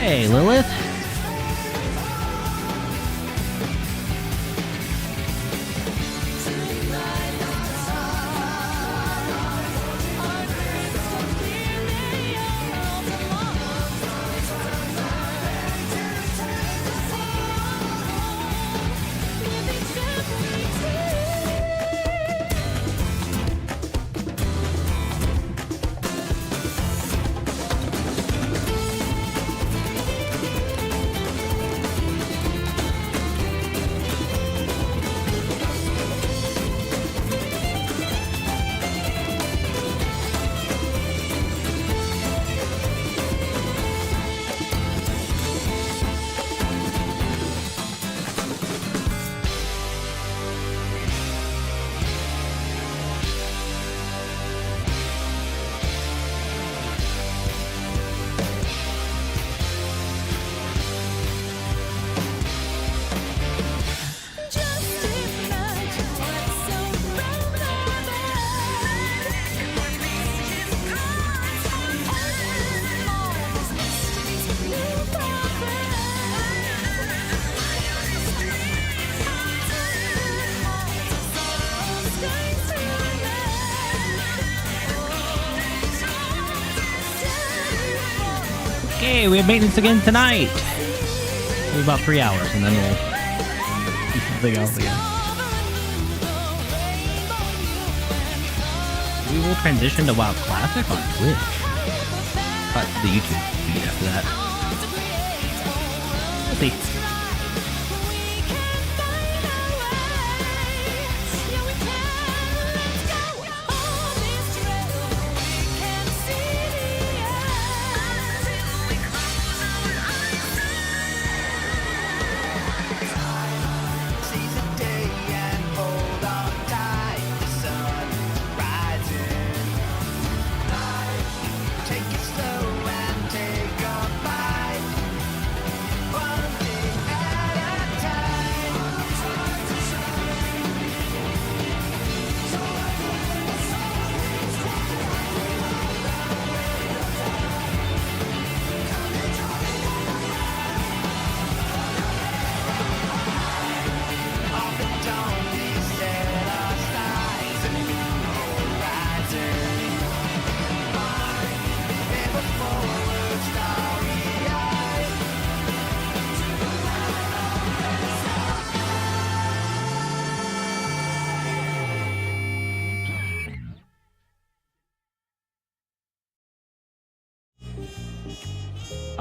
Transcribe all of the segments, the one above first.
Hey, Lilith. Okay, we have maintenance again tonight. Maybe about 3 hours, and then we'll do something else again. We will transition to WoW Classic on Twitch. Cut the YouTube feed after that. We'll see.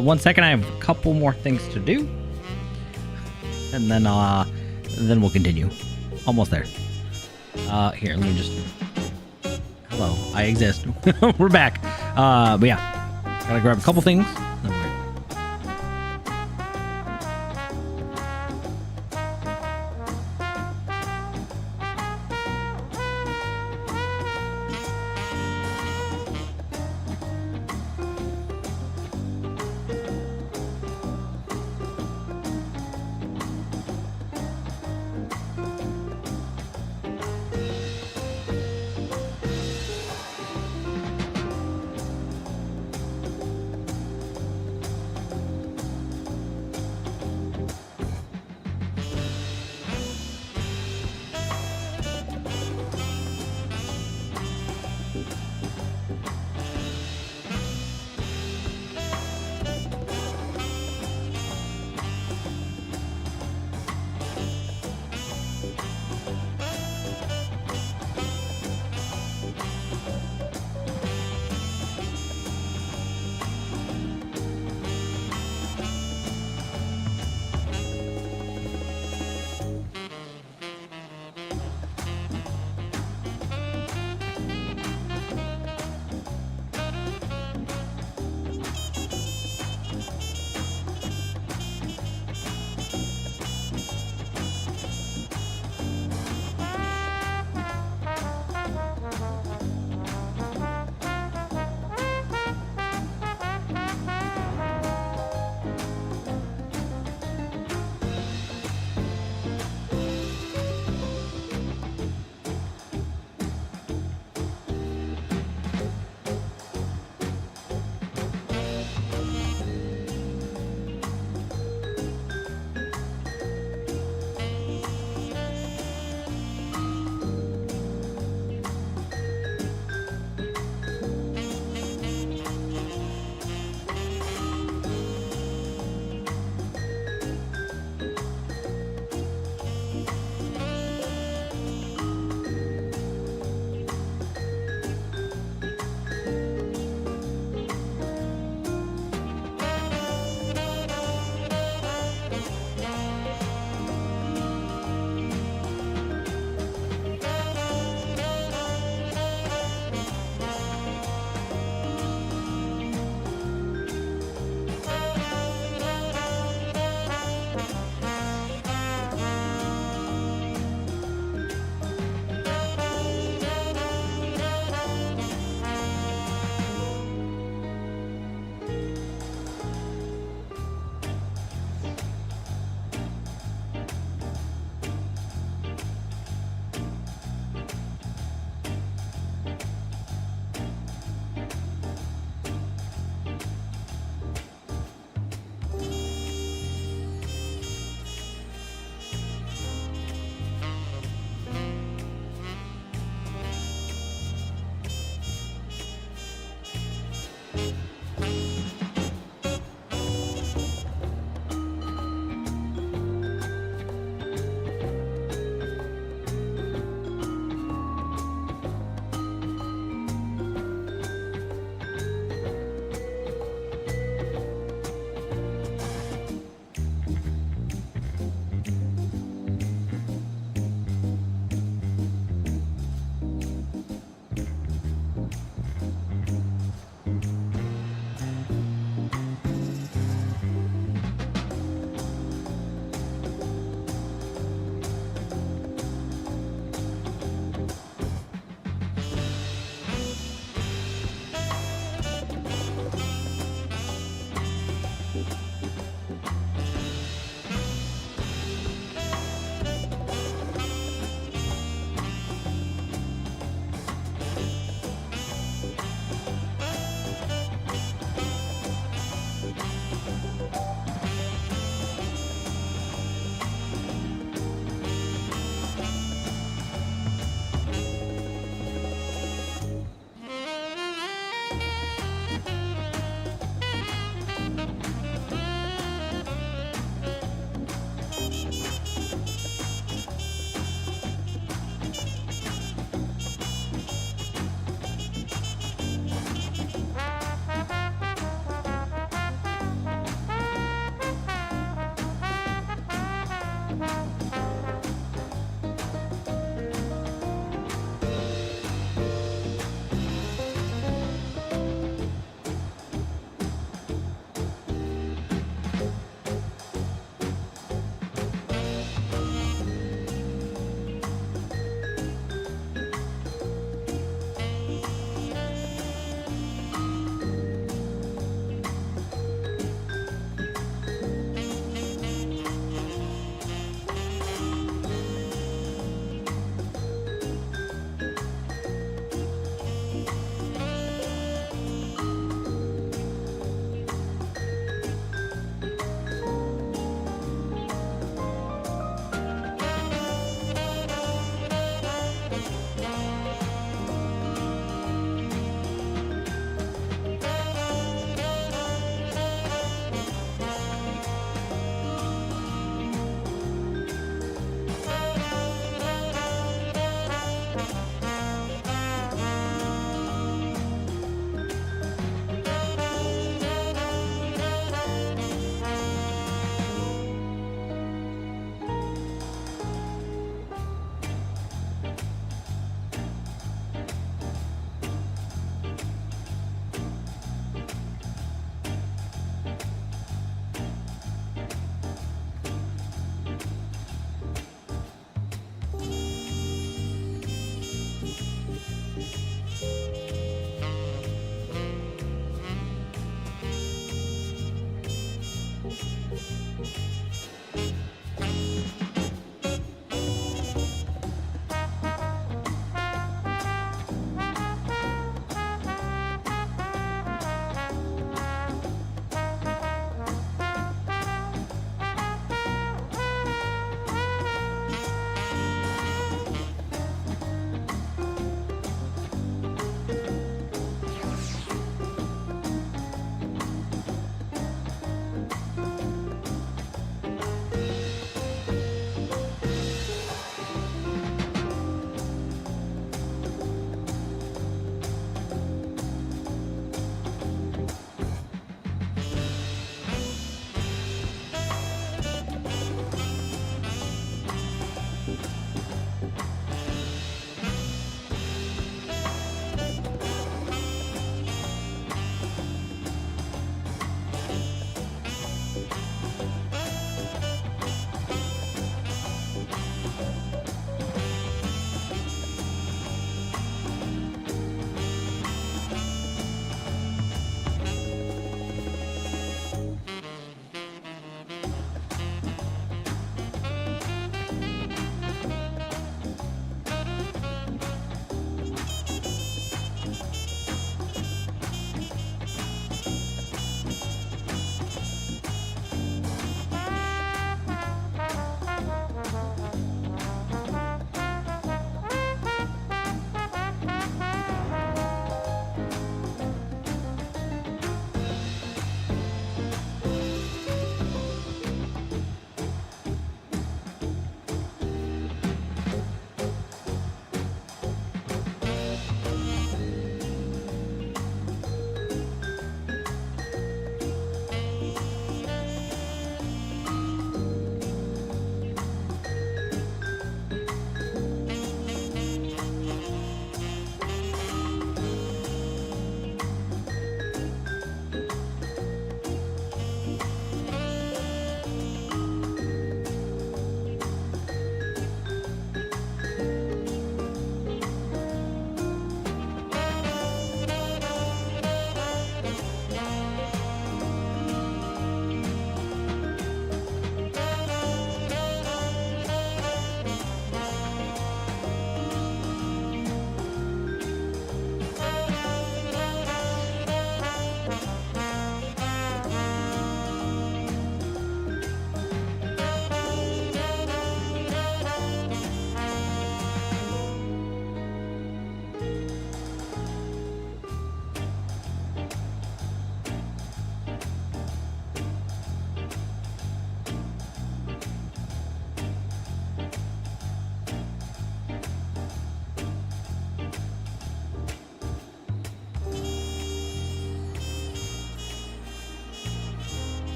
One second, I have a couple more things to do, and then we'll continue. Almost there. Here, let me just. Hello, I exist. We're back. But yeah, gotta grab a couple things.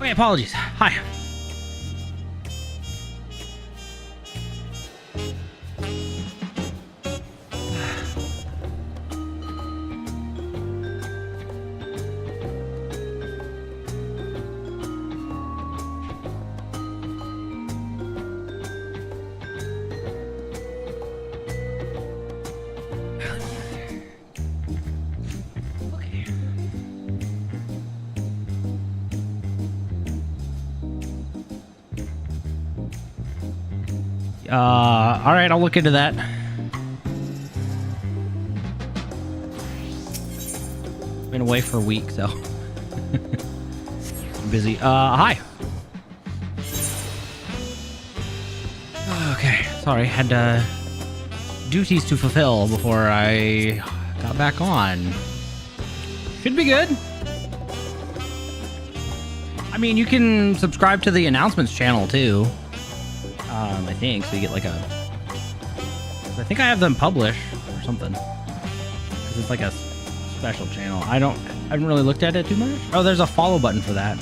Okay, apologies. Hi. All right, I'll look into that. Been away for a week, so I'm busy. Hi. Okay, sorry, had duties to fulfill before I got back on. Should be good. I mean, you can subscribe to the announcements channel too. I think so. You get like a. I think I have them published or something. Because it's like a special channel. I haven't really looked at it too much. Oh, there's a follow button for that.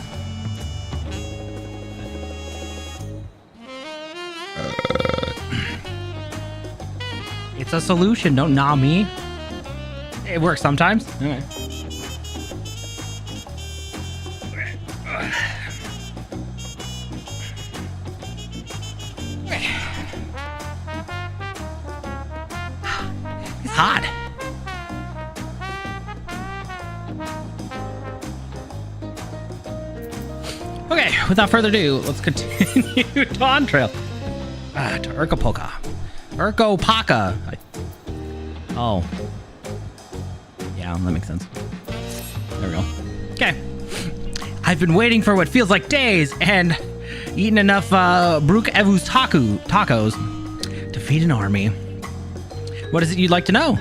It's a solution. Don't gnaw me. It works sometimes. Okay. Hot. Okay, without further ado, let's continue Dawntrail. To Urqopacha. Urqopacha. Oh. Yeah, that makes sense. There we go. Okay. I've been waiting for what feels like days and eaten enough Urqopacha's tacos to feed an army. What is it you'd like to know?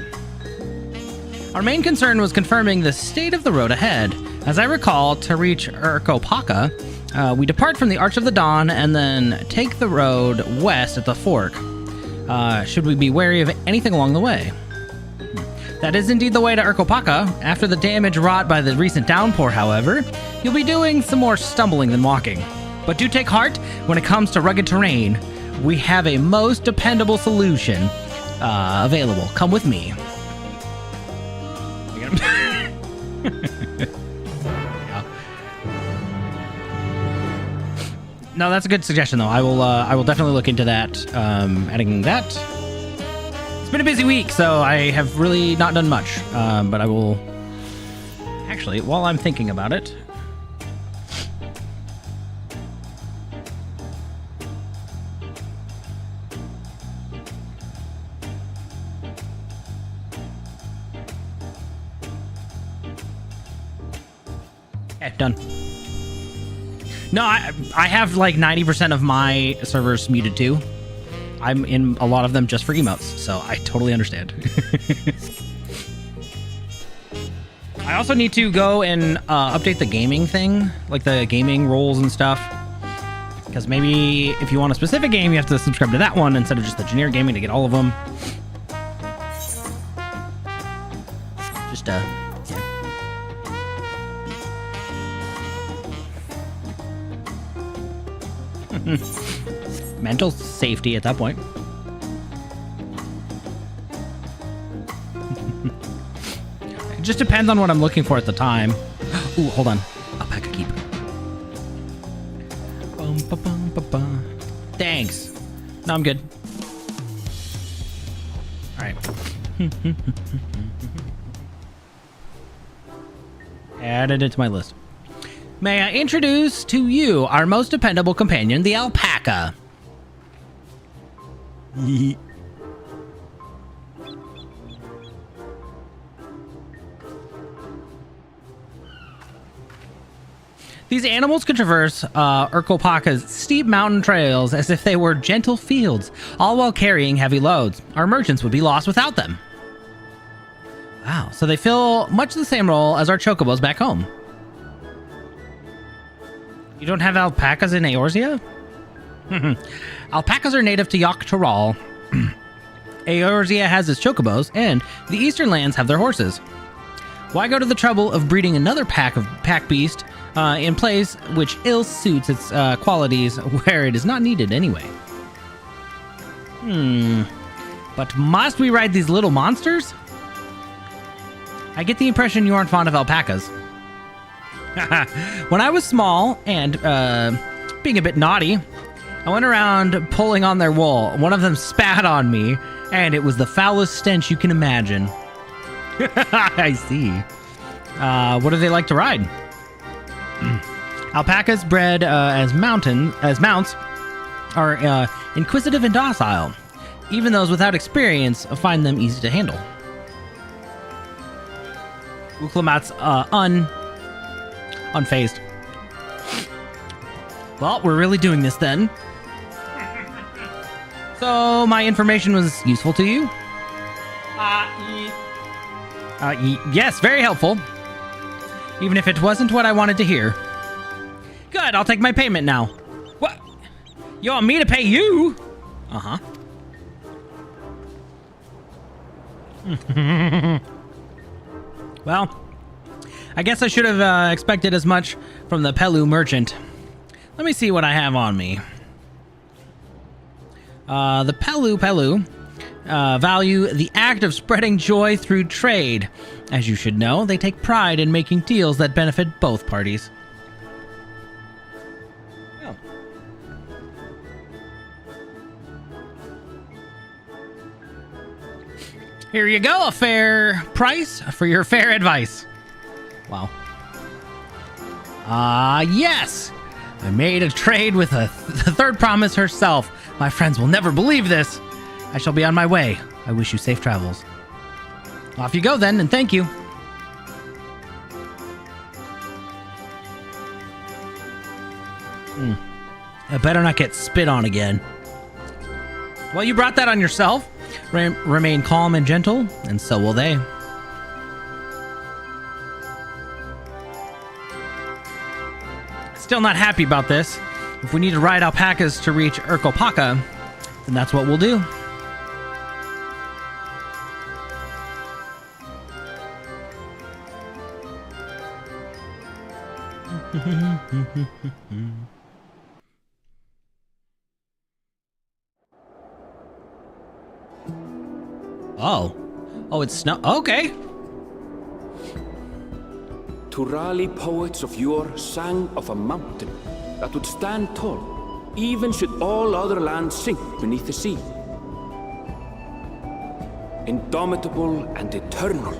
Our main concern was confirming the state of the road ahead. As I recall, to reach Urqopacha, we depart from the Arch of the Dawn and then take the road west at the fork. Should we be wary of anything along the way? That is indeed the way to Urqopacha. After the damage wrought by the recent downpour, however, you'll be doing some more stumbling than walking. But do take heart, when it comes to rugged terrain, we have a most dependable solution available. Come with me. No, that's a good suggestion, though. I will definitely look into that. Adding that. It's been a busy week, so I have really not done much. But I will. Actually, while I'm thinking about it. Done. No, I have like 90% of my servers muted too. I'm in a lot of them just for emotes, so I totally understand. I also need to go and update the gaming thing, like the gaming roles and stuff. Because maybe if you want a specific game, you have to subscribe to that one instead of just the generic gaming to get all of them. Just yeah. Mental safety at that point. It just depends on what I'm looking for at the time. Ooh, hold on. Alpaca keep. Thanks. No, I'm good. All right. Added it to my list. May I introduce to you our most dependable companion, the alpaca. These animals can traverse Urqopacha's steep mountain trails as if they were gentle fields, all while carrying heavy loads. Our merchants would be lost without them. Wow, so they fill much the same role as our chocobos back home. You don't have alpacas in Eorzea? Alpacas are native to Yogg-Tyrol. Eorzea has its chocobos, and the eastern lands have their horses. Why go to the trouble of breeding another pack beast in place which ill suits its qualities where it is not needed anyway. But must we ride these little monsters? I get the impression you aren't fond of alpacas. When I was small and being a bit naughty, I went around pulling on their wool. One of them spat on me, and it was the foulest stench you can imagine. I see. What do they like to ride? Alpacas bred as mounts are inquisitive and docile. Even those without experience find them easy to handle. Urqopacha's unfazed. Well, we're really doing this then. So, my information was useful to you? Yes, very helpful. Even if it wasn't what I wanted to hear. Good, I'll take my payment now. What? You want me to pay you? Uh-huh. Well, I guess I should have expected as much from the Pelu merchant. Let me see what I have on me. The Pelu value the act of spreading joy through trade. As you should know, they take pride in making deals that benefit both parties. Oh. Here you go, a fair price for your fair advice. Wow. Yes! I made a trade with the third promise herself. My friends will never believe this. I shall be on my way. I wish you safe travels. Off you go then, and thank you. I better not get spit on again. Well, you brought that on yourself. Remain calm and gentle, and so will they. Still not happy about this. If we need to ride alpacas to reach Urqopacha, then that's what we'll do. Oh, it's snow. Okay. Turali poets of yore sang of a mountain that would stand tall, even should all other lands sink beneath the sea. Indomitable and eternal,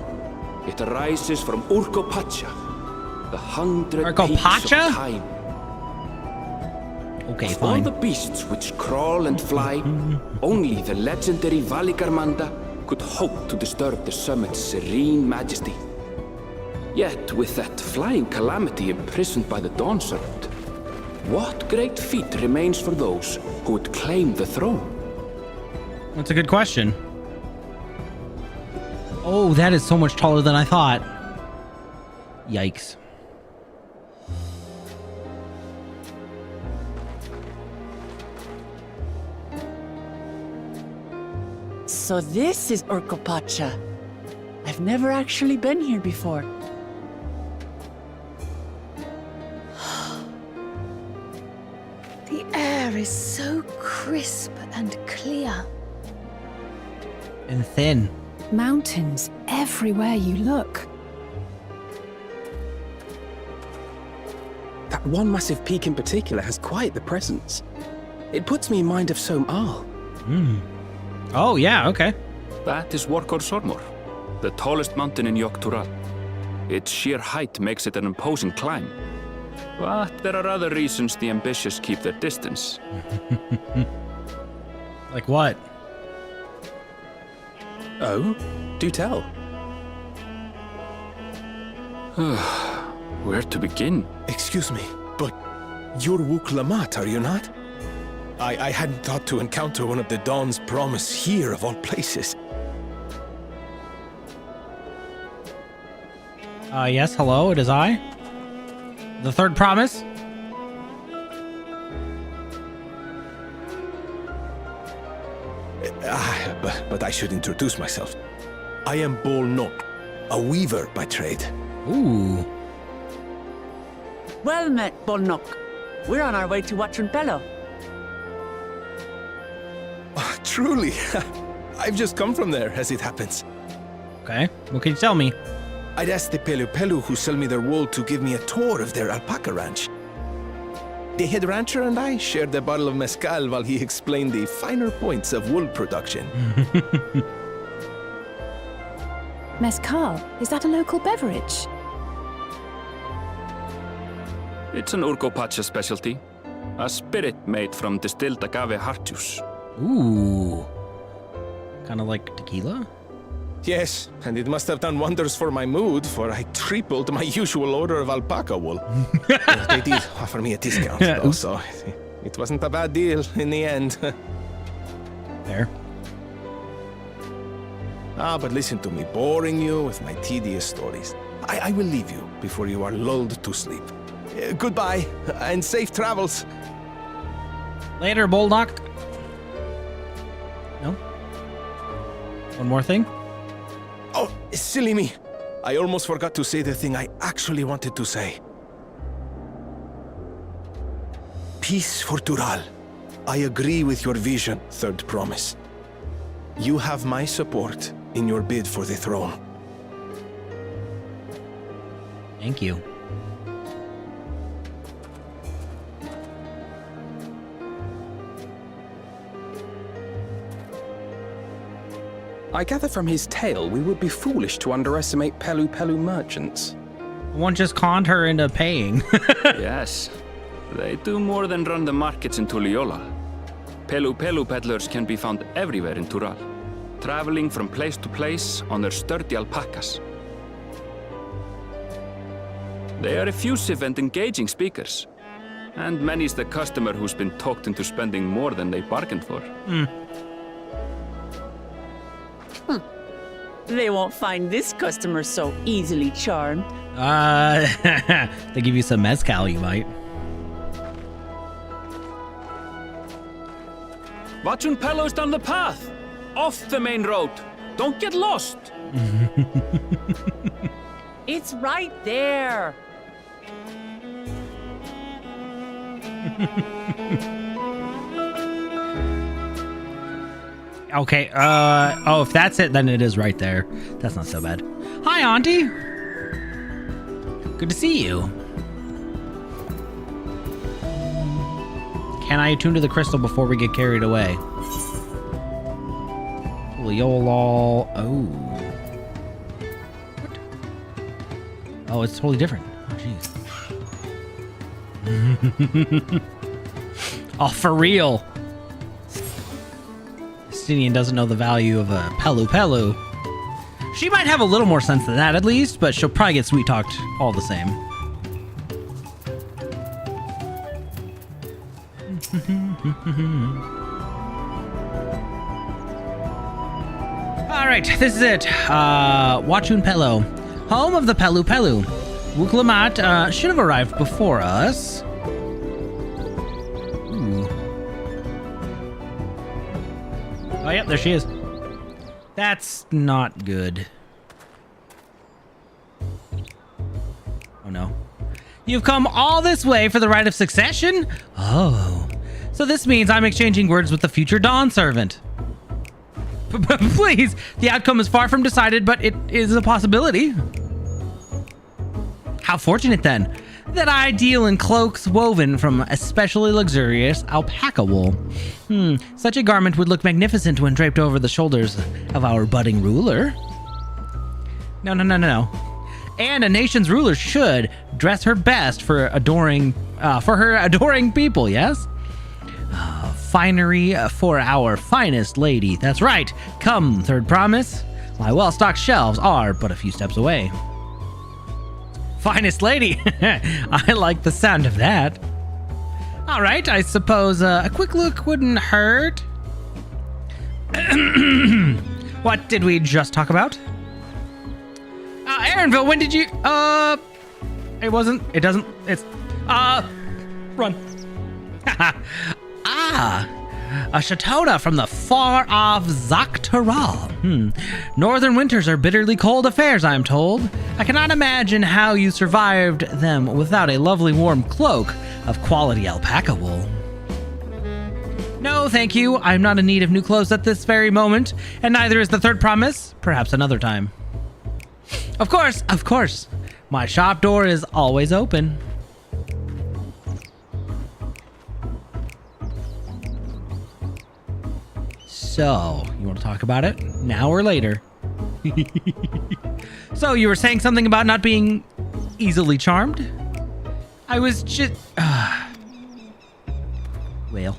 it arises from Urqopacha, the 100 peaks of time. Okay, of fine. all the beasts which crawl and fly, only the legendary Valigarmanda could hope to disturb the summit's serene majesty. Yet, with that flying calamity imprisoned by the Dawn Serpent, what great feat remains for those who would claim the throne? That's a good question. Oh, that is so much taller than I thought. Yikes. So this is Urqopacha. I've never actually been here before. The air is so crisp and clear. And thin. Mountains everywhere you look. That one massive peak in particular has quite the presence. It puts me in mind of Som-Al. Oh, yeah, okay. That is Urqopacha, the tallest mountain in Yogg-Tural. Its sheer height makes it an imposing climb. But there are other reasons the ambitious keep their distance. Like what? Oh? Do tell. Where to begin? Excuse me, but you're Urqopacha, are you not? I hadn't thought to encounter one of the Dawn's promise here of all places. Yes, hello, it is I. The third promise? But I should introduce myself. I am Bol Nok, a weaver by trade. Ooh. Well met, Bolnok. We're on our way to Urqopacha. Ah, truly. I've just come from there, as it happens. Okay, what can you tell me? I'd asked the Pelu Pelu who sell me their wool to give me a tour of their alpaca ranch. The head rancher and I shared a bottle of mezcal while he explained the finer points of wool production. Mezcal, is that a local beverage? It's an Urqopacha specialty. A spirit made from distilled agave heart juice. Ooh. Kind of like tequila? Yes, and it must have done wonders for my mood, for I tripled my usual order of alpaca wool. They did offer me a discount, though, so it wasn't a bad deal in the end. Fair. But listen to me, boring you with my tedious stories. I will leave you before you are lulled to sleep. Goodbye, and safe travels. Later, Bolnok. No? One more thing? Oh, silly me. I almost forgot to say the thing I actually wanted to say. Peace for Tural. I agree with your vision, Third Promise. You have my support in your bid for the throne. Thank you. I gather from his tale we would be foolish to underestimate Pelu Pelu merchants. One just conned her into paying. Yes, they do more than run the markets in Tuliola. Pelu Pelu peddlers can be found everywhere in Tural, traveling from place to place on their sturdy alpacas. They are effusive and engaging speakers, and many's the customer who's been talked into spending more than they bargained for. They won't find this customer so easily charmed. They give you some mezcal, you might. Urqopacha's down the path! Off the main road! Don't get lost! It's right there. Okay, oh, if that's it, then it is right there. That's not so bad. Hi, Auntie! Good to see you. Can I attune to the crystal before we get carried away? Leolol. Oh. What? Oh, it's totally different. Oh, jeez. Oh, for real. Justinian doesn't know the value of a Pelu Pelu. She might have a little more sense than that, at least, but she'll probably get sweet-talked all the same. Alright, this is it. Urqopacha, home of the Pelu Pelu. Urqopacha should have arrived before us. Ooh. Oh, yep, there she is. That's not good. Oh, no. You've come all this way for the right of succession? Oh. So this means I'm exchanging words with the future Dawn servant. Please, the outcome is far from decided, but it is a possibility. How fortunate, then, that I deal in cloaks woven from especially luxurious alpaca wool. Such a garment would look magnificent when draped over the shoulders of our budding ruler. No. And a nation's ruler should dress her best for her adoring people, yes? Finery for our finest lady. That's right. Come, Third Promise. My well-stocked shelves are but a few steps away. Finest lady. I like the sound of that. All right, I suppose a quick look wouldn't hurt. What did we just talk about? Aaronville, when did you... run. a Shatona from the far-off Zaktaral. Northern winters are bitterly cold affairs, I'm told. I cannot imagine how you survived them without a lovely warm cloak of quality alpaca wool. No, thank you. I'm not in need of new clothes at this very moment, and neither is the third promise. Perhaps another time. Of course, of course. My shop door is always open. So, you want to talk about it? Now or later? So, you were saying something about not being easily charmed? I was just... Well...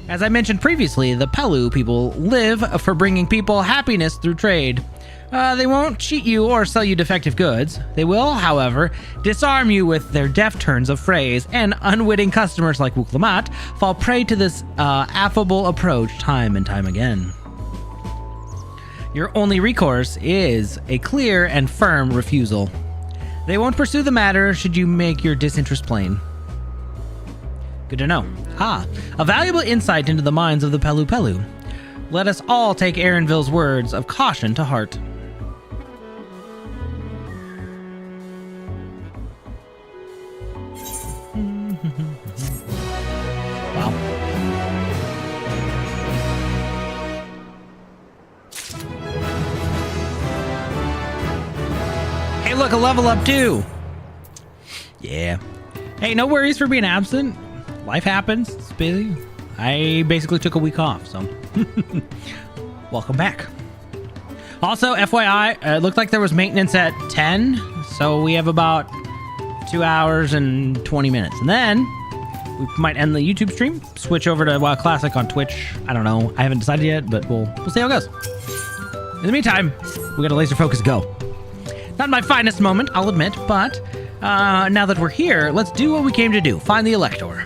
As I mentioned previously, the Pelu people live for bringing people happiness through trade. They won't cheat you or sell you defective goods. They will, however, disarm you with their deft turns of phrase, and unwitting customers like Urqopacha fall prey to this affable approach time and time again. Your only recourse is a clear and firm refusal. They won't pursue the matter should you make your disinterest plain. Good to know. A valuable insight into the minds of the Pelu. Let us all take Aaronville's words of caution to heart. Wow. Hey, look, a level up too. Yeah. Hey, no worries for being absent. Life happens. It's busy. I basically took a week off, so welcome back. Also, FYI, it looked like there was maintenance at 10, so we have about 2 hours and 20 minutes. And then we might end the YouTube stream, switch over to WoW Classic on Twitch. I don't know. I haven't decided yet, but we'll see how it goes. In the meantime, we got a laser focus go. Not my finest moment, I'll admit, but now that we're here, let's do what we came to do. Find the Elector.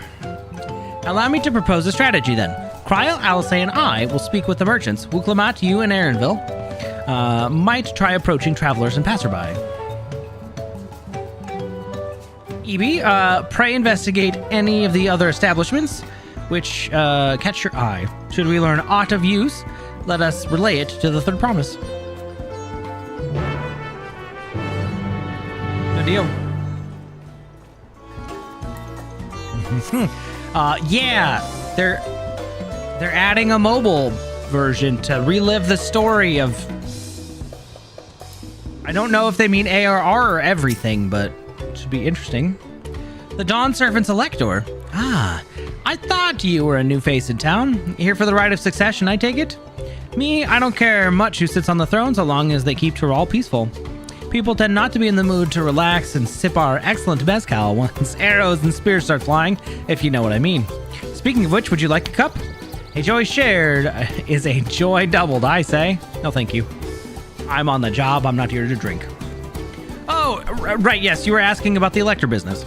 Allow me to propose a strategy then. Cryle, Alice, and I will speak with the merchants. Urqopacha, you, and Aaronville might try approaching travelers and passerby. Ebi, pray investigate any of the other establishments which catch your eye. Should we learn aught of use, let us relay it to the third promise. Good deal. Yeah, they're adding a mobile version to relive the story of... I don't know if they mean ARR or everything, but it should be interesting. The Dawn Servant's Elector. I thought you were a new face in town. Here for the right of succession, I take it? Me, I don't care much who sits on the throne so long as they keep Tyrol peaceful. People tend not to be in the mood to relax and sip our excellent mezcal once arrows and spears start flying, if you know what I mean. Speaking of which, would you like a cup? A joy shared is a joy doubled, I say. No, thank you. I'm on the job. I'm not here to drink. Oh, right, yes, you were asking about the Elector business.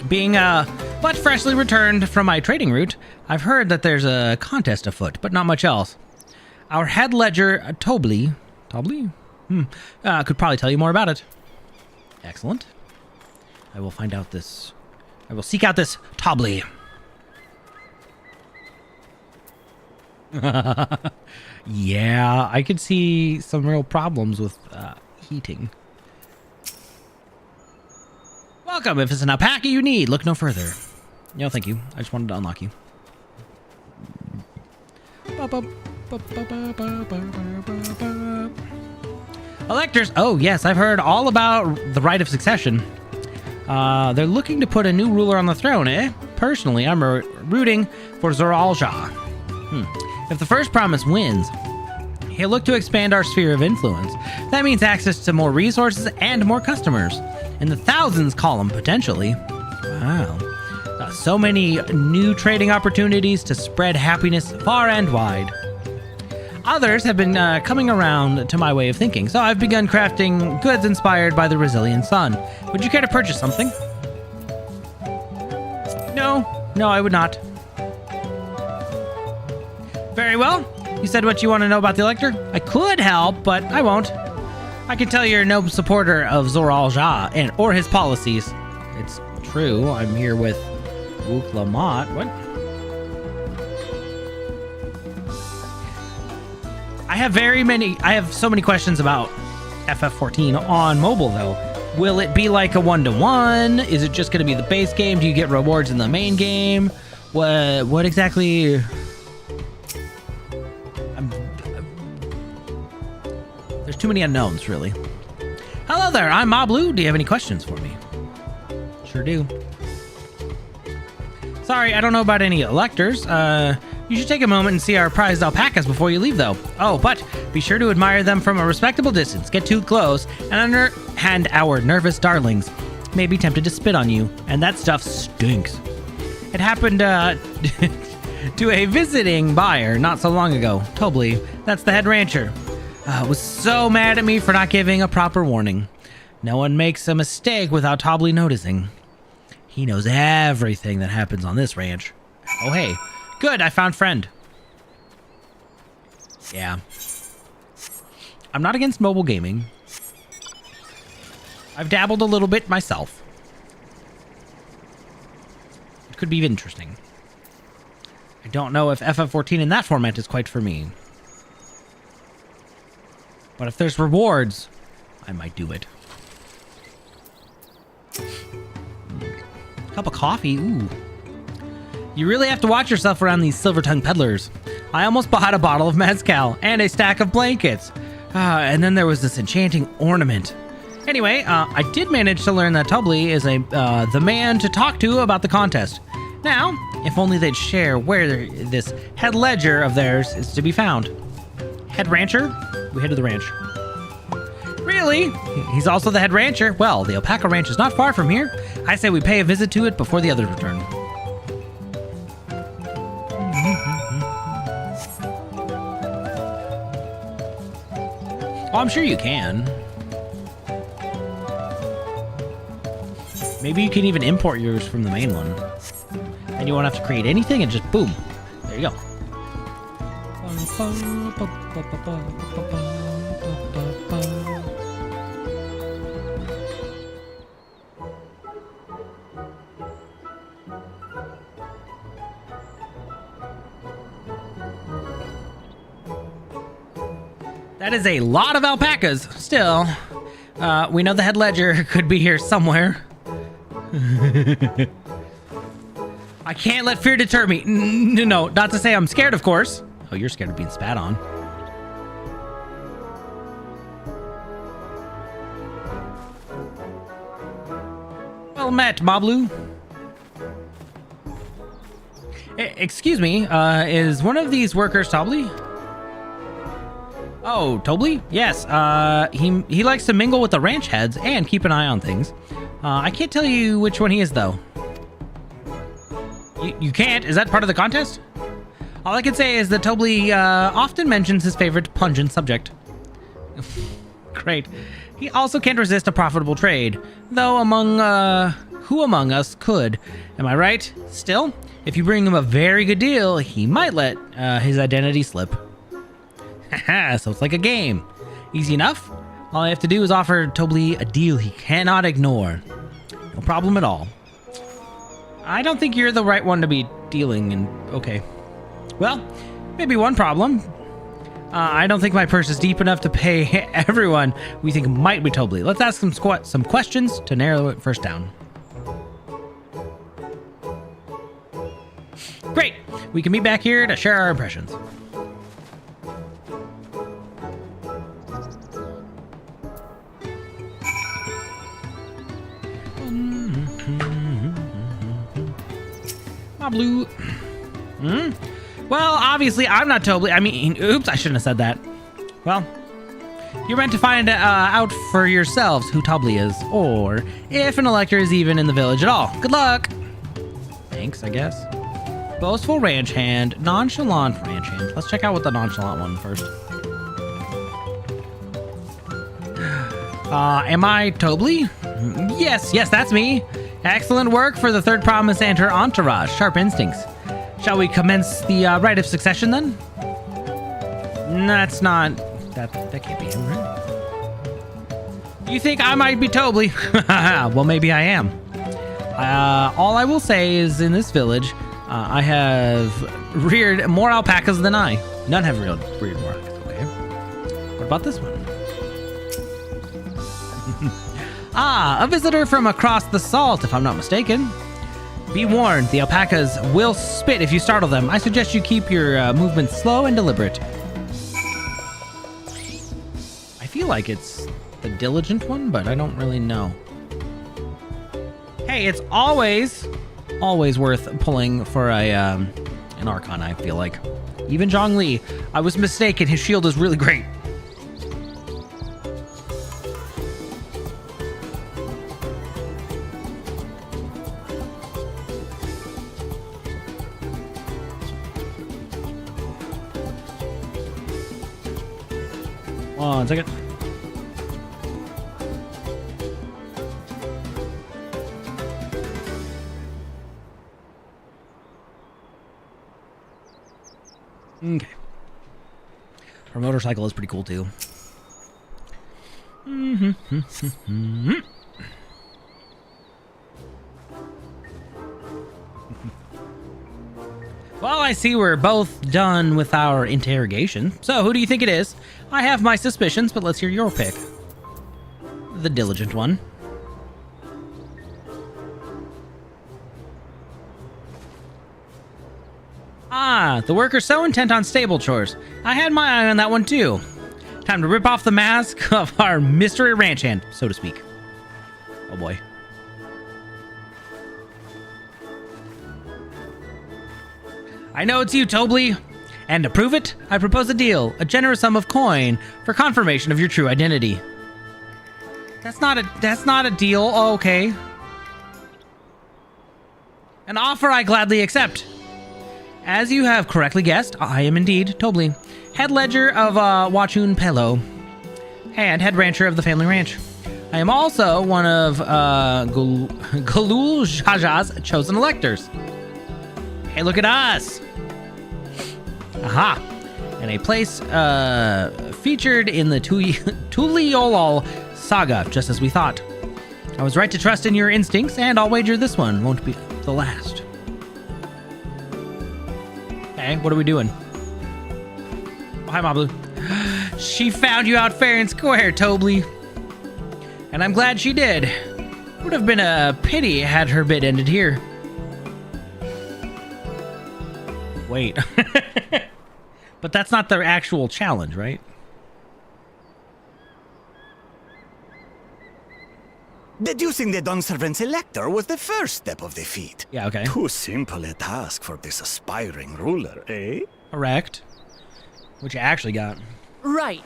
Being but freshly returned from my trading route, I've heard that there's a contest afoot, but not much else. Our head ledger, Tobly? Could probably tell you more about it. Excellent. I will find out this. I will seek out this Tobly. Yeah, I could see some real problems with heating. Welcome. If it's an alpaca you need, look no further. No, thank you. I just wanted to unlock you. Electors. Oh, yes, I've heard all about the right of succession. They're looking to put a new ruler on the throne, eh? Personally, I'm rooting for Zoralja. If the first promise wins, he'll look to expand our sphere of influence. That means access to more resources and more customers. In the thousands column, potentially. Wow. So many new trading opportunities to spread happiness far and wide. Others have been coming around to my way of thinking, so I've begun crafting goods inspired by the resilient sun. Would you care to purchase something? No, I would not. Very well. You said what you want to know about the Elector? I could help, but I won't. I can tell you're no supporter of Zoralja or his policies. It's true. I'm here with Urqopacha. What? I have so many questions about FF14 on mobile, though. Will it be like a 1-to-1? Is it just going to be the base game? Do you get rewards in the main game? What exactly? There's too many unknowns, really. Hello there, I'm Moblu. Do you have any questions for me? Sure do. Sorry, I don't know about any electors. You should take a moment and see our prized alpacas before you leave, though. Oh, but be sure to admire them from a respectable distance. Get too close, and our nervous darlings may be tempted to spit on you, and that stuff stinks. It happened to a visiting buyer not so long ago. Tobli, that's the head rancher, was so mad at me for not giving a proper warning. No one makes a mistake without Tobli noticing. He knows everything that happens on this ranch. Oh, hey. Good, I found friend. Yeah. I'm not against mobile gaming. I've dabbled a little bit myself. It could be interesting. I don't know if FF14 in that format is quite for me. But if there's rewards, I might do it. Cup of coffee, ooh. You really have to watch yourself around these silver-tongued peddlers. I almost bought a bottle of mezcal and a stack of blankets. And then there was this enchanting ornament. Anyway, I did manage to learn that Tobli is the man to talk to about the contest. Now, if only they'd share where this head ledger of theirs is to be found. Head rancher? We head to the ranch. Really? He's also the head rancher? Well, the alpaca ranch is not far from here. I say we pay a visit to it before the others return. Oh, I'm sure you can. Maybe you can even import yours from the main one. And you won't have to create anything and just boom. There you go. That is a lot of alpacas. Still, we know the head ledger could be here somewhere. I can't let fear deter me. No, not to say I'm scared, of course. Oh, you're scared of being spat on. Well met, Moblu. Excuse me, is one of these workers Tobli? Oh, Tobli? Yes, he likes to mingle with the ranch heads and keep an eye on things. I can't tell you which one he is, though. You can't? Is that part of the contest? All I can say is that Tobli often mentions his favorite pungent subject. Great. He also can't resist a profitable trade, though who among us could? Am I right? Still, if you bring him a very good deal, he might let his identity slip. Haha, so it's like a game. Easy enough. All I have to do is offer Tobli a deal he cannot ignore. No problem at all. I don't think you're the right one to be dealing in. Okay. Well, maybe one problem. I don't think my purse is deep enough to pay everyone we think might be Tobli. Let's ask some questions to narrow it first down. Great. We can meet back here to share our impressions. Blue. Well, obviously, I'm not Tobli. I mean, oops, I shouldn't have said that. Well, you're meant to find out for yourselves who Tobli is, or if an elector is even in the village at all. Good luck. Thanks, I guess. Boastful ranch hand, nonchalant ranch hand. Let's check out what the nonchalant one first. Am I Tobli? Yes, that's me. Excellent work for the third promise and her entourage. Sharp instincts. Shall we commence the rite of succession then? That's not... That can't be him, right? You think I might be Tobli? Well, maybe I am. All I will say is in this village, I have reared more alpacas than I. None have reared more. Okay. What about this one? Ah, a visitor from across the salt, if I'm not mistaken. Be warned, the alpacas will spit if you startle them. I suggest you keep your movements slow and deliberate. I feel like it's the diligent one, but I don't really know. Hey, it's always worth pulling for an Archon, I feel like. Even Zhongli, I was mistaken. His shield is really great. One second. Okay. Her motorcycle is pretty cool too. Well, I see we're both done with our interrogation. So, who do you think it is? I have my suspicions, but let's hear your pick. The diligent one. Ah, the worker's so intent on stable chores. I had my eye on that one too. Time to rip off the mask of our mystery ranch hand, so to speak. Oh boy. I know it's you, Tobli. And to prove it, I propose a deal, a generous sum of coin for confirmation of your true identity. That's not a deal. Oh, okay. An offer I gladly accept. As you have correctly guessed, I am indeed Tobli, head ledger of Wachun Pelo, and head rancher of the family ranch. I am also one of Galul Jaja's chosen electors. Hey, look at us! Aha! And a place featured in the Tuliolol saga, just as we thought. I was right to trust in your instincts, and I'll wager this one won't be the last. Okay, what are we doing? Oh, hi, Mablu. She found you out fair and square, Tobli. And I'm glad she did. Would have been a pity had her bit ended here. Wait. But that's not the actual challenge, right? Deducing the Dawnservant's elector was the first step of the feat. Yeah, okay. Too simple a task for this aspiring ruler, eh? Correct. What you actually got. Right.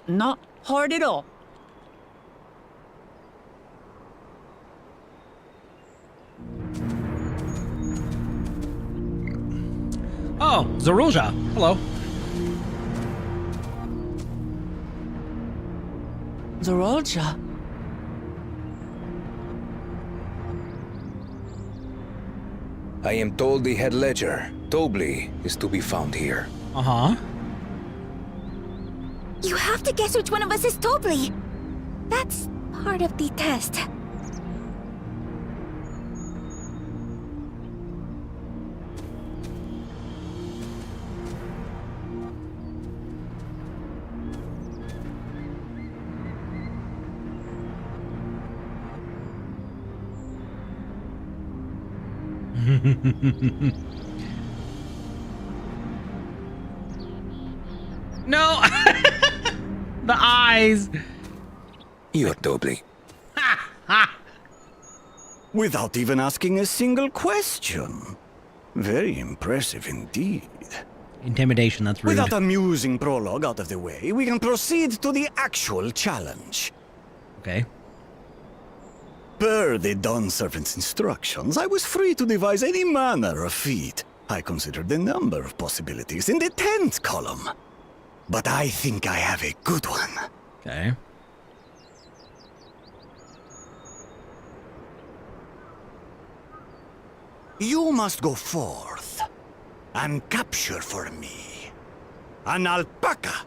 Not hard at all. Oh, Zorulja. Hello. Zorulja. I am told the head ledger, Tobli, is to be found here. Uh-huh. You have to guess which one of us is Tobli. That's part of the test. No! The eyes! You're Tobli. Without even asking a single question. Very impressive indeed. Intimidation, that's rude. With that amusing prologue out of the way, we can proceed to the actual challenge. Okay. Per the Dawnservant's instructions, I was free to devise any manner of feat. I considered a number of possibilities in the 10th column. But I think I have a good one. Okay. You must go forth and capture for me an alpaca.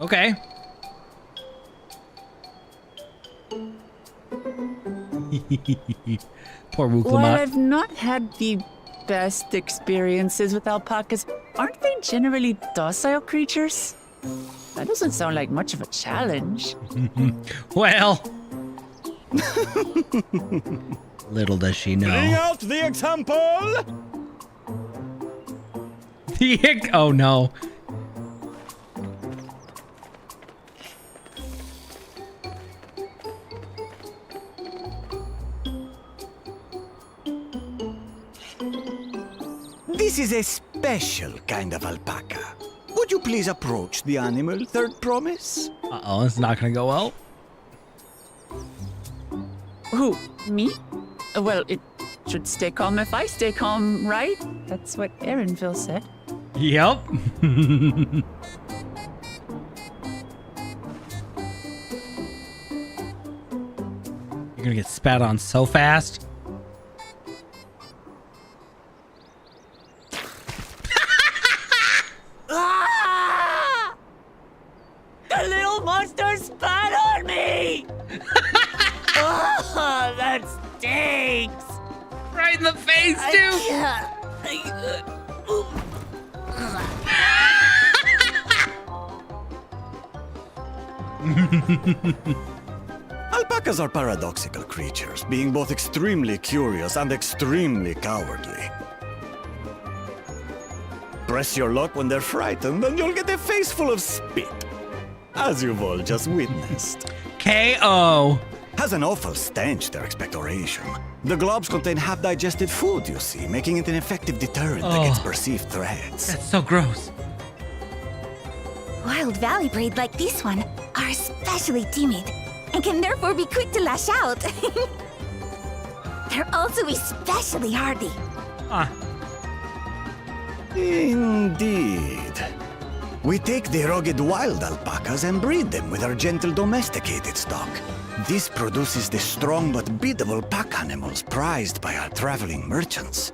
Okay. Poor While Urqopacha. I've not had the best experiences with alpacas, aren't they generally docile creatures? That doesn't sound like much of a challenge. Well. Little does she know. Bring out the example! Oh no. This is a special kind of alpaca. Would you please approach the animal, Third Promise? Uh-oh, it's not gonna go well. Who? Me? Well, it should stay calm if I stay calm, right? That's what Aaronville said. Yep. You're gonna get spat on so fast. Ah! The little monster spat on me! Oh, that stinks! Right in the face, too. Alpacas are paradoxical creatures, being both extremely curious and extremely cowardly. Press your luck when they're frightened, and you'll get a face full of spit, as you've all just witnessed. KO. Has an awful stench, their expectoration. The globs contain half-digested food, you see, making it an effective deterrent against perceived threats. That's so gross. Wild valley breed like this one are especially timid and can therefore be quick to lash out. They're also especially hardy. Ah. Indeed. We take the rugged wild alpacas and breed them with our gentle domesticated stock. This produces the strong but biddable pack animals prized by our traveling merchants.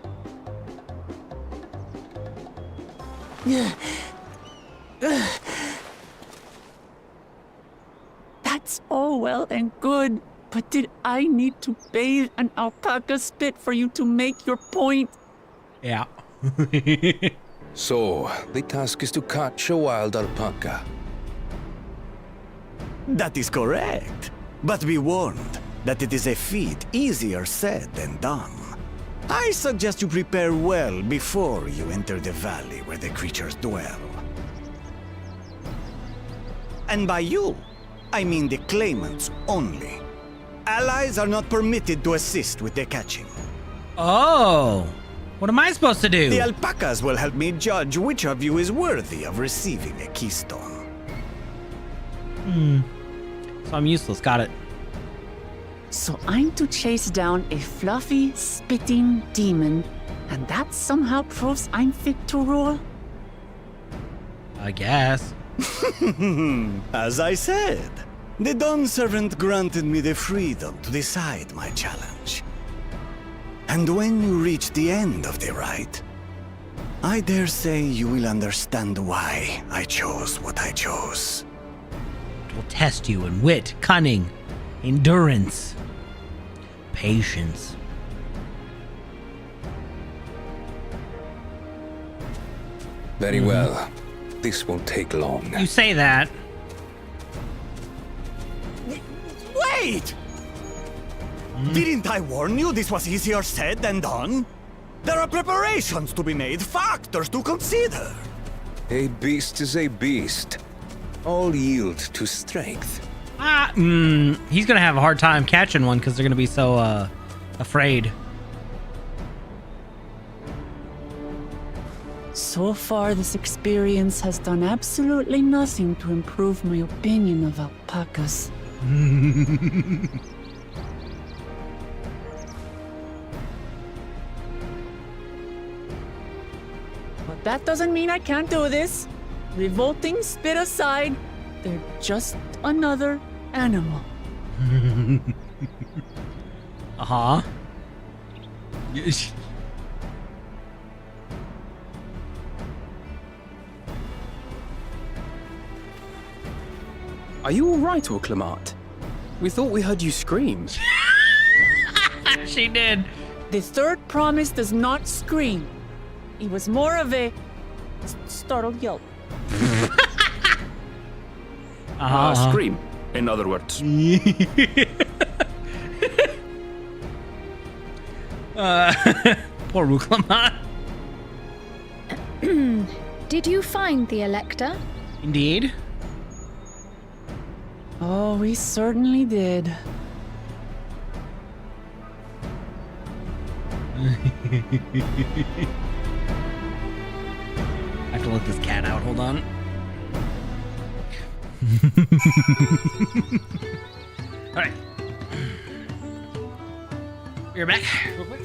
That's all well and good, but did I need to bathe an alpaca spit for you to make your point? Yeah. So, the task is to catch a wild alpaca. That is correct. But be warned that it is a feat easier said than done. I suggest you prepare well before you enter the valley where the creatures dwell. And by you, I mean the claimants only. Allies are not permitted to assist with their catching. Oh. What am I supposed to do? The alpacas will help me judge which of you is worthy of receiving a keystone. So I'm useless. Got it. So I'm to chase down a fluffy, spitting demon, and that somehow proves I'm fit to rule? I guess. As I said, the Dawn Servant granted me the freedom to decide my challenge. And when you reach the end of the rite, I dare say you will understand why I chose what I chose. It will test you in wit, cunning, endurance, patience. Very well. This won't take long. You say that. Wait! Didn't I warn you this was easier said than done? There are preparations to be made, factors to consider. A beast is a beast. All yield to strength. He's gonna have a hard time catching one because they're gonna be so afraid. So far, this experience has done absolutely nothing to improve my opinion of alpacas. But that doesn't mean I can't do this. Revolting spit aside, they're just another animal. Uh-huh. Are you all right, Urqopacha? We thought we heard you scream. She did. The third promise does not scream. It was more of a Startled yelp. Scream, in other words. Poor Urqopacha. Did you find the Elector? Indeed. Oh, we certainly did. I have to let this cat out. Hold on. All right. We're back real quick.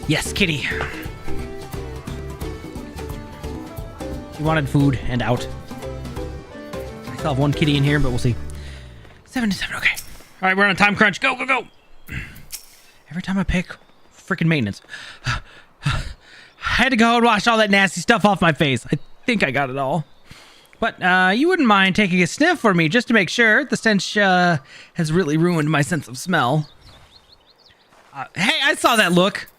Yes, kitty. She wanted food and out. I still have one kitty in here, but we'll see. 7 to 7, okay. All right, we're on a time crunch. Go, go, go. Every time I pick freaking maintenance. I had to go and wash all that nasty stuff off my face. I think I got it all. But you wouldn't mind taking a sniff for me just to make sure. The stench has really ruined my sense of smell. Hey, I saw that look.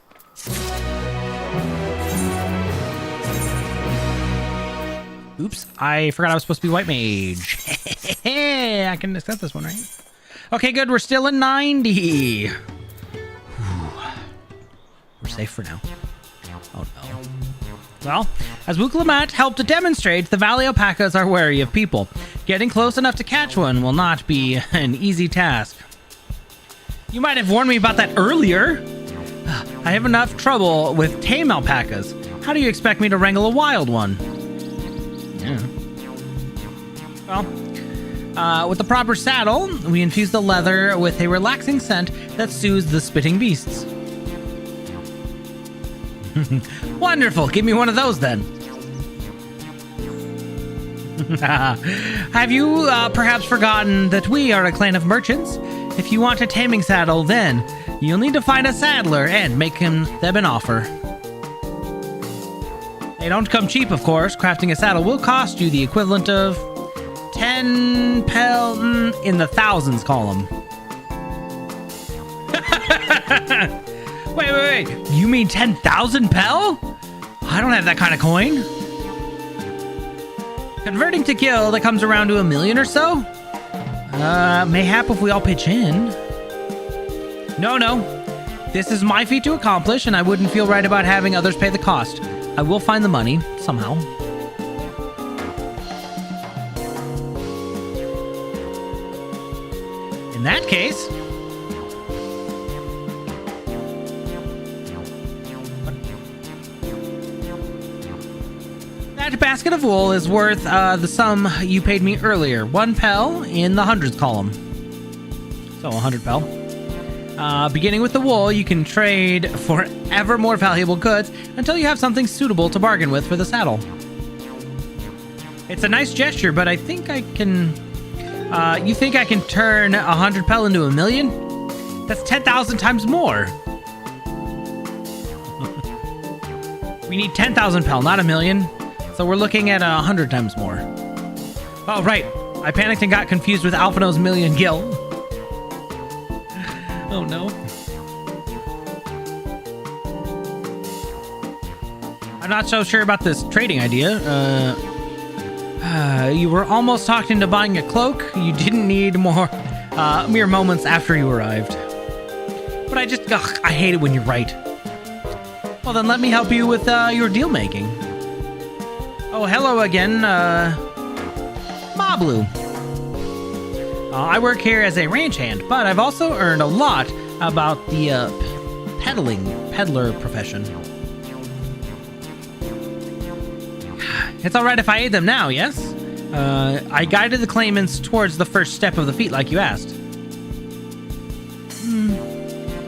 Oops, I forgot I was supposed to be white mage. I can accept this one, right? Okay, good. We're still at 90. Whew. We're safe for now. Oh, no. Well, as Urqopacha helped to demonstrate, the valley alpacas are wary of people. Getting close enough to catch one will not be an easy task. You might have warned me about that earlier. I have enough trouble with tame alpacas. How do you expect me to wrangle a wild one? Yeah. Well, with the proper saddle, we infuse the leather with a relaxing scent that soothes the spitting beasts. Wonderful. Give me one of those then. Have you perhaps forgotten that we are a clan of merchants? If you want a taming saddle, then you'll need to find a saddler and make them an offer. They don't come cheap, of course. Crafting a saddle will cost you the equivalent of 10 pel in the thousands column. Wait. You mean 10,000 pel? I don't have that kind of coin. Converting to gil, that comes around to 1 million or so? Mayhap if we all pitch in. No. This is my feat to accomplish, and I wouldn't feel right about having others pay the cost. I will find the money, somehow. In that case... That basket of wool is worth the sum you paid me earlier. 1 pel in the hundreds column. So 100 pel. Beginning with the wool, you can trade for ever more valuable goods until you have something suitable to bargain with for the saddle. It's a nice gesture, but I think I can... you think I can turn 100 pel into 1 million? That's 10,000 times more. We need 10,000 pel, not a million. So we're looking at 100 times more. Oh, right. I panicked and got confused with Alphino's million gil. Oh, no. I'm not so sure about this trading idea. You were almost talked into buying a cloak. You didn't need mere moments after you arrived. But I hate it when you're right. Well, then let me help you with your deal making. Oh, hello again, Mablu. I work here as a ranch hand, but I've also earned a lot about the peddler profession. It's all right if I aid them now, yes? I guided the claimants towards the first step of the feat like you asked.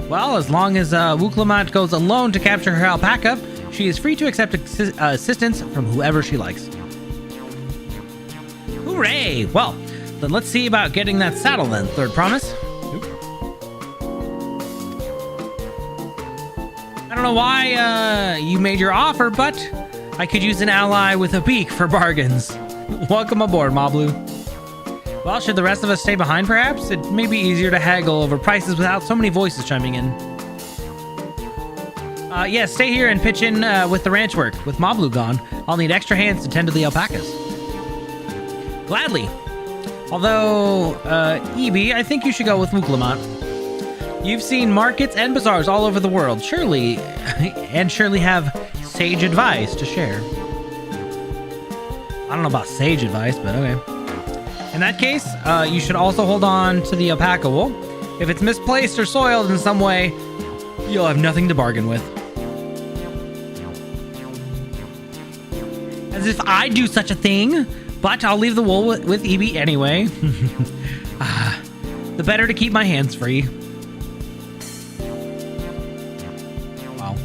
Well, as long as Urqopacha goes alone to capture her alpaca, she is free to accept assistance from whoever she likes. Hooray! Well, then let's see about getting that saddle then, third promise. I don't know why you made your offer, but I could use an ally with a beak for bargains. Welcome aboard, Mablu. Well, should the rest of us stay behind, perhaps? It may be easier to haggle over prices without so many voices chiming in. Yeah, stay here and pitch in with the ranch work. With Mablu gone, I'll need extra hands to tend to the alpacas. Gladly. Although, Ebi, I think you should go with Urqopacha. You've seen markets and bazaars all over the world, surely have sage advice to share. I don't know about sage advice, but okay. In that case, you should also hold on to the alpaca wool. If it's misplaced or soiled in some way, you'll have nothing to bargain with. As if I'd do such a thing, but I'll leave the wool with Ebi anyway. The better to keep my hands free. Wow.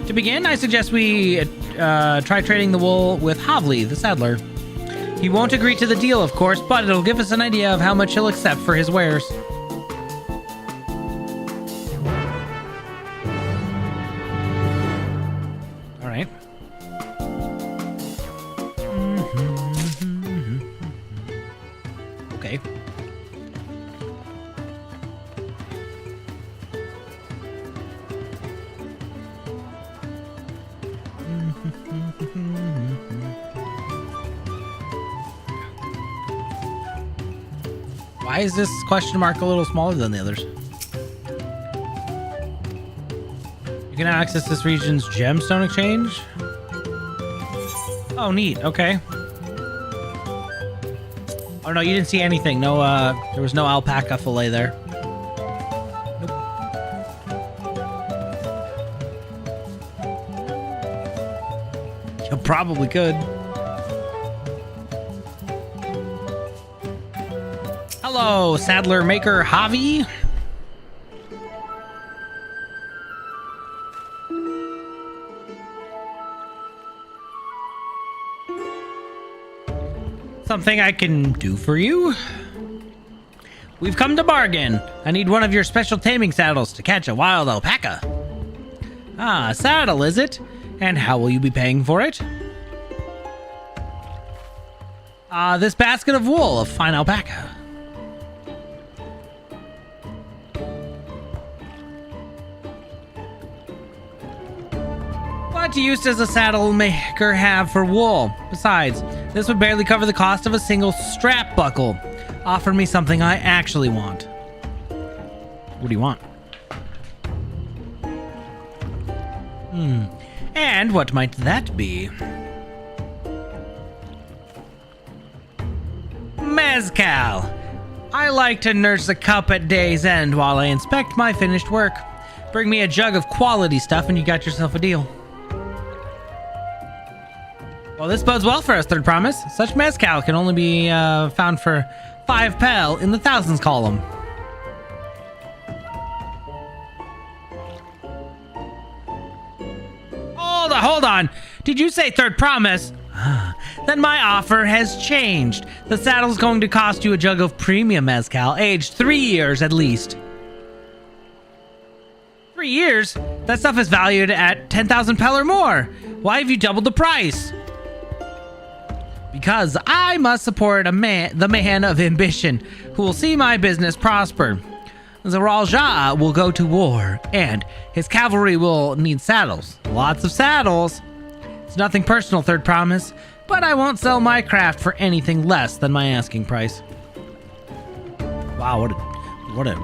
To begin, I suggest we try trading the wool with Havli, the saddler. He won't agree to the deal, of course, but it'll give us an idea of how much he'll accept for his wares. All right. Okay. Why is this question mark a little smaller than the others? You can access this region's gemstone exchange. Oh, neat. Okay. Oh no, you didn't see anything. No, there was no alpaca fillet there. Nope. You probably could. Hello, saddler maker Javi. Something I can do for you? We've come to bargain. I need one of your special taming saddles to catch a wild alpaca. Ah, a saddle, is it? And how will you be paying for it? This basket of wool of fine alpaca. What use does a saddle maker have for wool? Besides, this would barely cover the cost of a single strap buckle. Offer me something I actually want. What do you want? And what might that be? Mezcal! I like to nurse a cup at day's end while I inspect my finished work. Bring me a jug of quality stuff and you got yourself a deal. Well, this bodes well for us, third promise. Such mezcal can only be found for 5 pel in the thousands column. Hold on. Did you say third promise? Then my offer has changed. The saddle's going to cost you a jug of premium mezcal, aged 3 years at least. 3 years? That stuff is valued at 10,000 pel or more. Why have you doubled the price? Because I must support the man of ambition who will see my business prosper. Zaral Jah will go to war, and his cavalry will need saddles. Lots of saddles. It's nothing personal, Third Promise, but I won't sell my craft for anything less than my asking price. Wow, what a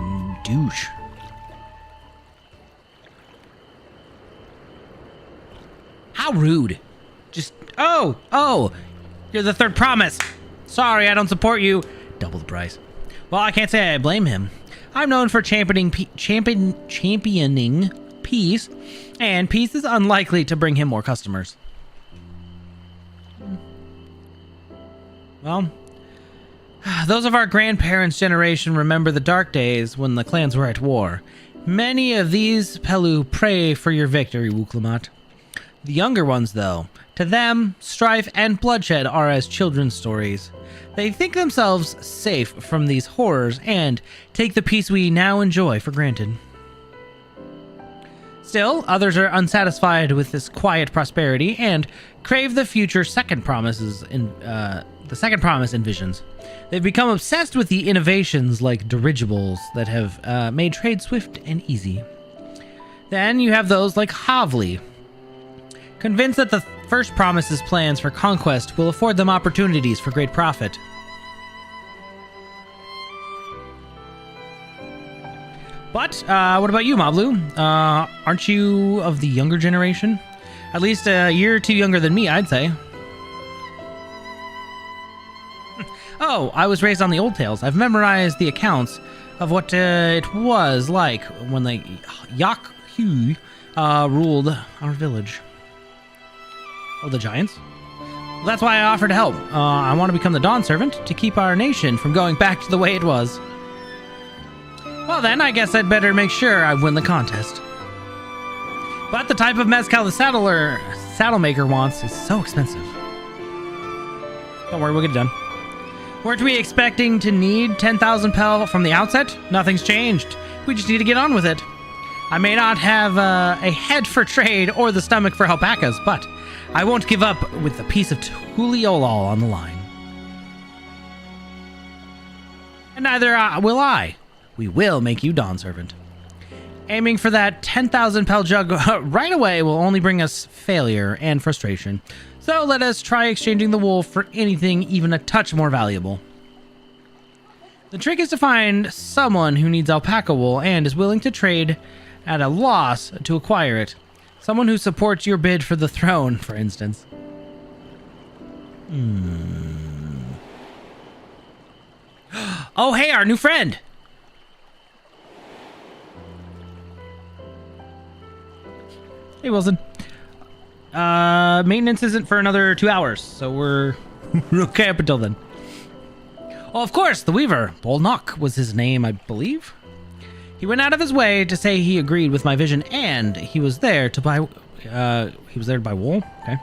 douche. How rude. Just, oh, you're the Third Promise. Sorry, I don't support you. Double the price. Well, I can't say I blame him. I'm known for championing peace, and peace is unlikely to bring him more customers. Well, those of our grandparents' generation remember the dark days when the clans were at war. Many of these Pelu pray for your victory, Urqopacha. The younger ones, though, to them, strife and bloodshed are as children's stories. They think themselves safe from these horrors and take the peace we now enjoy for granted. Still, others are unsatisfied with this quiet prosperity and crave the future second promise envisions. They've become obsessed with the innovations like dirigibles that have made trade swift and easy. Then you have those like Havli, convinced that the first promise's plans for conquest will afford them opportunities for great profit. But, what about you, Mablu? Aren't you of the younger generation? At least a year or two younger than me, I'd say. Oh, I was raised on the old tales. I've memorized the accounts of what it was like when the Yak-Hu ruled our village. Oh, the giants? Well, that's why I offered to help. I want to become the Dawn Servant to keep our nation from going back to the way it was. Well then, I guess I'd better make sure I win the contest. But the type of mezcal the saddle maker wants is so expensive. Don't worry, we'll get it done. Weren't we expecting to need 10,000 pel from the outset? Nothing's changed. We just need to get on with it. I may not have a head for trade or the stomach for alpacas, but I won't give up with a piece of Tuliolol on the line. And neither will I. We will make you Dawn Servant. Aiming for that 10,000 pel jug right away will only bring us failure and frustration. So let us try exchanging the wool for anything even a touch more valuable. The trick is to find someone who needs alpaca wool and is willing to trade at a loss to acquire it. Someone who supports your bid for the throne, for instance. Oh, hey, our new friend! Hey, Wilson. Maintenance isn't for another 2 hours, so we're okay up until then. Oh, of course, the Weaver. Bolnock was his name, I believe. He went out of his way to say he agreed with my vision, and he was there to buy. He was there to buy wool. Okay,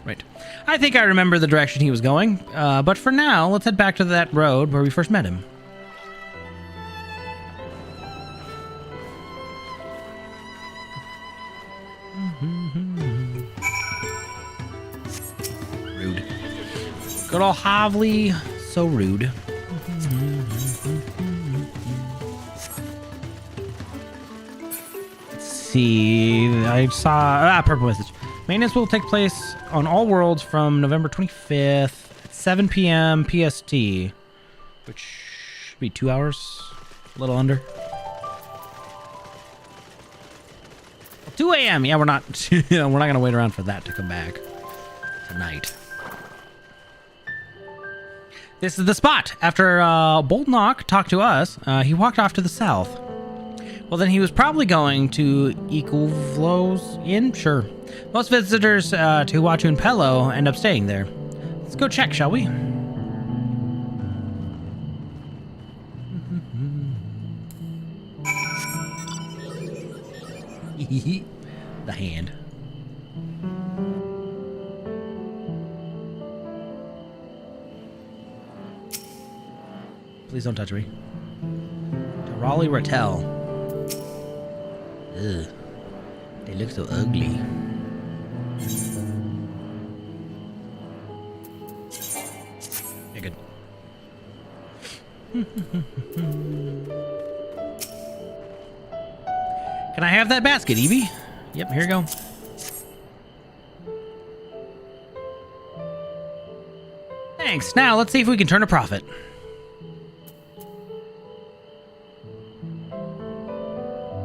right. I think I remember the direction he was going. But for now, let's head back to that road where we first met him. Rude. Good old Havli. So rude. Let's see. I saw purple message. Maintenance will take place on all worlds from November 25th at 7 p.m. PST, which should be 2 hours, a little under. 2 a.m. Yeah, we're not. We're not gonna wait around for that to come back tonight. This is the spot. After Bolnock talked to us, he walked off to the south. Well, then he was probably going to Ikuvlo's Inn? Sure. Most visitors to Huatu and Pelo end up staying there. Let's go check, shall we? The hand. Please don't touch me. Raleigh Rattel. Ugh. They look so ugly. Yeah, good. Can I have that basket, Evie? Yep, here you go. Thanks. Now, let's see if we can turn a profit.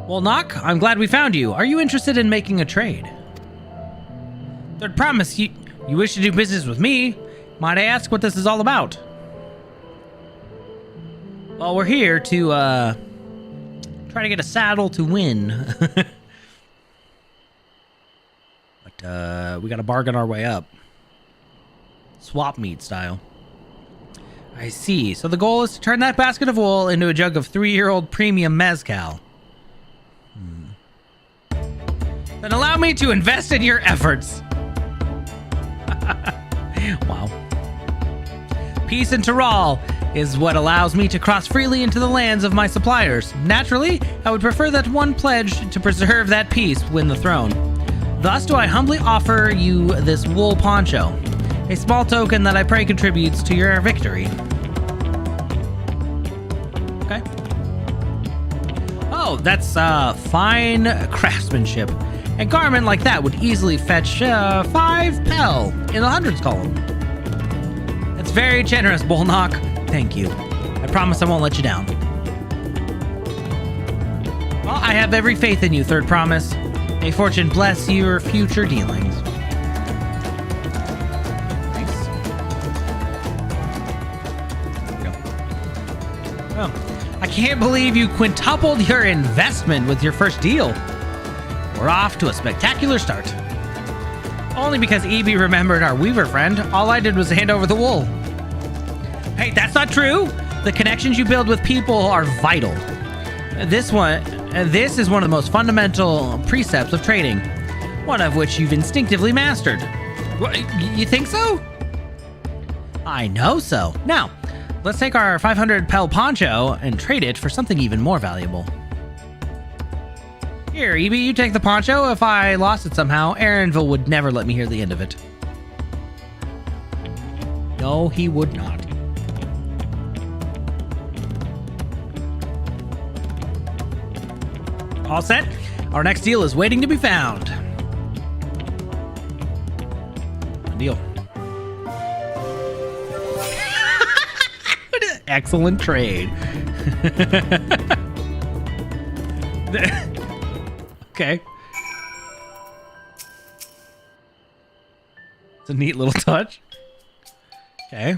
Well, Nock, I'm glad we found you. Are you interested in making a trade? Third Promise, you wish to do business with me? Might I ask what this is all about? Well, we're here to, try to get a saddle to win. But, we gotta bargain our way up. Swap meet style. I see. So the goal is to turn that basket of wool into a jug of 3-year-old premium mezcal. Then allow me to invest in your efforts. Wow. Peace in Tyrol is what allows me to cross freely into the lands of my suppliers. Naturally, I would prefer that one pledge to preserve that peace win the throne. Thus do I humbly offer you this wool poncho, a small token that I pray contributes to your victory. Okay. Oh, that's fine craftsmanship. A garment like that would easily fetch 5 pel in the hundreds column. That's very generous, Bullnock. Thank you. I promise I won't let you down. Well, I have every faith in you, Third Promise. May fortune bless your future dealings. Nice. There we go. Oh, I can't believe you quintupled your investment with your first deal. We're off to a spectacular start. Only because EB remembered our weaver friend, all I did was hand over the wool. Hey, that's not true! The connections you build with people are vital. This is one of the most fundamental precepts of trading, one of which you've instinctively mastered. What, you think so? I know so. Now, let's take our 500 pel poncho and trade it for something even more valuable. Here, EB, you take the poncho. If I lost it somehow, Aaronville would never let me hear the end of it. No, he would not. All set? Our next deal is waiting to be found. Deal. Excellent trade. Okay. It's a neat little touch. Okay.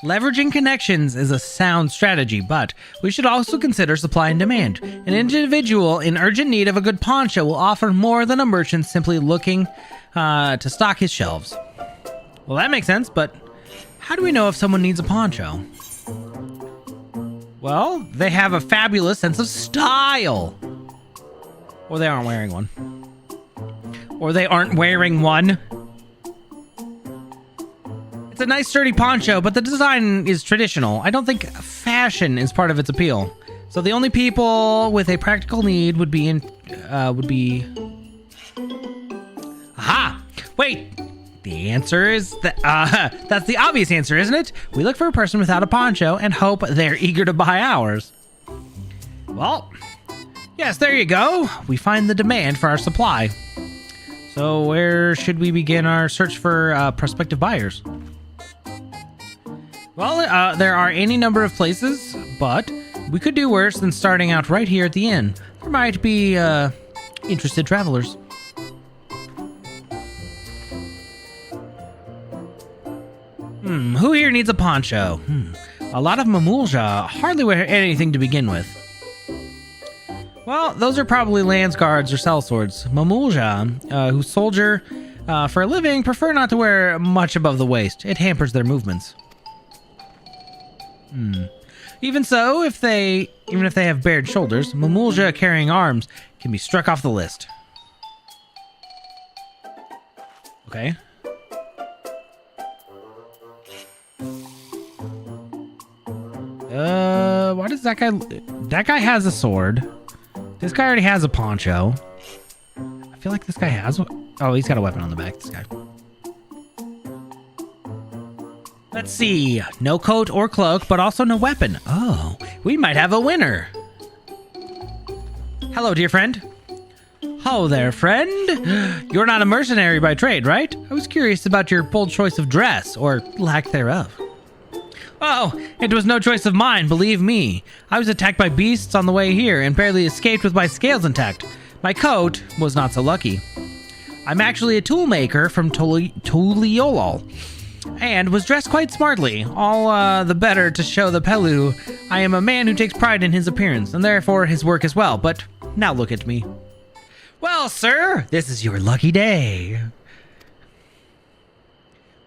Leveraging connections is a sound strategy, but we should also consider supply and demand. An individual in urgent need of a good poncho will offer more than a merchant simply looking to stock his shelves. Well, that makes sense, but how do we know if someone needs a poncho? Well, they have a fabulous sense of style. Or they aren't wearing one. Or they aren't wearing one. It's a nice sturdy poncho, but the design is traditional. I don't think fashion is part of its appeal. So the only people with a practical need would be Aha! Wait! The answer is that, that's the obvious answer, isn't it? We look for a person without a poncho and hope they're eager to buy ours. Well, yes, there you go. We find the demand for our supply. So where should we begin our search for prospective buyers? Well, there are any number of places, but we could do worse than starting out right here at the inn. There might be interested travelers. Who here needs a poncho? A lot of Mamulja hardly wear anything to begin with. Well, those are probably lance guards or sellswords. Mamulja, who soldier for a living, prefer not to wear much above the waist. It hampers their movements. Even so, even if they have bared shoulders, Mamulja carrying arms can be struck off the list. Okay. Why does that guy... That guy has a sword. This guy already has a poncho. I feel like this guy has one. Oh, he's got a weapon on the back, this guy. Let's see. No coat or cloak, but also no weapon. Oh, we might have a winner. Hello, dear friend. Ho there, friend. You're not a mercenary by trade, right? I was curious about your bold choice of dress, or lack thereof. Oh, it was no choice of mine, believe me. I was attacked by beasts on the way here and barely escaped with my scales intact. My coat was not so lucky. I'm actually a tool maker from Tuliolol, and was dressed quite smartly, all the better to show the Pelu I am a man who takes pride in his appearance, and therefore his work as well. But now look at me. Well, sir, this is your lucky day.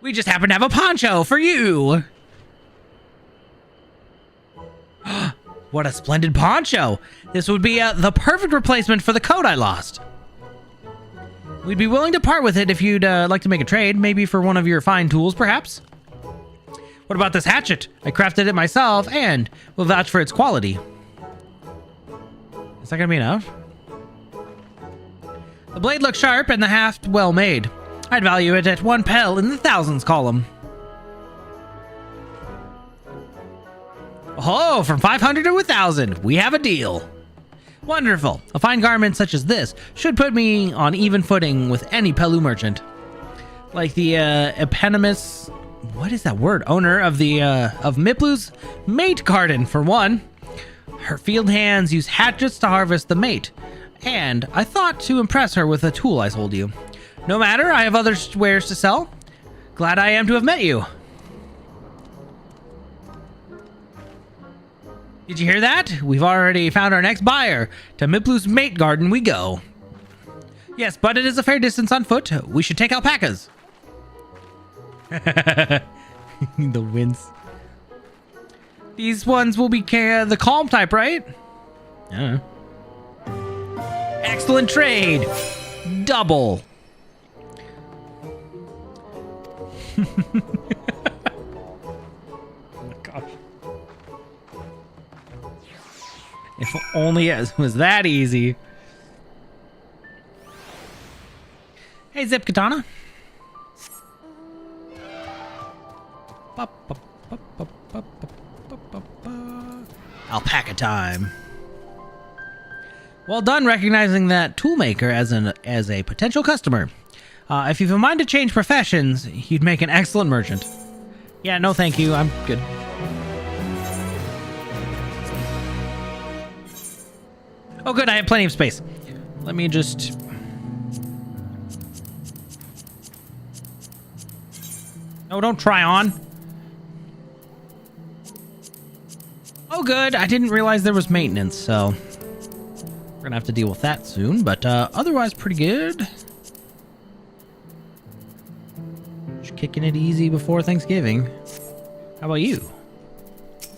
We just happen to have a poncho for you. What a splendid poncho. This would be the perfect replacement for the coat I lost. We'd be willing to part with it if you'd like to make a trade, maybe for one of your fine tools, perhaps. What about this hatchet? I crafted it myself and will vouch for its quality. Is that gonna be enough? The blade looks sharp and the haft well made. I'd value it at 1 pel in the thousands column. Oh, from 500 to 1,000, we have a deal. Wonderful. A fine garment such as this should put me on even footing with any Pelu merchant. Like the eponymous, what is that word? Owner of the of Miplu's mate garden, for one. Her field hands use hatchets to harvest the mate, and I thought to impress her with a tool I sold you. No matter, I have other wares to sell. Glad I am to have met you. Did you hear that? We've already found our next buyer. To Miplu's mate garden we go. Yes, but it is a fair distance on foot. We should take alpacas. The winds. These ones will be the calm type, right? I don't know. Excellent trade. Double. Oh my gosh. If only it was that easy. Hey, Zip Katana. Alpaca time. Well done recognizing that toolmaker as a potential customer. If you've a mind to change professions, you'd make an excellent merchant. Yeah, no thank you. I'm good. Oh good, I have plenty of space. Let me just... No, don't try on. Oh good, I didn't realize there was maintenance, so... We're gonna have to deal with that soon, but otherwise pretty good. Just kicking it easy before Thanksgiving. How about you?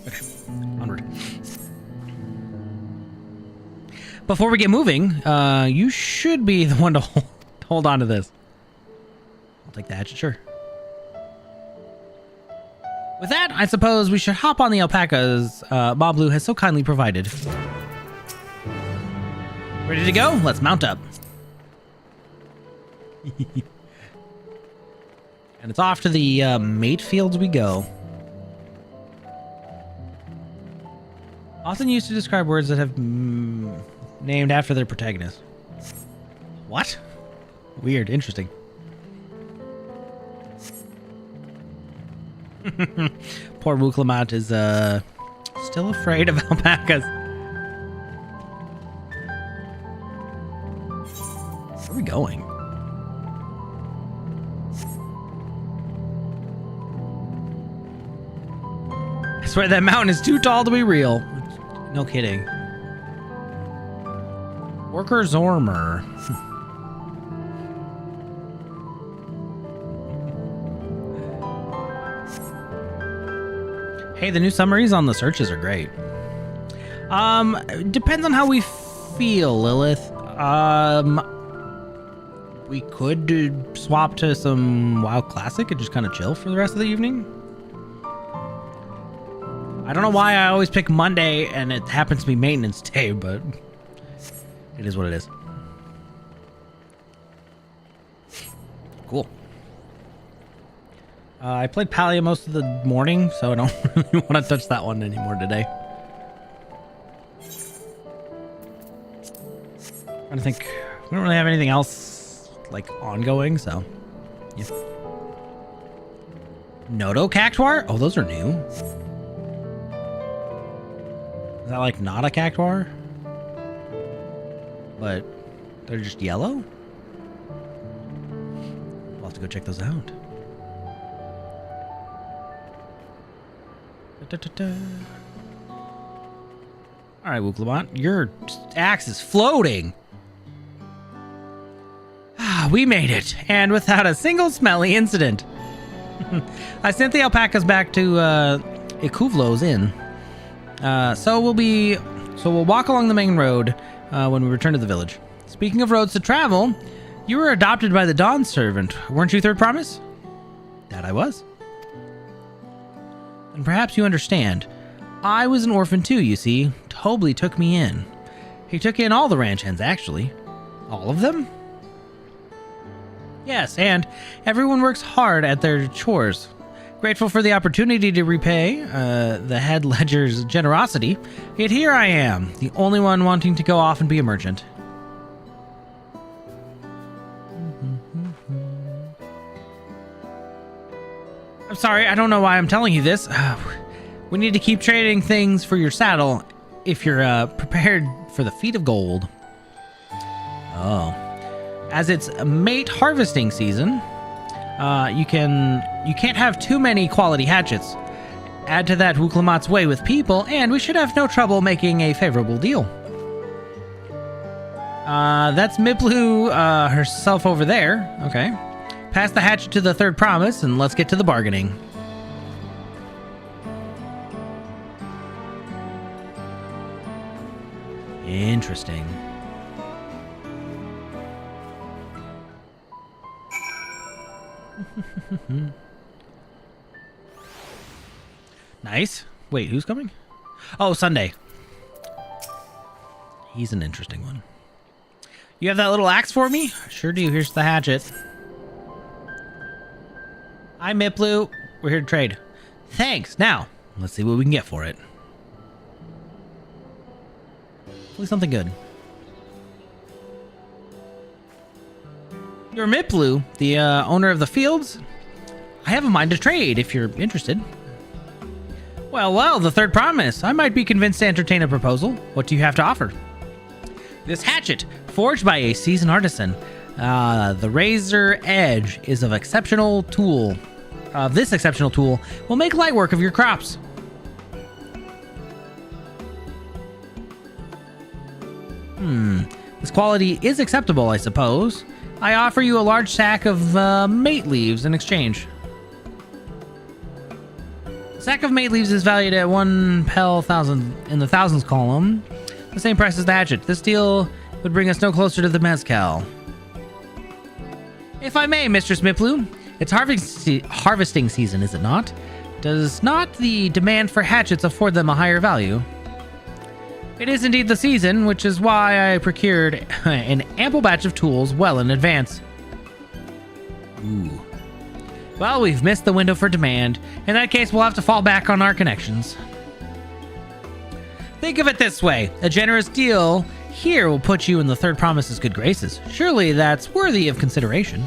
Okay, onward. Before we get moving, you should be the one to hold on to this. I'll take the hatchet, sure. With that, I suppose we should hop on the alpacas Bob Blue has so kindly provided. Ready to go? Let's mount up. And it's off to the mate fields we go. Often used to describe words that have named after their protagonist. What? Weird. Interesting. Poor Wuklamat is still afraid of alpacas. Where are we going? I swear that mountain is too tall to be real. No kidding. Worker Zormer. Hey, the new summaries on the searches are great. Depends on how we feel, Lilith. We could swap to some WoW Classic and just kind of chill for the rest of the evening. I don't know why I always pick Monday and it happens to be maintenance day, but It is what it is. Cool. I played Palia most of the morning, so I don't really want to touch that one anymore today. Trying to think. We don't really have anything else like ongoing, so yeah. Noto Cactuar? Oh, those are new. Is that like not a Cactuar? But they're just yellow? We'll have to go check those out. Alright, Urqopacha, your axe is floating. We made it, and without a single smelly incident. I sent the alpacas back to Ikuvlo's inn. So we'll walk along the main road when we return to the village. Speaking of roads to travel, you were adopted by the Dawn servant, weren't you, Third Promise? That I was. And perhaps you understand. I was an orphan too, you see. Tobley took me in. He took in all the ranch hands, actually. All of them? Yes, and everyone works hard at their chores. Grateful for the opportunity to repay the head ledger's generosity, yet here I am, the only one wanting to go off and be a merchant. I'm sorry, I don't know why I'm telling you this. We need to keep trading things for your saddle if you're prepared for the feat of gold. Oh. As it's mate harvesting season, you can't have too many quality hatchets. Add to that Urqopacha's way with people, and we should have no trouble making a favorable deal. That's Miplu herself over there. Okay. Pass the hatchet to the Third Promise, and let's get to the bargaining. Interesting. Nice. Wait, who's coming? Oh, Sunday. He's an interesting one. You have that little axe for me? Sure do. Here's the hatchet. Hi, Miplu. We're here to trade. Thanks. Now, let's see what we can get for it. Hopefully something good. You're Miplu, the owner of the fields? I have a mind to trade if you're interested. Well, the Third Promise. I might be convinced to entertain a proposal. What do you have to offer? This hatchet, forged by a seasoned artisan. The razor edge is of exceptional tool. This exceptional tool will make light work of your crops. This quality is acceptable, I suppose. I offer you a large sack of mate leaves in exchange. A sack of mate leaves is valued at 1 pel thousand in the thousands column. The same price as the hatchet. This deal would bring us no closer to the mezcal. If I may, Mistress Miplu, it's harvesting season, is it not? Does not the demand for hatchets afford them a higher value? It is indeed the season, which is why I procured an ample batch of tools well in advance. Ooh. Well, we've missed the window for demand. In that case, we'll have to fall back on our connections. Think of it this way. A generous deal here will put you in the Third Promise's good graces. Surely that's worthy of consideration.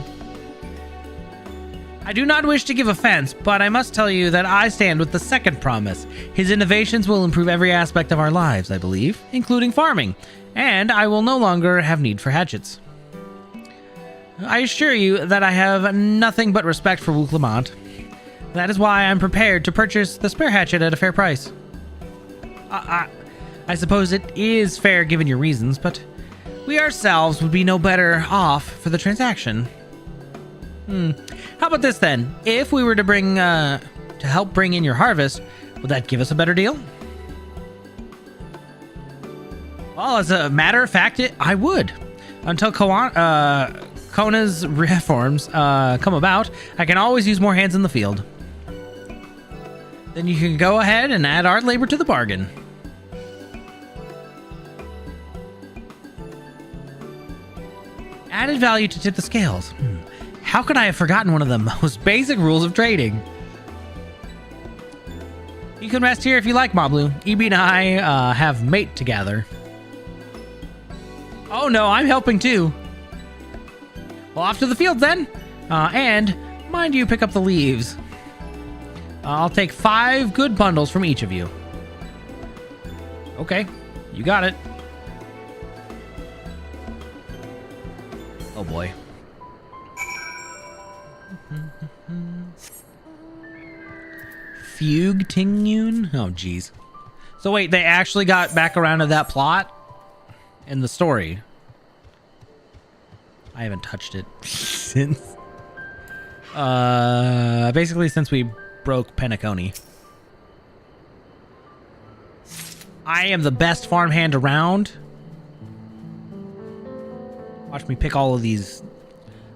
I do not wish to give offense, but I must tell you that I stand with the Second Promise. His innovations will improve every aspect of our lives, I believe, including farming, and I will no longer have need for hatchets. I assure you that I have nothing but respect for Urqopacha. That is why I'm prepared to purchase the spare hatchet at a fair price. I suppose it is fair given your reasons, but we ourselves would be no better off for the transaction. How about this then? If we were to help bring in your harvest, would that give us a better deal? Well, as a matter of fact, I would. Until Kona's reforms come about, I can always use more hands in the field. Then you can go ahead and add our labor to the bargain. Added value to tip the scales. How could I have forgotten one of the most basic rules of trading? You can rest here if you like, Mablu. EB and I have mate together. Oh no, I'm helping too. Well, off to the field then. And mind you, pick up the leaves. I'll take 5 good bundles from each of you. Okay, you got it. Oh boy. Fugue Tingyun? Oh jeez. So wait, they actually got back around to that plot in the story. I haven't touched it since basically since we broke Penacony. I am the best farmhand around. Watch me pick all of these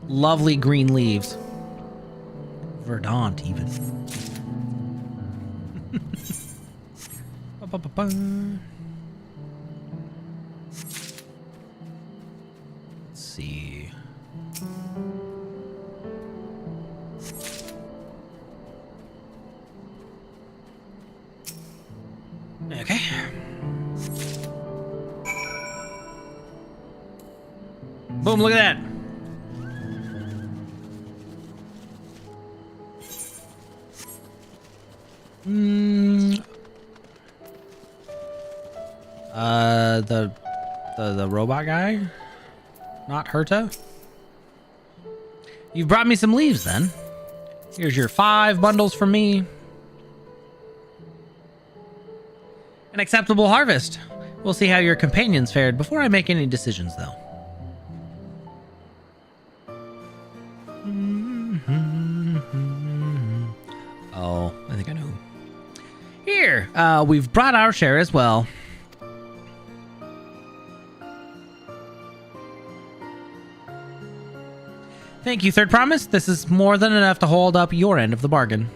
lovely green leaves. Verdant even. Let's see. Okay. Boom, look at that. The robot guy? Not Herta? You've brought me some leaves then. Here's your 5 bundles from me. An acceptable harvest. We'll see how your companions fared before I make any decisions though. Oh, I think I know. Here, we've brought our share as well. Thank you, Third Promise. This is more than enough to hold up your end of the bargain.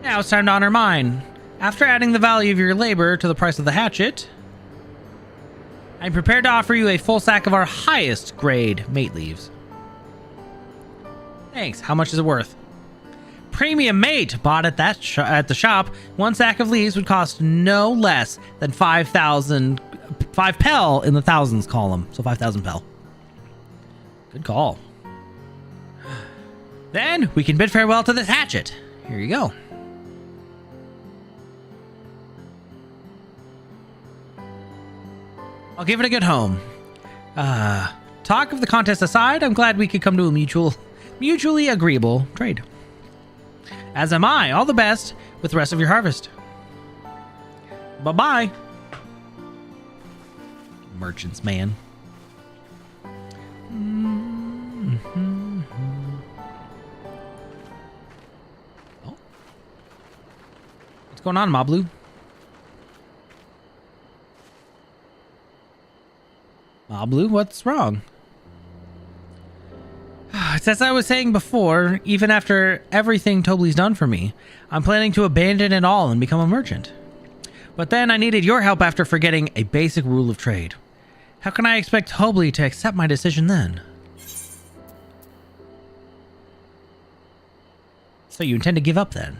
Now it's time to honor mine. After adding the value of your labor to the price of the hatchet, I'm prepared to offer you a full sack of our highest grade mate leaves. Thanks. How much is it worth? Premium mate bought at the shop. 1 sack of leaves would cost no less than 5 pel in the thousands column. So 5,000 pel. Good call. Then we can bid farewell to this hatchet. Here you go. I'll give it a good home. Talk of the contest aside, I'm glad we could come to a mutually agreeable trade. As am I. All the best with the rest of your harvest. Bye-bye. Merchants, man. Oh. What's going on, Mablu? Mablu, what's wrong? It's as I was saying before, even after everything Tobli's done for me, I'm planning to abandon it all and become a merchant. But then I needed your help after forgetting a basic rule of trade. How can I expect Tobli to accept my decision then? So you intend to give up then?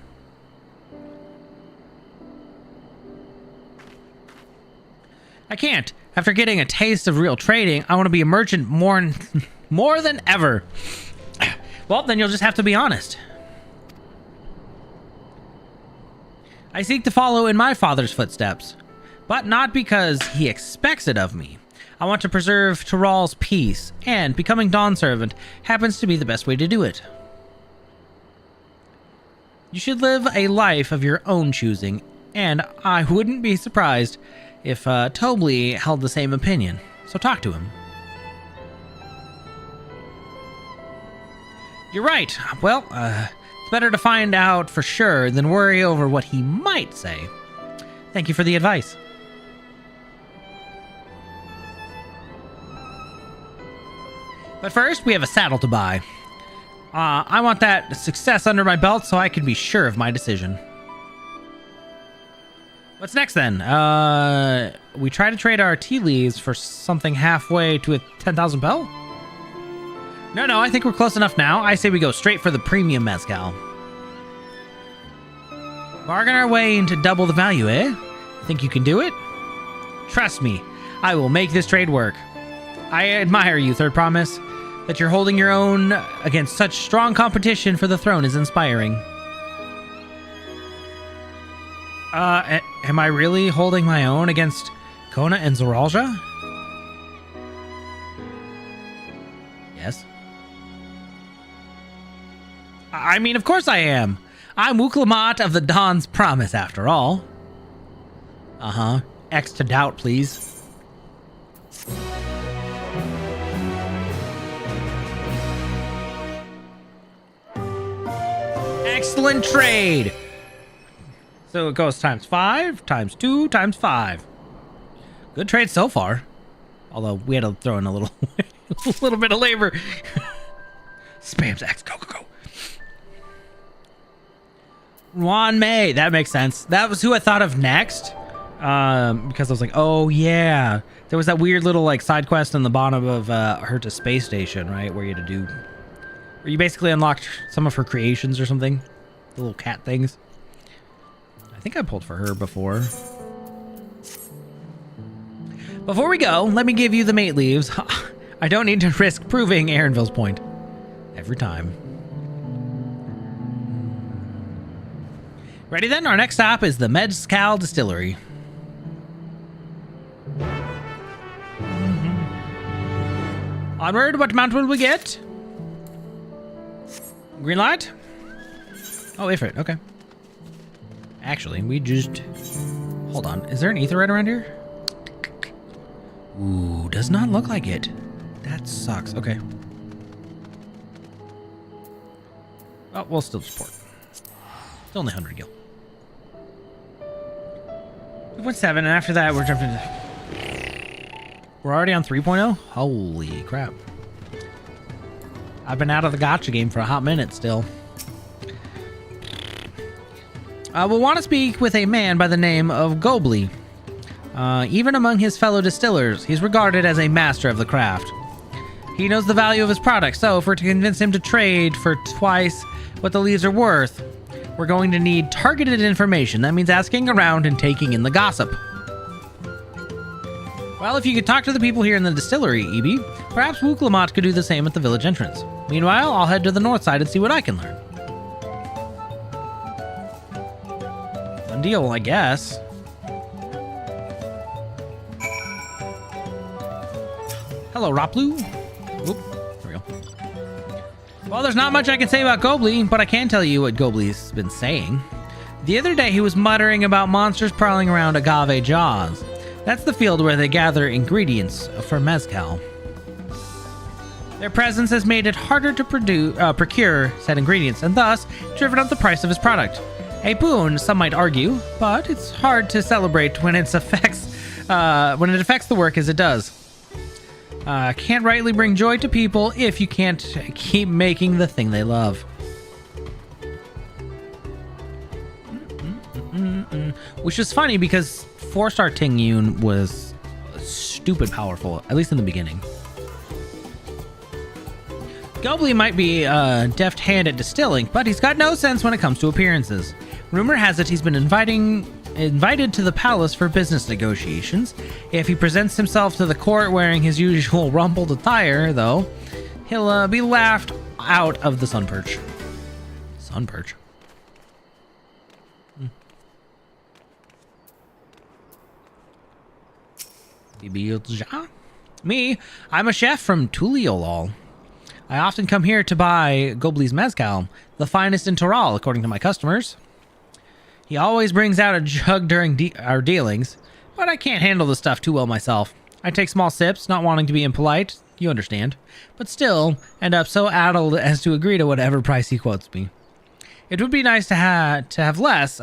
I can't. After getting a taste of real trading, I want to be a merchant more than ever. Well, then you'll just have to be honest. I seek to follow in my father's footsteps, but not because he expects it of me. I want to preserve Tyrall's peace, and becoming Dawn Servant happens to be the best way to do it. You should live a life of your own choosing, and I wouldn't be surprised if Tobli held the same opinion. So talk to him. You're right. Well, it's better to find out for sure than worry over what he might say. Thank you for the advice. But first, we have a saddle to buy. I want that success under my belt so I can be sure of my decision. What's next then? We try to trade our tea leaves for something halfway to a 10,000 bell? No, I think we're close enough now. I say we go straight for the premium mezcal. Bargain our way into double the value, eh? Think you can do it? Trust me, I will make this trade work. I admire you, Third Promise. That you're holding your own against such strong competition for the throne is inspiring. Am I really holding my own against Kona and Zoralja? Yes. I mean, of course I am. I'm Urqopacha of the Dawn's Promise, after all. Uh-huh. X to doubt, please. Excellent trade! So it goes times 5, times 2, times 5. Good trade so far. Although we had to throw in a little bit of labor. Spams X, go. Juan May, that makes sense. That was who I thought of next. Because I was like, oh yeah. There was that weird little like side quest on the bottom of Herta Space Station, right? Where you had to do... Where you basically unlocked some of her creations or something. The little cat things. I think I pulled for her before. Before we go, let me give you the mate leaves. I don't need to risk proving Aaronville's point. Every time. Ready then? Our next stop is the Mezcal Distillery. Onward, what mount will we get? Green light? Oh, Ifrit, okay. Actually, we just... Hold on, is there an ether right around here? Ooh, does not look like it. That sucks, okay. Oh, we'll still support. It's only 100 gil. 2.7, and after that we're jumping to... We're already on 3.0? Holy crap. I've been out of the gacha game for a hot minute still. We'll want to speak with a man by the name of Gobli. Even among his fellow distillers, he's regarded as a master of the craft. He knows the value of his product, so if we're to convince him to trade for twice what the leaves are worth, we're going to need targeted information. That means asking around and taking in the gossip. Well, if you could talk to the people here in the distillery, Ebi, perhaps Urqopacha could do the same at the village entrance. Meanwhile, I'll head to the north side and see what I can learn. Fun deal, I guess. Hello, Raplu. Oop, there we go. Well, there's not much I can say about Gobli, but I can tell you what Gobli's been saying. The other day, he was muttering about monsters prowling around Agave Jaws. That's the field where they gather ingredients for mezcal. Their presence has made it harder to procure said ingredients, and thus driven up the price of his product. A boon, some might argue, but it's hard to celebrate when it affects the work as it does. Can't rightly bring joy to people if you can't keep making the thing they love. Which is funny because 4-star Ting Yun was stupid powerful, at least in the beginning. Gobli might be a deft hand at distilling, but he's got no sense when it comes to appearances. Rumor has it he's been invited to the palace for business negotiations. If he presents himself to the court wearing his usual rumpled attire, though, he'll be laughed out of the sun perch. Sun perch? Me, I'm a chef from Tuliolol. I often come here to buy Gobli's mezcal, the finest in Toral, according to my customers. He always brings out a jug during our dealings, but I can't handle the stuff too well myself. I take small sips, not wanting to be impolite, you understand, but still end up so addled as to agree to whatever price he quotes me. It would be nice to have less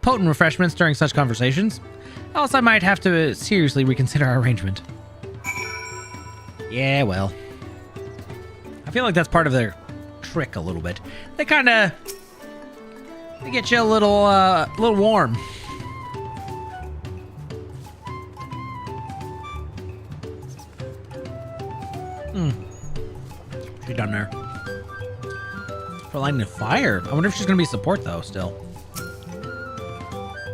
potent refreshments during such conversations, else I might have to seriously reconsider our arrangement. Yeah, well. I feel like that's part of their trick a little bit. They get you a little warm. She's done there. For lighting a fire. I wonder if she's going to be support, though, still.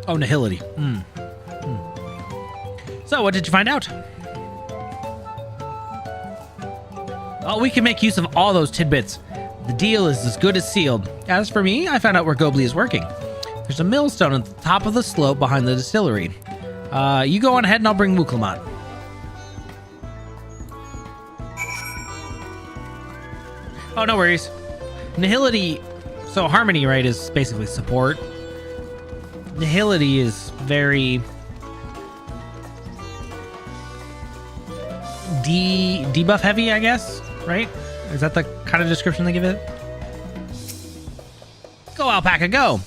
Oh, nihility. So, what did you find out? Oh, we can make use of all those tidbits. The deal is as good as sealed. As for me, I found out where Gobli is working. There's a millstone at the top of the slope behind the distillery. You go on ahead and I'll bring Urqopacha. Oh, no worries. Nihility, so harmony, right, is basically support. Nihility is very debuff heavy, I guess, right? Is that the kind of description they give it? Go, Alpaca, go.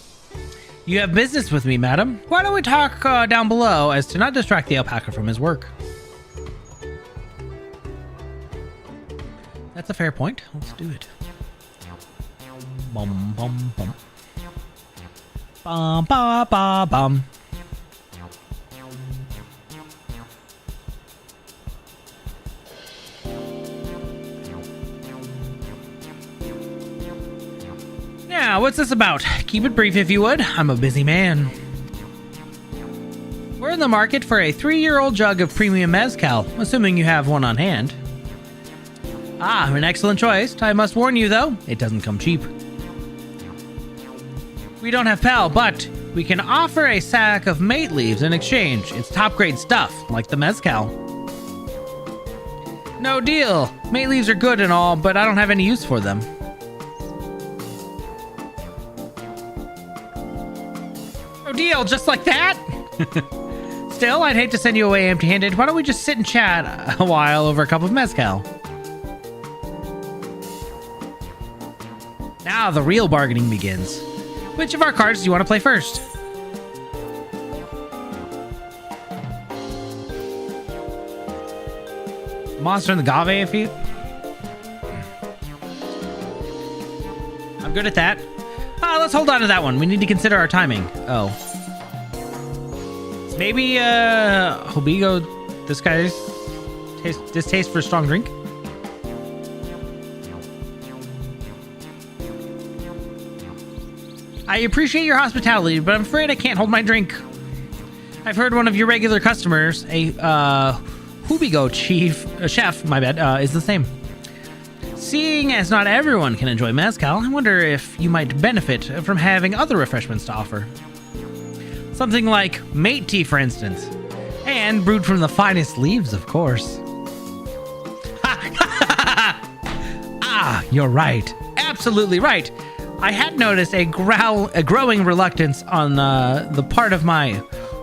You have business with me, madam. Why don't we talk down below as to not distract the alpaca from his work? That's a fair point. Let's do it. Bum, bum, bum. Bum, ba, ba, bum. Now, what's this about? Keep it brief if you would. I'm a busy man. We're in the market for a 3-year-old jug of premium mezcal, assuming you have one on hand. Ah, an excellent choice. I must warn you, though, it doesn't come cheap. We don't have Pal, but we can offer a sack of mate leaves in exchange. It's top-grade stuff, like the mezcal. No deal. Mate leaves are good and all, but I don't have any use for them. No deal, just like that? Still, I'd hate to send you away empty-handed. Why don't we just sit and chat a while over a cup of mezcal? Now the real bargaining begins. Which of our cards do you want to play first? Monster in the Gave, if you... I'm good at that. Let's hold on to that one. We need to consider our timing. Oh. Maybe, Hobigo, this guy's distaste for a strong drink? I appreciate your hospitality, but I'm afraid I can't hold my drink. I've heard one of your regular customers, a Hobigo chef, my bad, is the same. Seeing as not everyone can enjoy mezcal, I wonder if you might benefit from having other refreshments to offer. Something like mate tea, for instance. And brewed from the finest leaves, of course. Ah, you're right. Absolutely right. I had noticed a growing reluctance on the part of my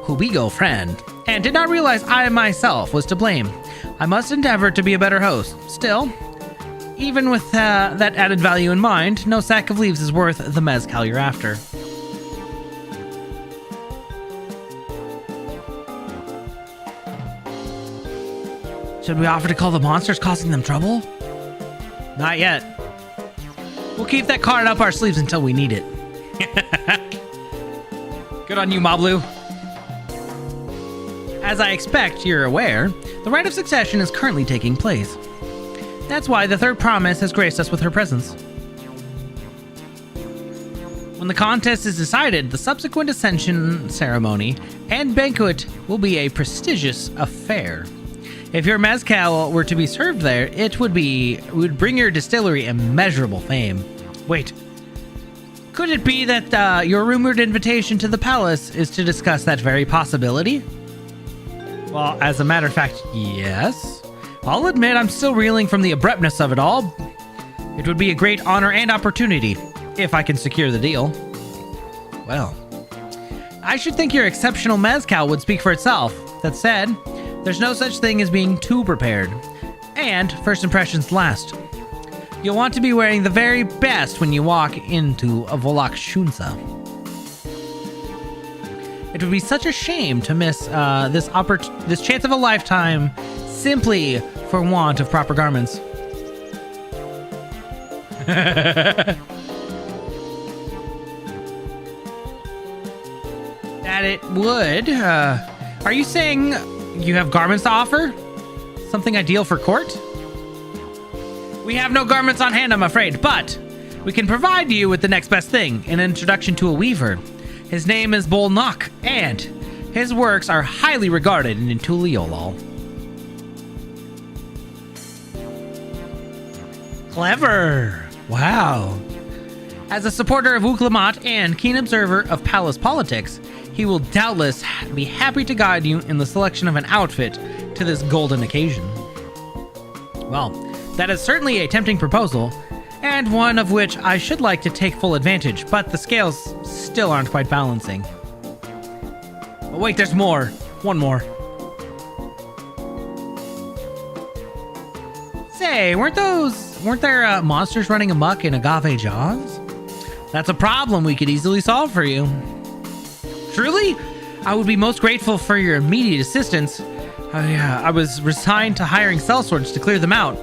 Hobigo friend, and did not realize I myself was to blame. I must endeavor to be a better host. Still, even with that added value in mind, no sack of leaves is worth the mezcal you're after. Should we offer to call the monsters causing them trouble? Not yet. We'll keep that card up our sleeves until we need it. Good on you, Moblu. As I expect you're aware, the rite of succession is currently taking place. That's why the third promise has graced us with her presence. When the contest is decided, the subsequent ascension ceremony and banquet will be a prestigious affair. If your mezcal were to be served there, it would bring your distillery immeasurable fame. Wait, could it be that your rumored invitation to the palace is to discuss that very possibility? Well, as a matter of fact, yes. I'll admit I'm still reeling from the abruptness of it all. It would be a great honor and opportunity, if I can secure the deal. Well, I should think your exceptional mezcal would speak for itself. That said, there's no such thing as being too prepared. And first impressions last. You'll want to be wearing the very best when you walk into a Volak Shunsa. It would be such a shame to miss this chance of a lifetime simply for want of proper garments. That it would. Are you saying you have garments to offer? Something ideal for court? We have no garments on hand, I'm afraid, but we can provide you with the next best thing, an introduction to a weaver. His name is Bolnak, and his works are highly regarded in Tuliolol. Clever! Wow. As a supporter of Urqopacha and keen observer of palace politics, he will doubtless be happy to guide you in the selection of an outfit to this golden occasion. Well, that is certainly a tempting proposal, and one of which I should like to take full advantage, but the scales still aren't quite balancing. Oh wait, there's more. One more. Say, weren't there monsters running amok in Agave Jaws? That's a problem we could easily solve for you. Truly? I would be most grateful for your immediate assistance. I was resigned to hiring sellswords to clear them out.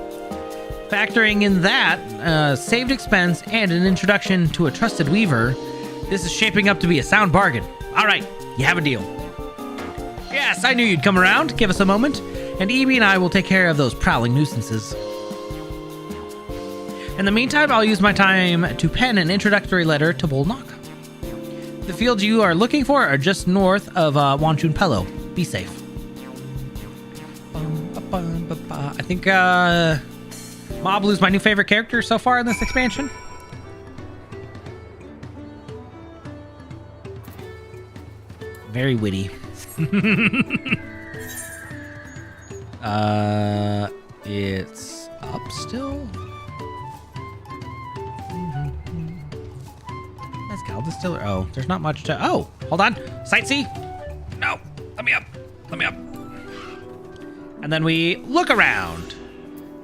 Factoring in that, saved expense and an introduction to a trusted weaver, this is shaping up to be a sound bargain. All right, you have a deal. Yes, I knew you'd come around. Give us a moment, and Evie and I will take care of those prowling nuisances. In the meantime, I'll use my time to pen an introductory letter to Bolnak. The fields you are looking for are just north of Wanchun Pello. Be safe. I think Moblu's my new favorite character so far in this expansion. Very witty. It's up still? Mezcal distiller. Oh, there's not much to... Oh, hold on. Sightsee? No. Let me up. Let me up. And then we look around.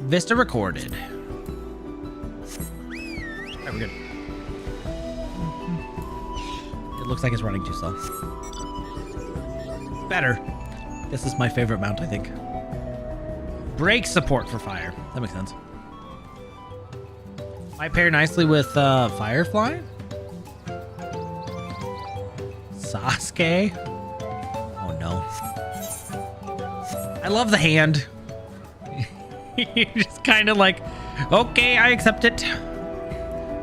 Vista recorded. Alright, we're good. It looks like it's running too slow. Better. This is my favorite mount, I think. Brake support for fire. That makes sense. Might pair nicely with Firefly. Sasuke. Oh no. I love the hand. You're just kind of like, okay, I accept it.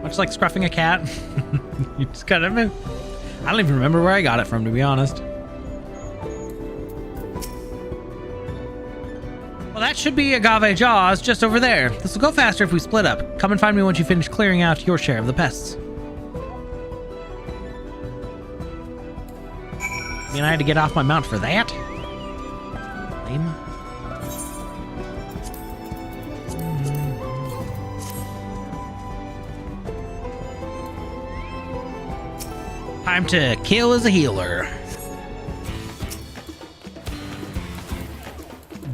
Much like scruffing a cat. You just kind of, I don't even remember where I got it from, to be honest. Well, that should be Agave Jaws just over there. This will go faster if we split up. Come and find me once you finish clearing out your share of the pests. I mean, I had to get off my mount for that? Lame. Time to kill as a healer.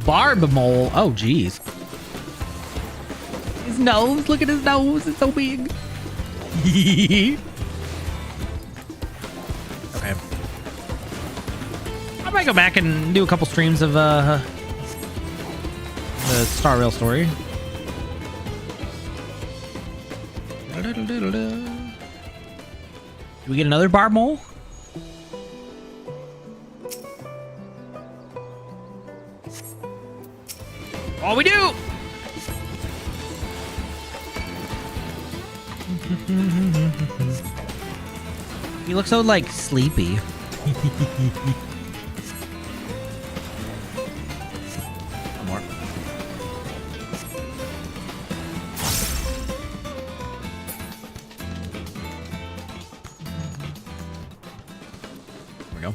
Barb mole. Oh, geez. His nose. Look at his nose. It's so big. Okay. I might go back and do a couple streams of the Star Rail story. Do we get another barb mole? Oh, we do! He looks so, like, sleepy. One more. There we go.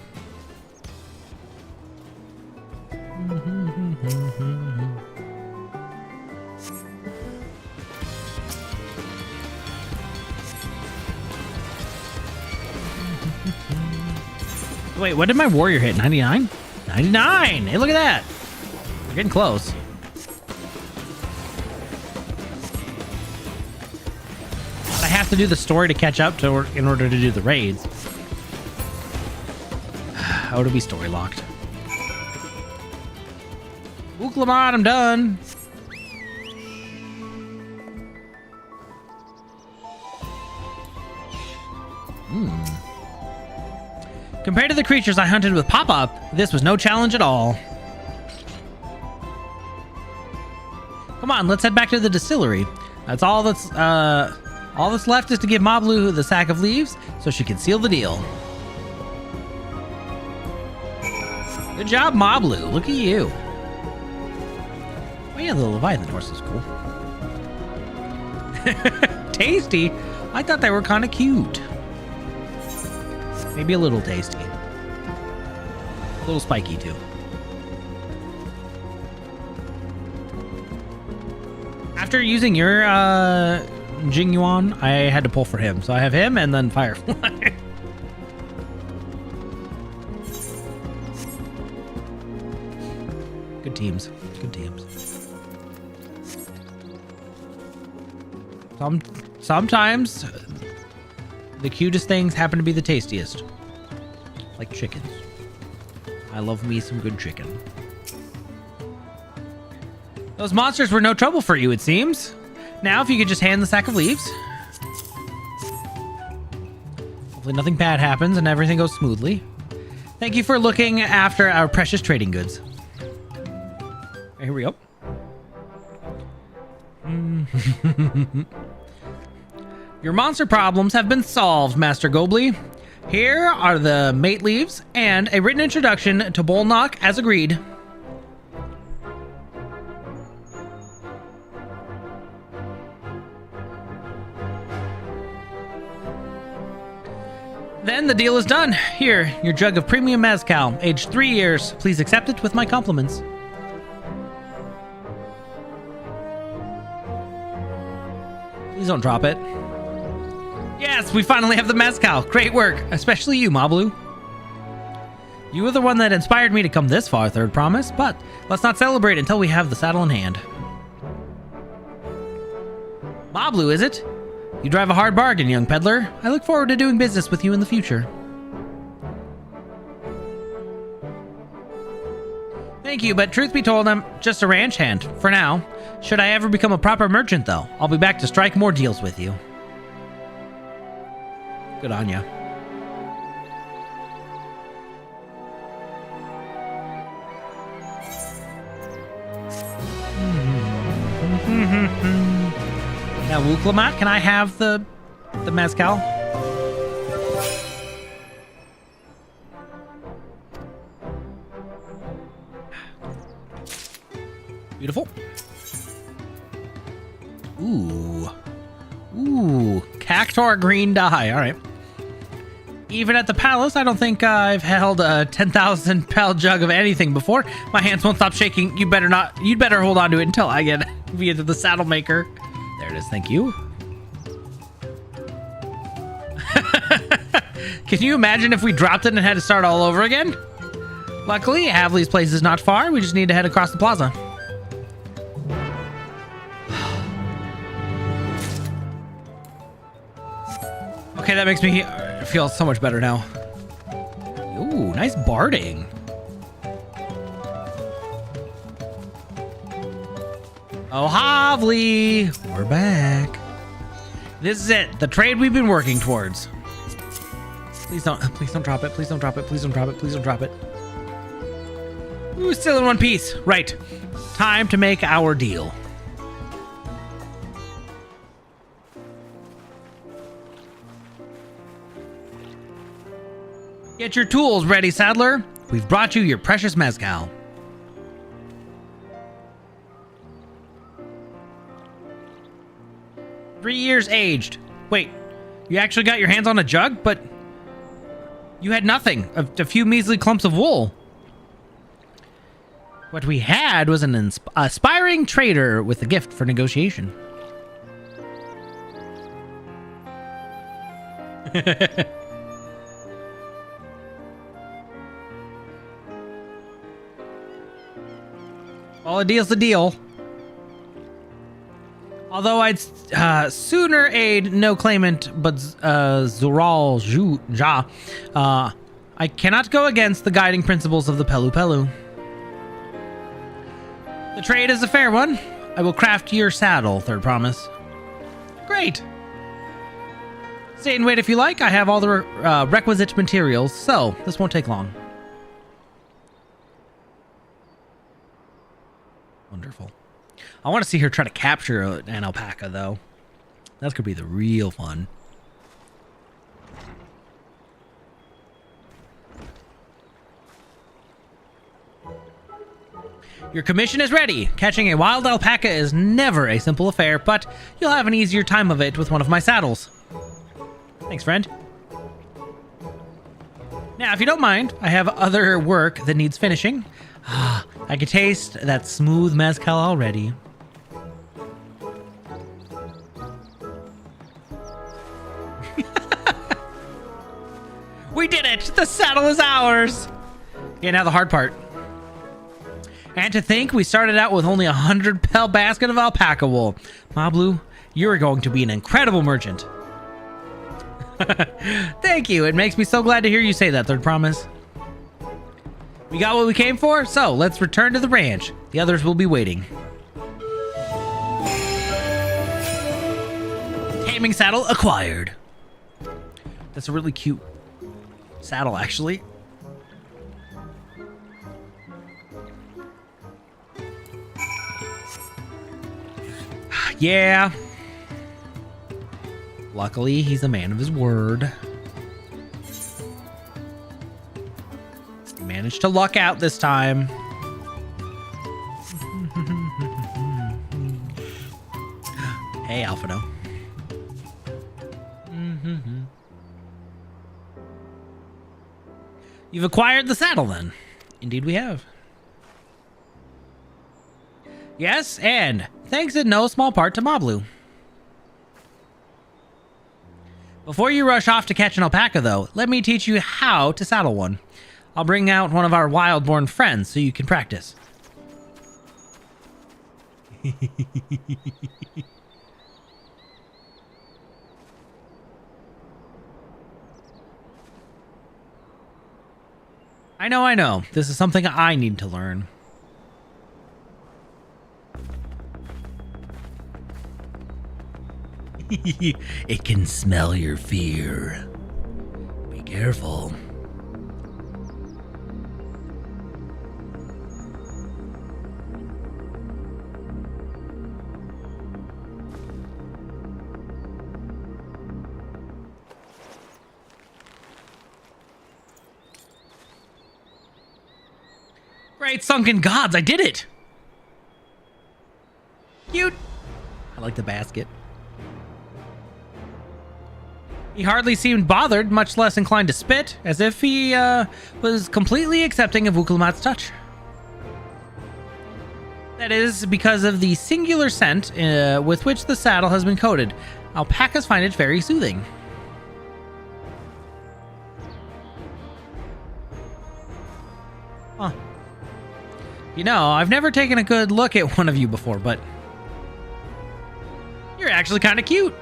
Wait, what did my warrior hit? 99? 99! Hey, look at that! We're getting close. I have to do the story to catch up to in order to do the raids. Oh, to be story locked. Urqopacha, I'm done. Compared to the creatures I hunted with Pop-Up, this was no challenge at all. Come on, let's head back to the distillery. That's all that's left is to give Mablu the sack of leaves so she can seal the deal. Good job, Mablu. Look at you. Oh yeah, the Leviathan horse is cool. Tasty? I thought they were kind of cute. Maybe a little tasty. A little spiky too. After using your Jingyuan, I had to pull for him. So I have him and then Firefly. Good teams. Good teams. Sometimes the cutest things happen to be the tastiest. Like chickens. I love me some good chicken. Those monsters were no trouble for you, it seems. Now, if you could just hand the sack of leaves. Hopefully nothing bad happens and everything goes smoothly. Thank you for looking after our precious trading goods. Here we go. Your monster problems have been solved, Master Gobley. Here are the mate leaves and a written introduction to Bolnock as agreed. Then the deal is done. Here, your jug of premium mezcal, aged 3 years. Please accept it with my compliments. Please don't drop it. Yes, we finally have the mezcal. Great work, especially you, Mablu. You were the one that inspired me to come this far, Third Promise, but let's not celebrate until we have the saddle in hand. Mablu, is it? You drive a hard bargain, young peddler. I look forward to doing business with you in the future. Thank you, but truth be told, I'm just a ranch hand, for now. Should I ever become a proper merchant, though, I'll be back to strike more deals with you. Good on ya. Now, Urqopacha, can I have the mezcal? Beautiful. Ooh. Ooh. Cactuar green dye. All right. Even at the palace, I don't think I've held a 10,000 pound jug of anything before. My hands won't stop shaking. You'd better hold on to it until I get via to the saddle maker. There it is. Thank you. Can you imagine if we dropped it and had to start all over again? Luckily, Havley's place is not far. We just need to head across the plaza. Okay, that makes me feel so much better now. Ooh, nice barding. Oh, Havley! We're back. This is it. The trade we've been working towards. Please don't drop it. Please don't drop it. Please don't drop it. Please don't drop it. Ooh, still in one piece. Right. Time to make our deal. Get your tools ready, saddler. We've brought you your precious mezcal. "3 years aged." Wait, you actually got your hands on a jug? But you had nothing. A few measly clumps of wool. What we had was an aspiring trader with a gift for negotiation. Well, a deal's a deal. Although I'd sooner aid no claimant but Zural Ja. I cannot go against the guiding principles of the Pelu Pelu. The trade is a fair one. I will craft your saddle, Third Promise. Great. Stay and wait if you like. I have all the requisite materials, so this won't take long. Wonderful. I want to see her try to capture an alpaca, though. That's going to be the real fun. Your commission is ready. Catching a wild alpaca is never a simple affair, but you'll have an easier time of it with one of my saddles. Thanks, friend. Now, if you don't mind, I have other work that needs finishing. I can taste that smooth mezcal already. We did it! The saddle is ours! Yeah, now the hard part. And to think we started out with only 100-pel basket of alpaca wool. Mablu, you're going to be an incredible merchant. Thank you. It makes me so glad to hear you say that, Third Promise. We got what we came for, so let's return to the ranch. The others will be waiting. Taming saddle acquired. That's a really cute saddle, actually. Yeah. Luckily, he's a man of his word. Managed to luck out this time. Hey, Alphino. You've acquired the saddle, then. Indeed we have. Yes, and thanks in no small part to Mablu. Before you rush off to catch an alpaca, though, let me teach you how to saddle one. I'll bring out one of our wild-born friends so you can practice. I know. This is something I need to learn. It can smell your fear. Be careful. Great sunken gods, I did it! Cute! I like the basket. He hardly seemed bothered, much less inclined to spit, as if he was completely accepting of Urqopacha's touch. That is because of the singular scent with which the saddle has been coated. Alpacas find it very soothing. Huh. You know, I've never taken a good look at one of you before, but you're actually kind of cute.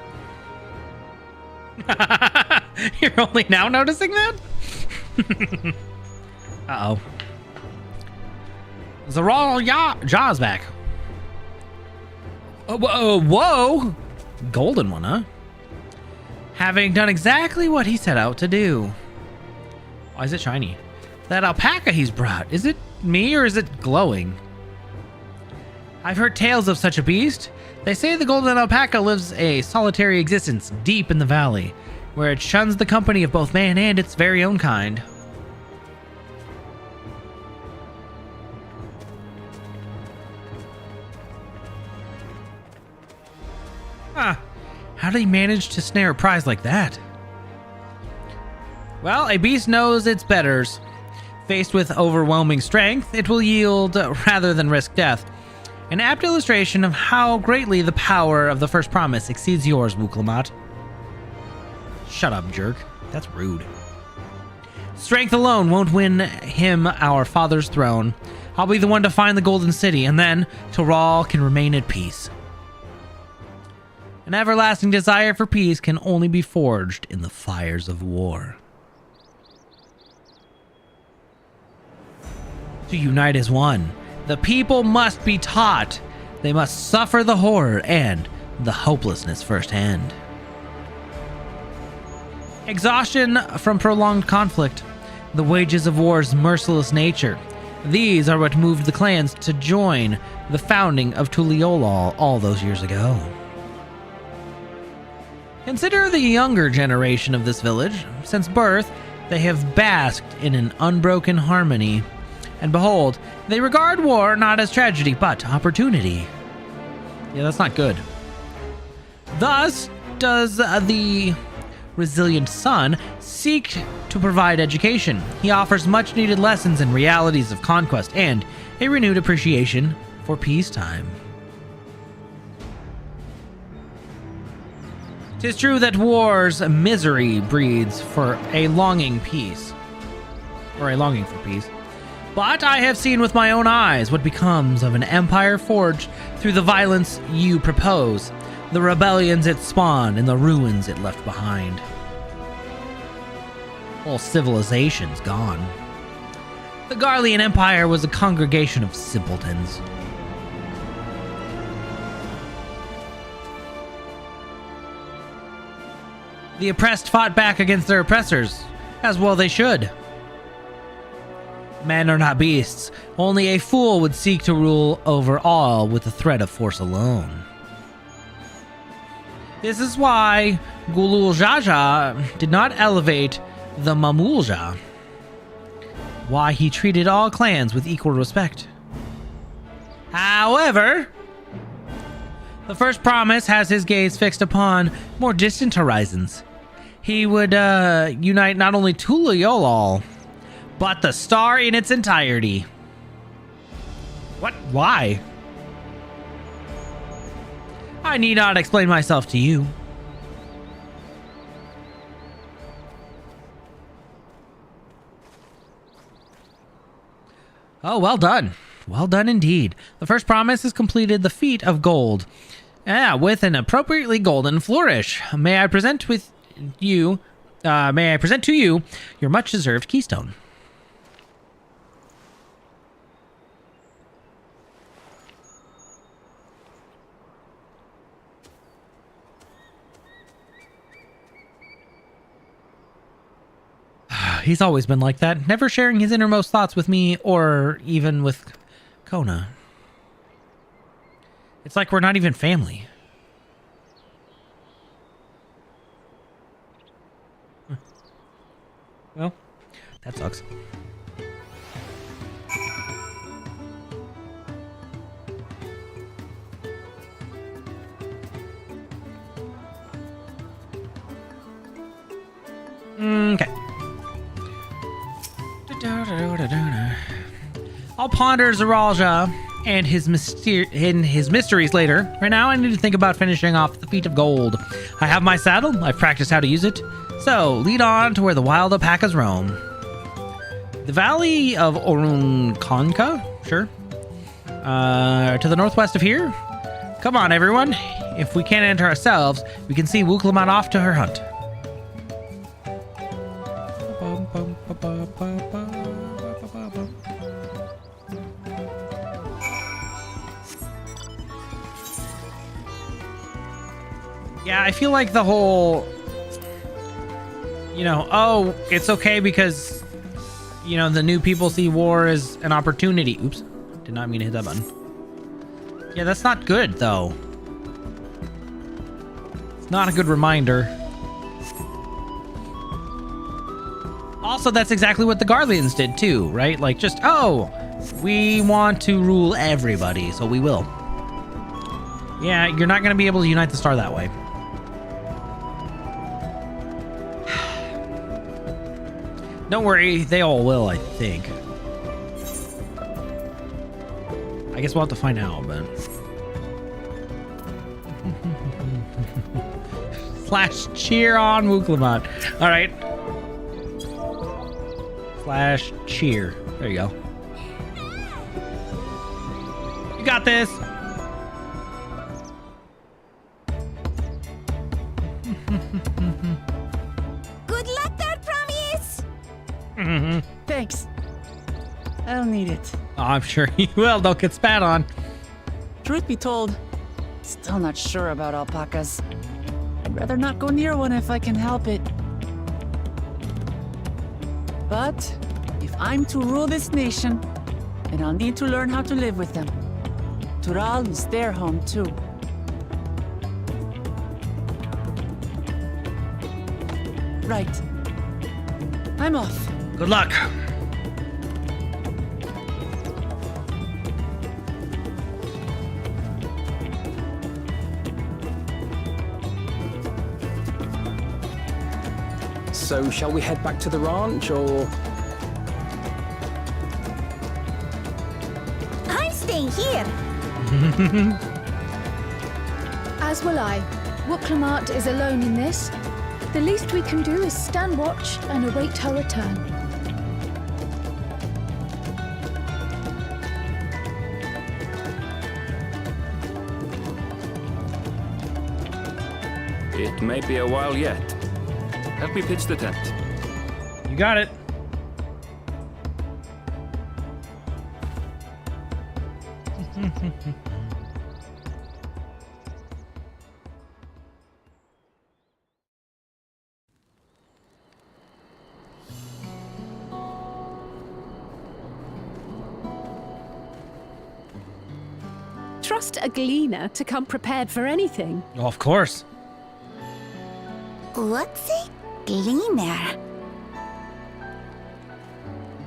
You're only now noticing that? Uh-oh. Zaral Jaw's back. Whoa! Golden one, huh? Having done exactly what he set out to do. Why is it shiny? That alpaca he's brought, is it me or is it glowing? I've heard tales of such a beast. They say the golden alpaca lives a solitary existence deep in the valley, where it shuns the company of both man and its very own kind. Huh. How did he manage to snare a prize like that? Well, a beast knows its betters. Faced with overwhelming strength, it will yield rather than risk death. An apt illustration of how greatly the power of the first promise exceeds yours, Urqopacha. Shut up, jerk. That's rude. Strength alone won't win him our father's throne. I'll be the one to find the Golden City, and then Toral can remain at peace. An everlasting desire for peace can only be forged in the fires of war. To unite as one, the people must be taught. They must suffer the horror and the hopelessness firsthand. Exhaustion from prolonged conflict, the wages of war's merciless nature, These are what moved the clans to join the founding of Tuliolal all those years ago. Consider the younger generation of this village. Since birth, they have basked in an unbroken harmony. And behold, they regard war not as tragedy, but opportunity. Yeah, that's not good. Thus, does the resilient son seek to provide education. He offers much-needed lessons in realities of conquest and a renewed appreciation for peacetime. 'Tis true that war's misery breeds for a longing peace, or a longing for peace. But I have seen with my own eyes what becomes of an empire forged through the violence you propose, the rebellions it spawned, and the ruins it left behind. Whole civilization's gone. The Garlean Empire was a congregation of simpletons. The oppressed fought back against their oppressors, as well they should. Men are not beasts. Only a fool would seek to rule over all with the threat of force alone. This is why Gulul Jaja did not elevate the Mamulja. Why he treated all clans with equal respect. However, the first promise has his gaze fixed upon more distant horizons. He would unite not only Tuliolal, but the star in its entirety. What? Why? I need not explain myself to you. Oh, well done. Well done indeed. The first promise has completed the feat of gold. With an appropriately golden flourish. May I present to you your much-deserved keystone. He's always been like that, never sharing his innermost thoughts with me or even with Kona. It's like we're not even family. Well, that sucks. Okay. I'll ponder Zaralja and his mysteries later. Right now, I need to think about finishing off the feat of gold. I have my saddle. I've practiced how to use it. So, lead on to where the wild alpacas roam. The valley of Urqopacha? Sure. To the northwest of here? Come on, everyone. If we can't enter ourselves, we can see Urqopacha off to her hunt. Yeah, I feel like the whole, oh, it's okay because, the new people see war as an opportunity. Oops, did not mean to hit that button. Yeah, that's not good, though. It's not a good reminder. Also, that's exactly what the Garleans did, too, right? Like, just, oh, we want to rule everybody, so we will. Yeah, you're not going to be able to unite the star that way. Don't worry, they all will, I think. I guess we'll have to find out, but... Slash cheer on Urqopacha. Alright. Slash cheer. There you go. You got this! Good luck there, Promise! Thanks. I'll need it. Oh, I'm sure you will. Don't get spat on. Truth be told, still not sure about alpacas. I'd rather not go near one if I can help it. But if I'm to rule this nation, and I'll need to learn how to live with them. Tural is their home, too. Right. I'm off. Good luck. So, shall we head back to the ranch, or...? I'm staying here. As will I. Urqopacha is alone in this. The least we can do is stand watch and await her return. It may be a while yet. Help me pitch the tent. You got it. Trust a gleaner to come prepared for anything. Oh, of course. What's a gleaner?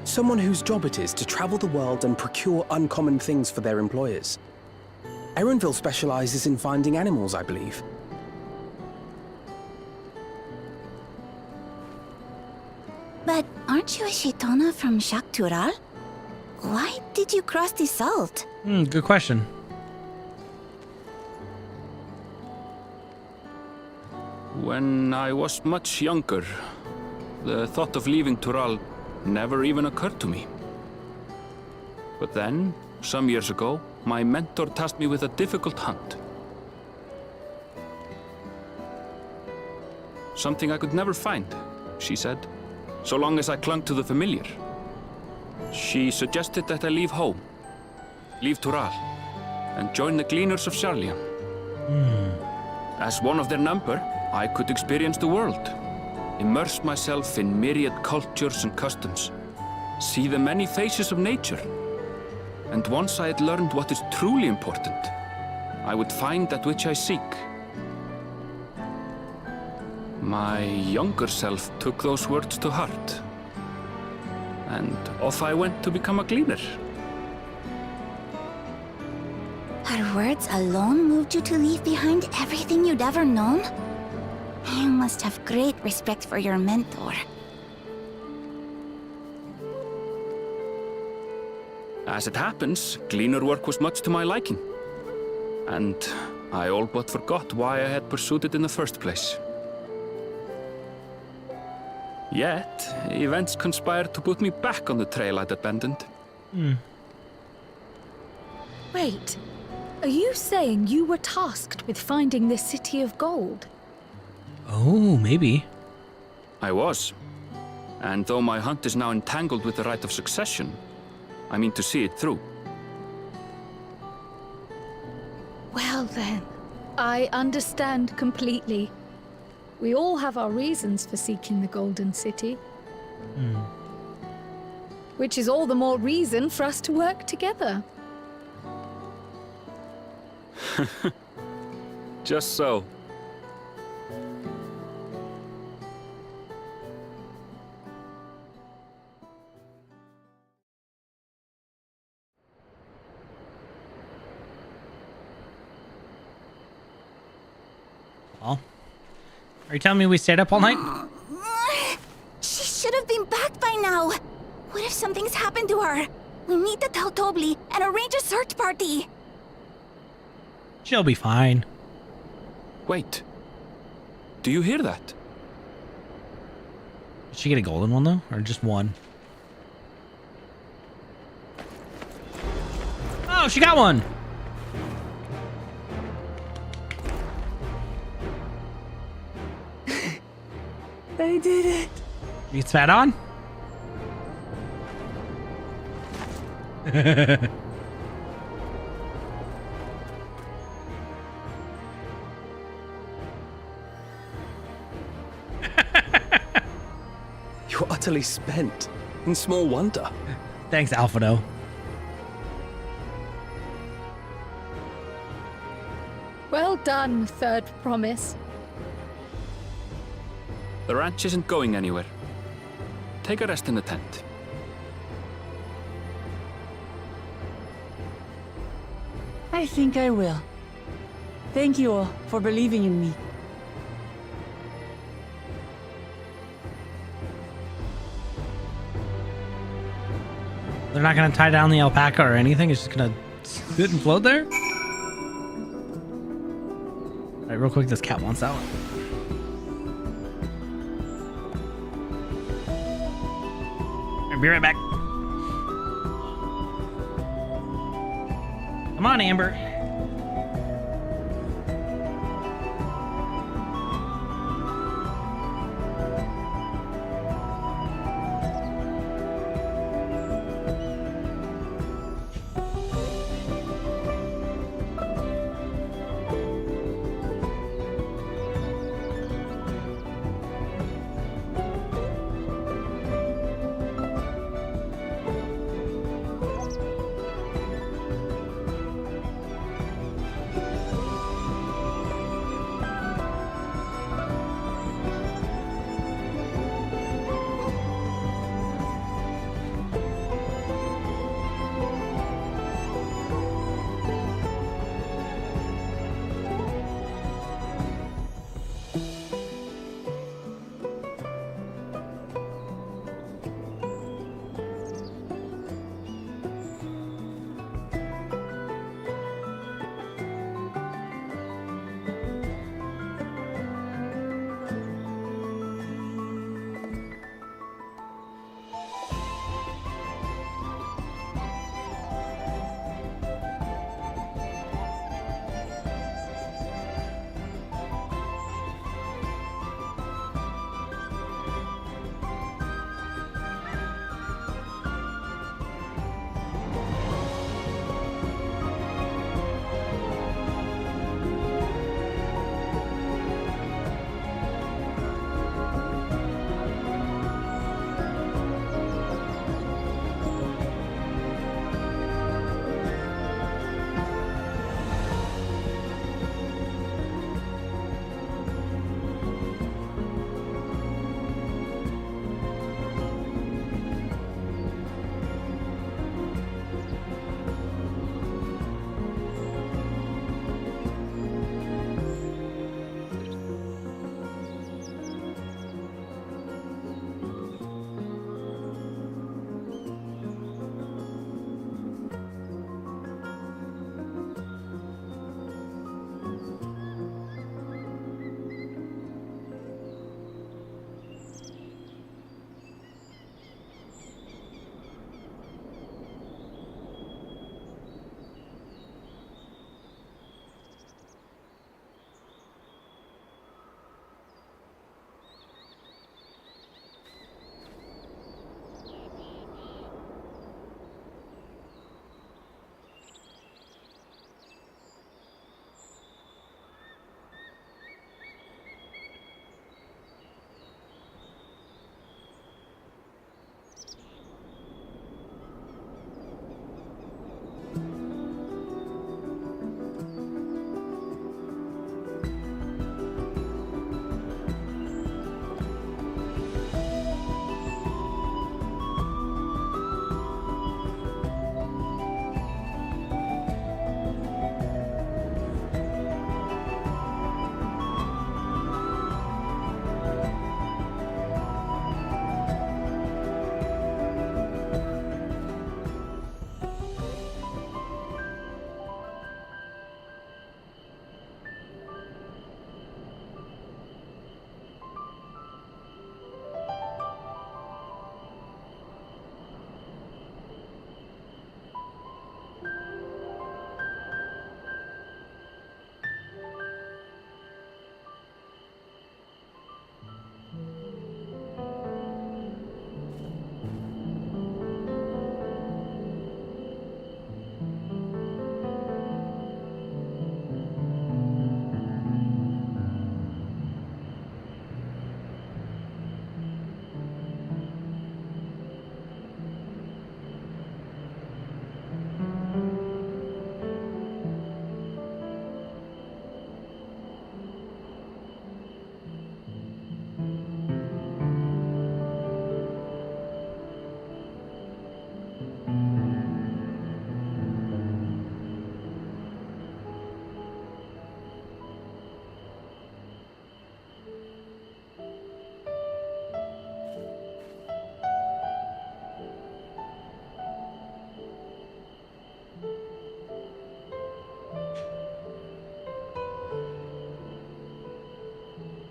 Someone whose job it is to travel the world and procure uncommon things for their employers. Erenville specializes in finding animals, I believe. But aren't you a Shaitana from Shak Tural? Why did you cross the salt? Good question. When I was much younger, the thought of leaving Tural never even occurred to me. But then, some years ago, my mentor tasked me with a difficult hunt. Something I could never find, she said, so long as I clung to the familiar. She suggested that I leave home, leave Tural, and join the Gleaners of Sharlian. As one of their number, I could experience the world, immerse myself in myriad cultures and customs, see the many faces of nature. And once I had learned what is truly important, I would find that which I seek. My younger self took those words to heart, and off I went to become a gleaner. Her words alone moved you to leave behind everything you'd ever known? You must have great respect for your mentor. As it happens, gleaner work was much to my liking, and I all but forgot why I had pursued it in the first place. Yet, events conspired to put me back on the trail I'd abandoned. Wait, are you saying you were tasked with finding this city of gold? Oh, maybe. I was. And though my hunt is now entangled with the rite of succession, I mean to see it through. Well then, I understand completely. We all have our reasons for seeking the Golden City. Which is all the more reason for us to work together. Just so. Well, are you telling me we stayed up all night? She should have been back by now. What if something's happened to her? We need to tell Tobli and arrange a search party. She'll be fine. Wait. Do you hear that? Did she get a golden one, though? Or just one? Oh, she got one! I did it. You get spat on? You're utterly spent. And small wonder. Thanks, Alphado. Well done, third promise. The ranch isn't going anywhere. Take a rest in the tent. I think I will. Thank you all for believing in me. They're not gonna tie down the alpaca or anything. It's just gonna sit and float there. All right, real quick, this cat wants out. I'll be right back. Come on, Amber.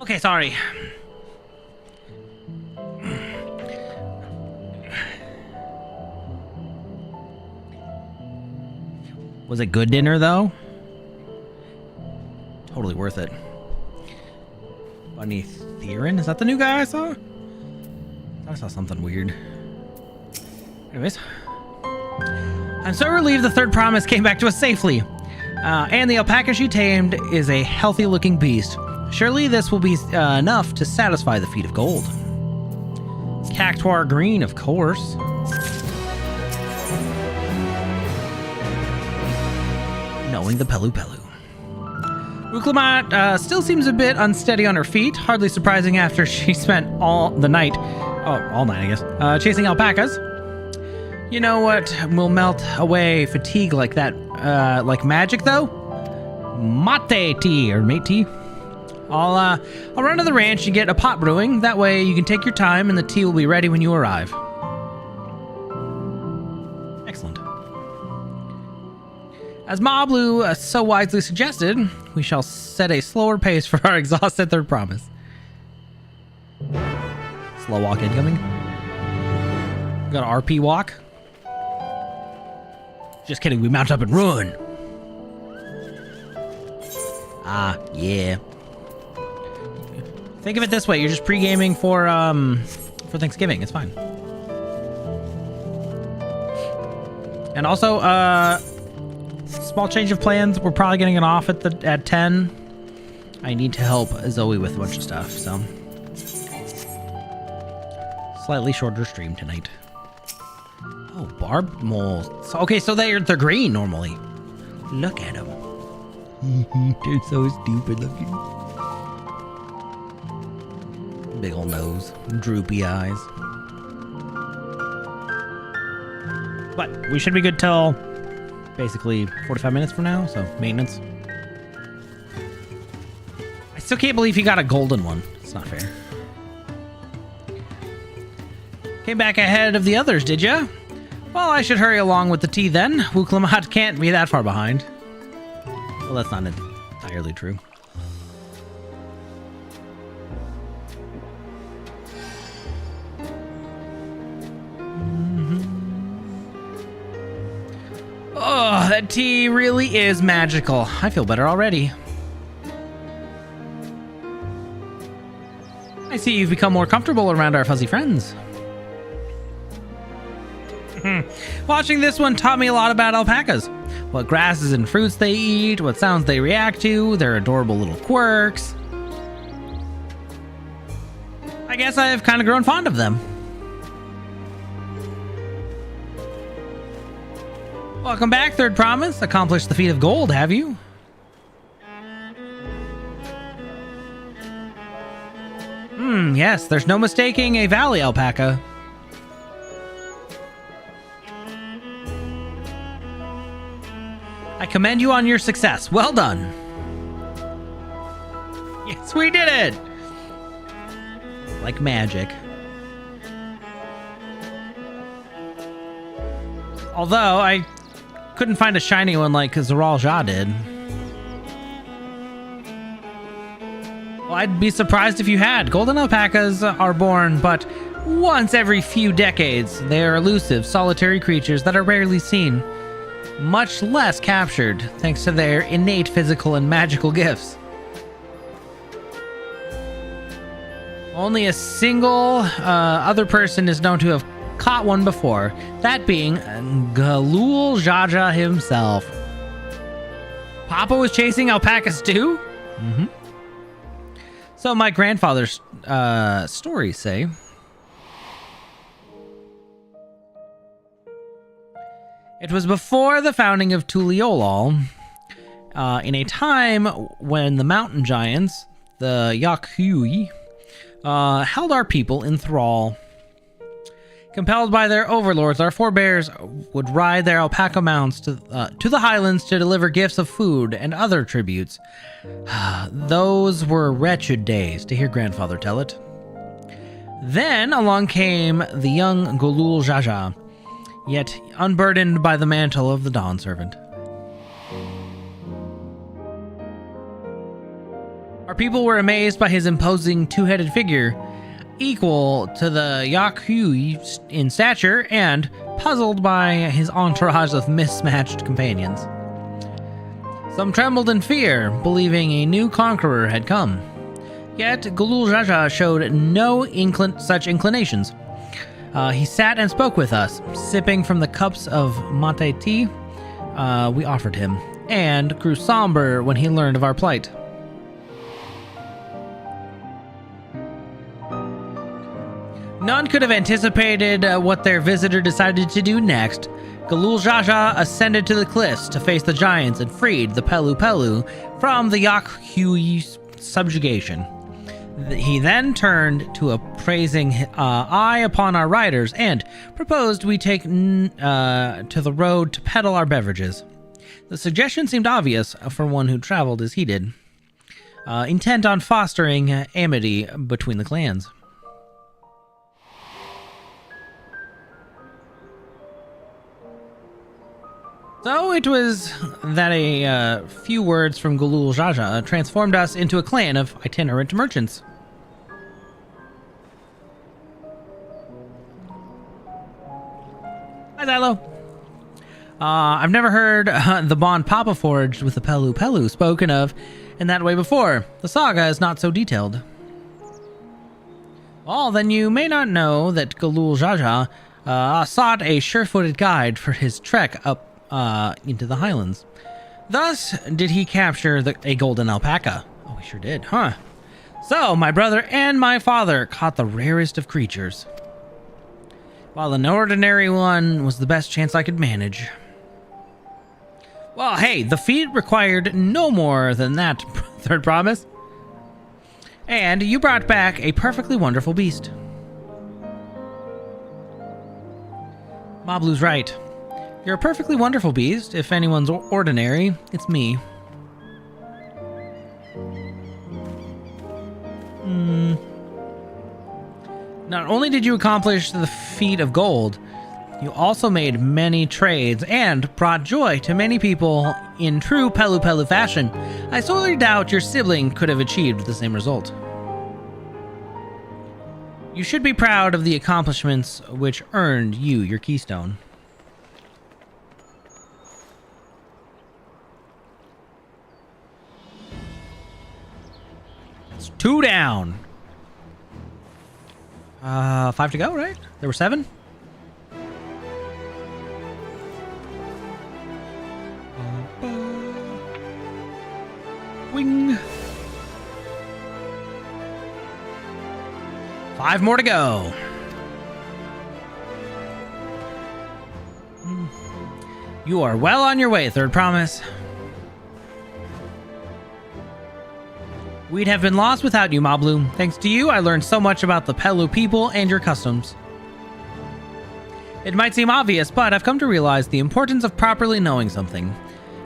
Okay, sorry. Was it good dinner, though? Totally worth it. Bunny Theron? Is that the new guy I saw? I saw something weird. Anyways. I'm so relieved the third promise came back to us safely. And the alpaca she tamed is a healthy-looking beast. Surely this will be enough to satisfy the feet of gold. Cactuar green, of course. Knowing the Pelu Pelu. Urqopacha still seems a bit unsteady on her feet, hardly surprising after she spent all night, I guess, chasing alpacas. You know what will melt away fatigue like that, like magic though? Mate tea, or mate tea. I'll run to the ranch and get a pot brewing. That way you can take your time and the tea will be ready when you arrive. Excellent. As Mablu so wisely suggested, we shall set a slower pace for our exhausted third promise. Slow walk incoming. Got an RP walk. Just kidding, we mount up and run. Ah, yeah. Think of it this way, you're just pre-gaming for Thanksgiving, it's fine. And also, small change of plans, we're probably getting it off at 10. I need to help Zoe with a bunch of stuff, so. Slightly shorter stream tonight. Oh, barb moles. So, okay, so they're green normally. Look at them. They're so stupid looking. Big old nose, droopy eyes. But we should be good till basically 45 minutes from now, so maintenance. I still can't believe he got a golden one. It's not fair. Came back ahead of the others, did ya? Well, I should hurry along with the tea then. Urqopacha can't be that far behind. Well, that's not entirely true. Oh, that tea really is magical. I feel better already. I see you've become more comfortable around our fuzzy friends. Watching this one taught me a lot about alpacas. What grasses and fruits they eat, what sounds they react to, their adorable little quirks. I guess I've kind of grown fond of them. Welcome back, third promise. Accomplished the feat of gold, have you? Yes, there's no mistaking a valley alpaca. I commend you on your success. Well done. Yes, we did it! Like magic. Although, I couldn't find a shiny one like Zeral Jah did. Well, I'd be surprised if you had. Golden alpacas are born, but once every few decades. They are elusive, solitary creatures that are rarely seen. Much less captured, thanks to their innate physical and magical gifts. Only a single other person is known to have caught one before, that being Galul Jaja himself. Papa was chasing alpacas too? Mm-hmm. So my grandfather's stories say... It was before the founding of Tuliolal, in a time when the mountain giants, the Yakui, held our people in thrall. Compelled by their overlords, our forebears would ride their alpaca mounts to the highlands to deliver gifts of food and other tributes. Those were wretched days, to hear grandfather tell it. Then along came the young Galul Jaja, yet unburdened by the mantle of the Dawn Servant. Our people were amazed by his imposing two-headed figure, equal to the Yaku in stature, and puzzled by his entourage of mismatched companions. Some trembled in fear, believing a new conqueror had come. Yet Gulul showed no such inclinations. He sat and spoke with us, sipping from the cups of mate tea we offered him, and grew somber when he learned of our plight. None could have anticipated what their visitor decided to do next. Gulul Jaja ascended to the cliffs to face the giants and freed the Pelu Pelu from the Yaku's subjugation. He then turned to a praising eye upon our riders and proposed we take to the road to peddle our beverages. The suggestion seemed obvious for one who traveled as he did, intent on fostering amity between the clans. So it was that a few words from Gulul Jaja transformed us into a clan of itinerant merchants. Hi, Xylo. I've never heard the bond Papa forged with the Pelu Pelu spoken of in that way before. The saga is not so detailed. Well, then you may not know that Gulul Jaja sought a sure-footed guide for his trek up into the highlands. Thus did he capture a golden alpaca. Oh, he sure did, huh? So, my brother and my father caught the rarest of creatures, while an ordinary one was the best chance I could manage. Well, hey, the feat required no more than that, third promise. And you brought back a perfectly wonderful beast. Mablu's right. You're a perfectly wonderful beast. If anyone's ordinary, it's me. Not only did you accomplish the feat of gold, you also made many trades and brought joy to many people in true Pelu Pelu fashion. I sorely doubt your sibling could have achieved the same result. You should be proud of the accomplishments which earned you your keystone. It's 2 down. 5 to go, right? There were 7? Wing. 5 more to go. You are well on your way, third promise. We'd have been lost without you, Mablu. Thanks to you, I learned so much about the Pelu people and your customs. It might seem obvious, but I've come to realize the importance of properly knowing something.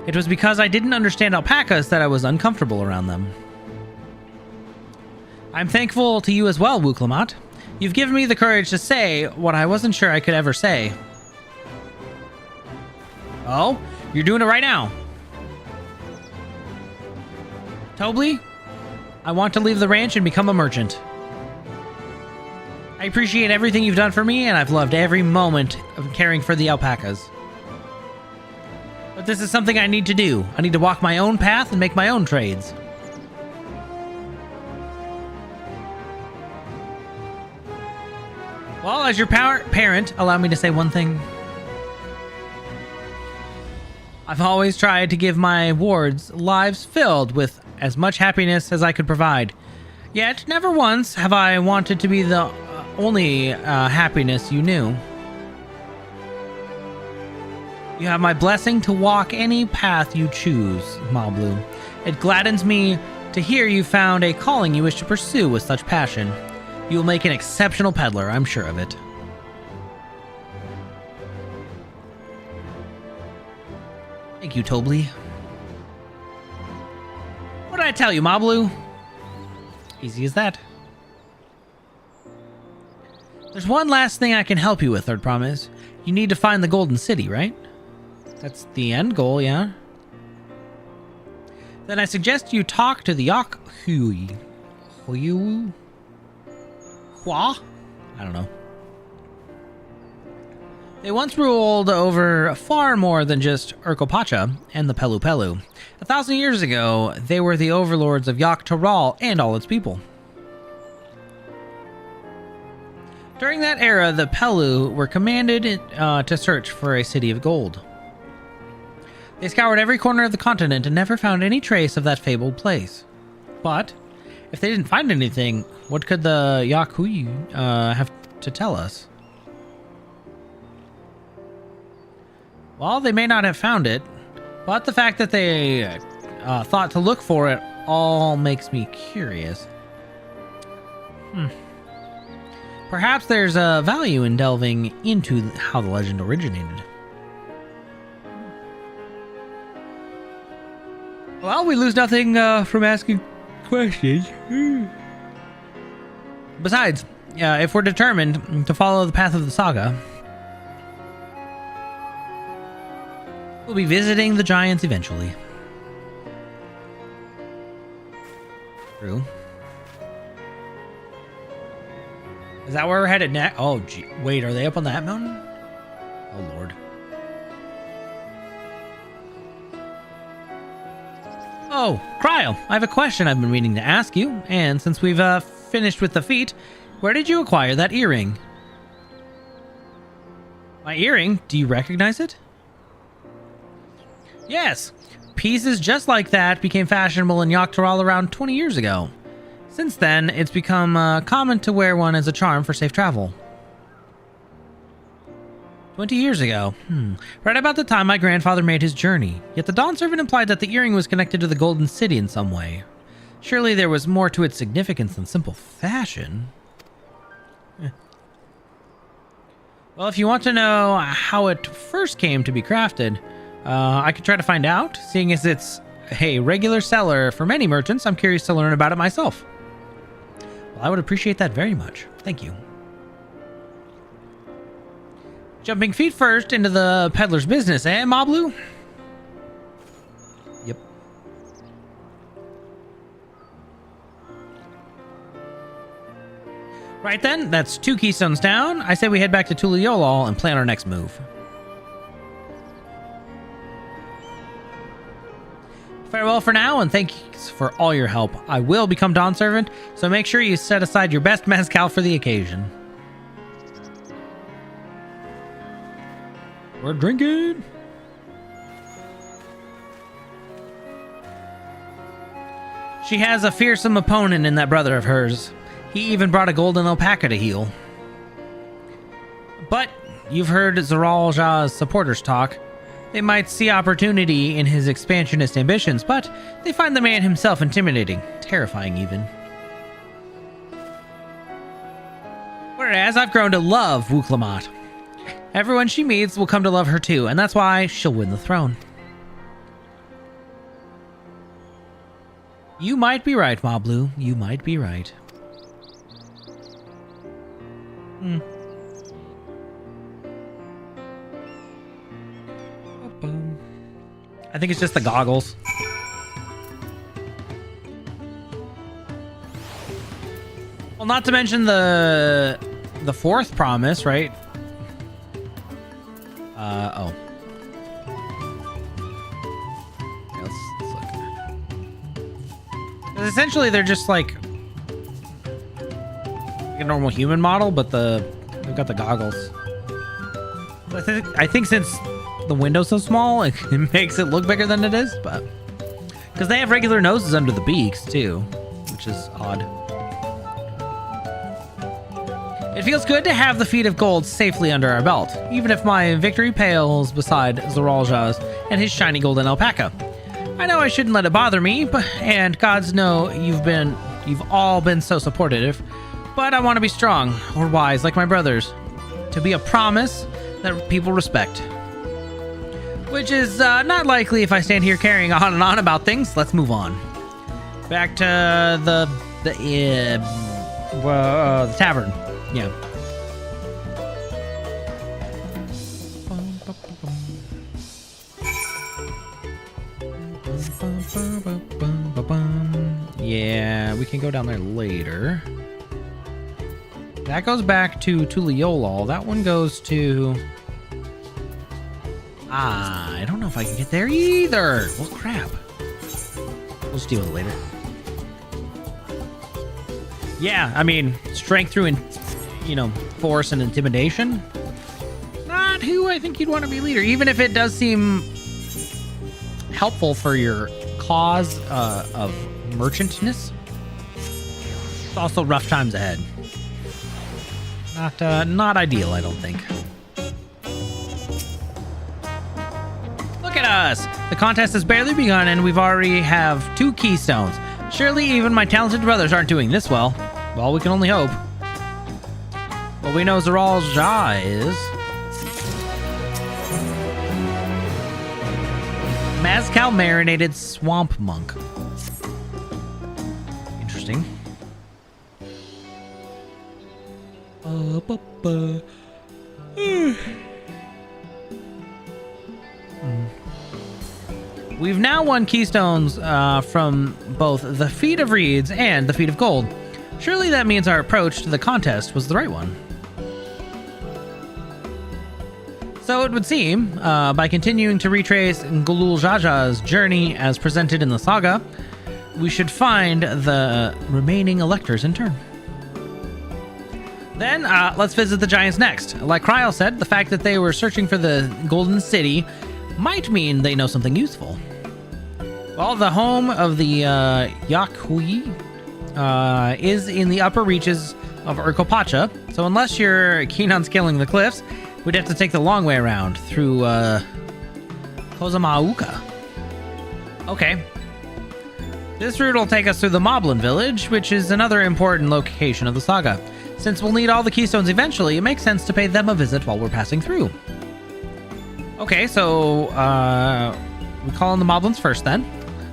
It was because I didn't understand alpacas that I was uncomfortable around them. I'm thankful to you as well, Urqopacha. You've given me the courage to say what I wasn't sure I could ever say. Oh, you're doing it right now. Tobli, I want to leave the ranch and become a merchant. I appreciate everything you've done for me, and I've loved every moment of caring for the alpacas. But this is something I need to do. I need to walk my own path and make my own trades. Well, as your parent, allow me to say one thing. I've always tried to give my wards lives filled with as much happiness as I could provide. Yet, never once have I wanted to be the only happiness you knew. You have my blessing to walk any path you choose, Mablu. It gladdens me to hear you found a calling you wish to pursue with such passion. You will make an exceptional peddler, I'm sure of it. Thank you, Tobli. What did I tell you, Mablu? Easy as that. There's one last thing I can help you with, Third Promise. You need to find the Golden City, right? That's the end goal, yeah? Then I suggest you talk to the Yak Hui. Huyu? Hua? I don't know. They once ruled over far more than just Urqopacha and the Pelu Pelu. 1,000 years ago, they were the overlords of Yak Taral and all its people. During that era, the Pelu were commanded to search for a city of gold. They scoured every corner of the continent and never found any trace of that fabled place. But if they didn't find anything, what could the Yak Hui have to tell us? Well, they may not have found it, but the fact that they thought to look for it all makes me curious. Perhaps there's a value in delving into how the legend originated. Well, we lose nothing from asking questions. Besides, if we're determined to follow the path of the saga, we'll be visiting the giants eventually. True. Is that where we're headed next? Oh, gee. Wait, are they up on that mountain? Oh, Lord. Oh, Cryo, I have a question I've been meaning to ask you, and since we've finished with the feat, where did you acquire that earring? My earring? Do you recognize it? Yes, pieces just like that became fashionable in Yak Taral around 20 years ago. Since then, it's become common to wear one as a charm for safe travel. 20 years ago. Right about the time my grandfather made his journey. Yet the Dawn Servant implied that the earring was connected to the Golden City in some way. Surely there was more to its significance than simple fashion. Well, if you want to know how it first came to be crafted, I could try to find out. Seeing as it's a regular seller for many merchants, I'm curious to learn about it myself. Well, I would appreciate that very much. Thank you. Jumping feet first into the peddler's business, eh, Moblu? Yep. Right then, that's 2 keystones down. I say we head back to Tuliolol and plan our next move. Farewell for now, and thanks for all your help. I will become Dawn Servant, so make sure you set aside your best mezcal for the occasion. We're drinking! She has a fearsome opponent in that brother of hers. He even brought a golden alpaca to heal. But you've heard Zoralja's supporters talk. They might see opportunity in his expansionist ambitions, but they find the man himself intimidating, terrifying even. Whereas I've grown to love Urqopacha. Everyone she meets will come to love her too, and that's why she'll win the throne. You might be right, Moblu. You might be right. I think it's just the goggles. Well, not to mention the fourth promise, right? Oh. Okay, let's look. 'Cause essentially, they're just like a normal human model, but they've got the goggles. I think since the window's so small, it makes it look bigger than it is, but because they have regular noses under the beaks too, which is odd. It feels good to have the feet of gold safely under our belt, even if my victory pales beside Zoralja's and his shiny golden alpaca. I know I shouldn't let it bother me, and gods know you've all been so supportive, but I want to be strong or wise like my brothers, to be a promise that people respect. Which is not likely if I stand here carrying on and on about things. Let's move on. Back to the tavern. Yeah. Yeah, we can go down there later. That goes back to Tuliolol. That one goes to... I don't know if I can get there either. Well, crap. We'll just deal with it later. Yeah, I mean, strength through, force and intimidation. Not who I think you'd want to be leader, even if it does seem helpful for your cause of merchantness. It's also rough times ahead. Not ideal, I don't think. Look at us! The contest has barely begun and we've already have 2 keystones. Surely even my talented brothers aren't doing this well. Well, we can only hope. Well, we know Zeral Jah is. Mazcal marinated swamp monk. Interesting. We've now won keystones from both the Feat of Reeds and the Feat of Gold. Surely that means our approach to the contest was the right one. So it would seem, by continuing to retrace Gulul Jaja's journey as presented in the saga, we should find the remaining electors in turn. Then, let's visit the giants next. Like Kryl said, the fact that they were searching for the Golden City might mean they know something useful. Well, the home of the Yakhui is in the upper reaches of Urqopacha, so unless you're keen on scaling the cliffs, we'd have to take the long way around through Kozamauka. Okay. This route will take us through the Moblin village, which is another important location of the saga. Since we'll need all the keystones eventually, it makes sense to pay them a visit while we're passing through. Okay, so we call on the Moblins first then.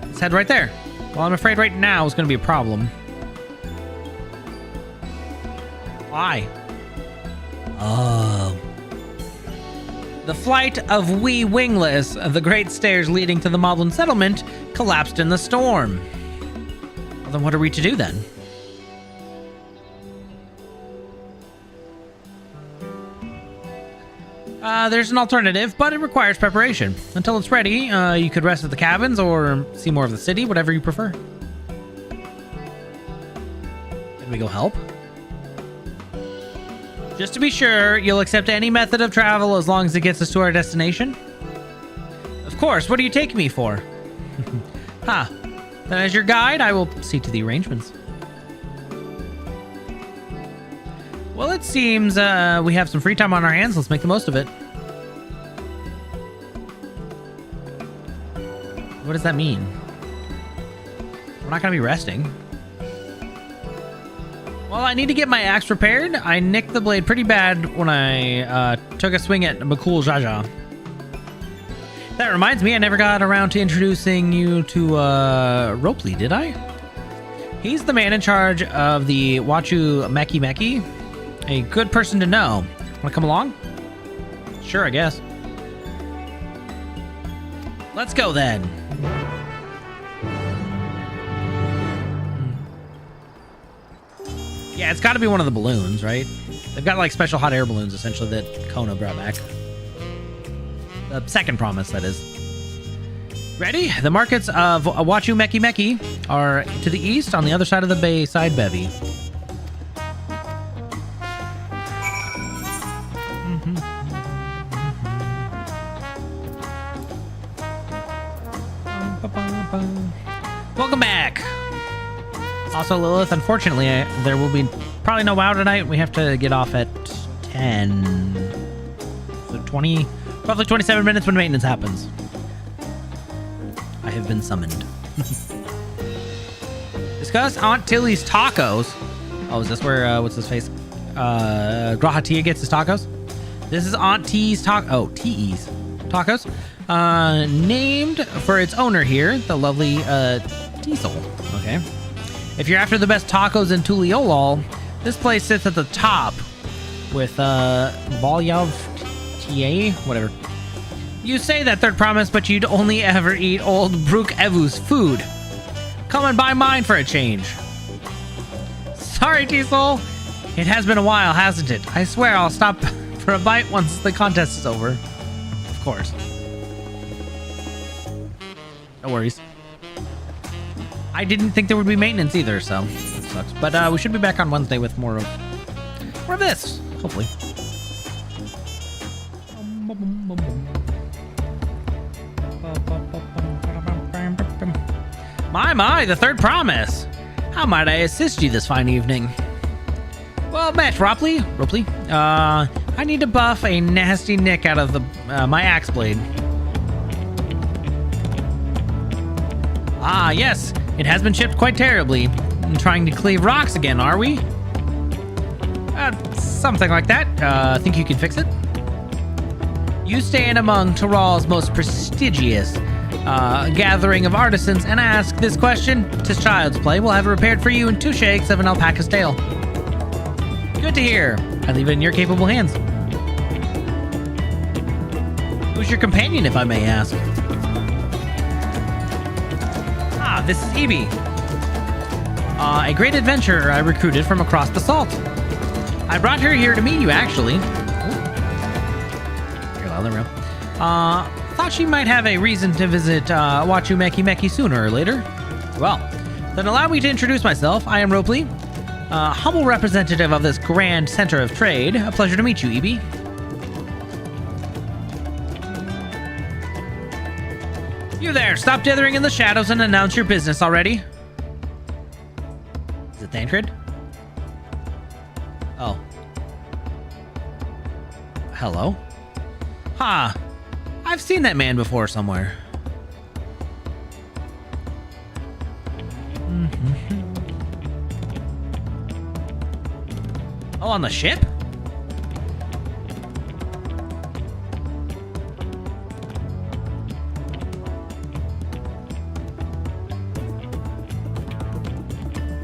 Let's head right there. Well, I'm afraid right now is going to be a problem. Why? Oh. The flight of Wee Wingless, the great stairs leading to the Moblin settlement, collapsed in the storm. Well, then what are we to do then? There's an alternative, but it requires preparation. Until it's ready, you could rest at the cabins or see more of the city, whatever you prefer. Can we go help? Just to be sure, you'll accept any method of travel as long as it gets us to our destination? Of course, what do you take me for? Ha! Then as your guide, I will see to the arrangements. Well, it seems we have some free time on our hands. Let's make the most of it. What does that mean? We're not going to be resting. Well, I need to get my axe repaired. I nicked the blade pretty bad when I took a swing at Bakul Jaja. That reminds me, I never got around to introducing you to Ropley, did I? He's the man in charge of the Wachu Meki Meki. A good person to know. Want to come along? Sure, I guess. Let's go then. Yeah, it's got to be one of the balloons, right? They've got like special hot air balloons, essentially, that Kona brought back. The second promise, that is. Ready? The markets of Wachu Meki Meki are to the east on the other side of the Bayside Bevy. Welcome back. Also, Lilith, unfortunately, there will be probably no WoW tonight. We have to get off at 10. So roughly 27 minutes when maintenance happens. I have been summoned. Discuss Aunt Tilly's tacos. Oh, is this where, what's his face? Grahatia gets his tacos? This is Aunt T's T.E.'s tacos. Named for its owner here, the lovely Diesel. Okay. If you're after the best tacos in Tuliolol, this place sits at the top with Volyav TA, whatever. You say that third promise, but you'd only ever eat old Urqopacha's food. Come and buy mine for a change. Sorry, Diesel. It has been a while, hasn't it? I swear I'll stop for a bite once the contest is over. Of course. No worries. I didn't think there would be maintenance either, so that sucks. But we should be back on Wednesday with more of this, hopefully. My, the third promise. How might I assist you this fine evening? Well met, Ropley. I need to buff a nasty nick out of my axe blade. Ah, yes. It has been chipped quite terribly. Trying to cleave rocks again, are we? Something like that. Think you can fix it? You stand among Tyrol's most prestigious gathering of artisans and ask this question. 'Tis child's play. We'll have it repaired for you in 2 shakes of an alpaca's tail. Good to hear. I leave it in your capable hands. Who's your companion, if I may ask? Ah, this is Evie. A great adventurer I recruited from across the salt. I brought her here to meet you, actually. Thought she might have a reason to visit Wachumeki sooner or later. Well, then allow me to introduce myself. I am Ropley, humble representative of this grand center of trade. A pleasure to meet you, Evie. You there, stop dithering in the shadows and announce your business already. Is it Thancred? Oh. Hello? Ha! I've seen that man before somewhere. Oh, on the ship?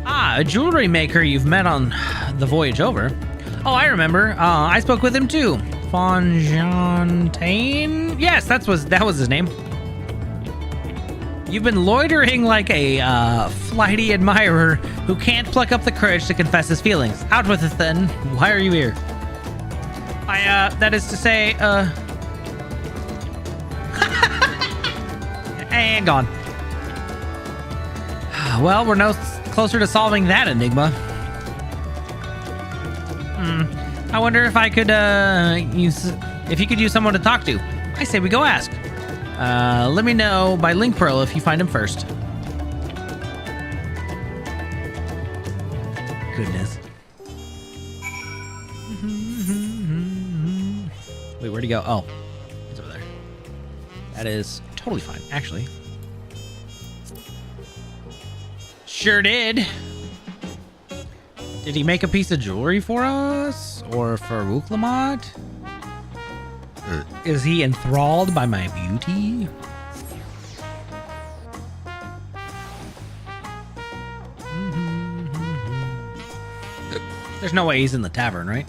Ah, a jewelry maker you've met on the voyage over. Oh, I remember. I spoke with him too. Fontaine? Yes, that was his name. You've been loitering like a flighty admirer who can't pluck up the courage to confess his feelings. Out with it then. Why are you here? That is to say, and gone. Well, we're no closer to solving that enigma. I wonder if I could if you could use someone to talk to. I say we go ask. Let me know by link pearl if you find him first. Goodness. Wait, where'd he go? Oh, he's over there. That is totally fine, actually. Sure did. Did he make a piece of jewelry for us? Or for Urqopacha? Is he enthralled by my beauty? There's no way he's in the tavern, right?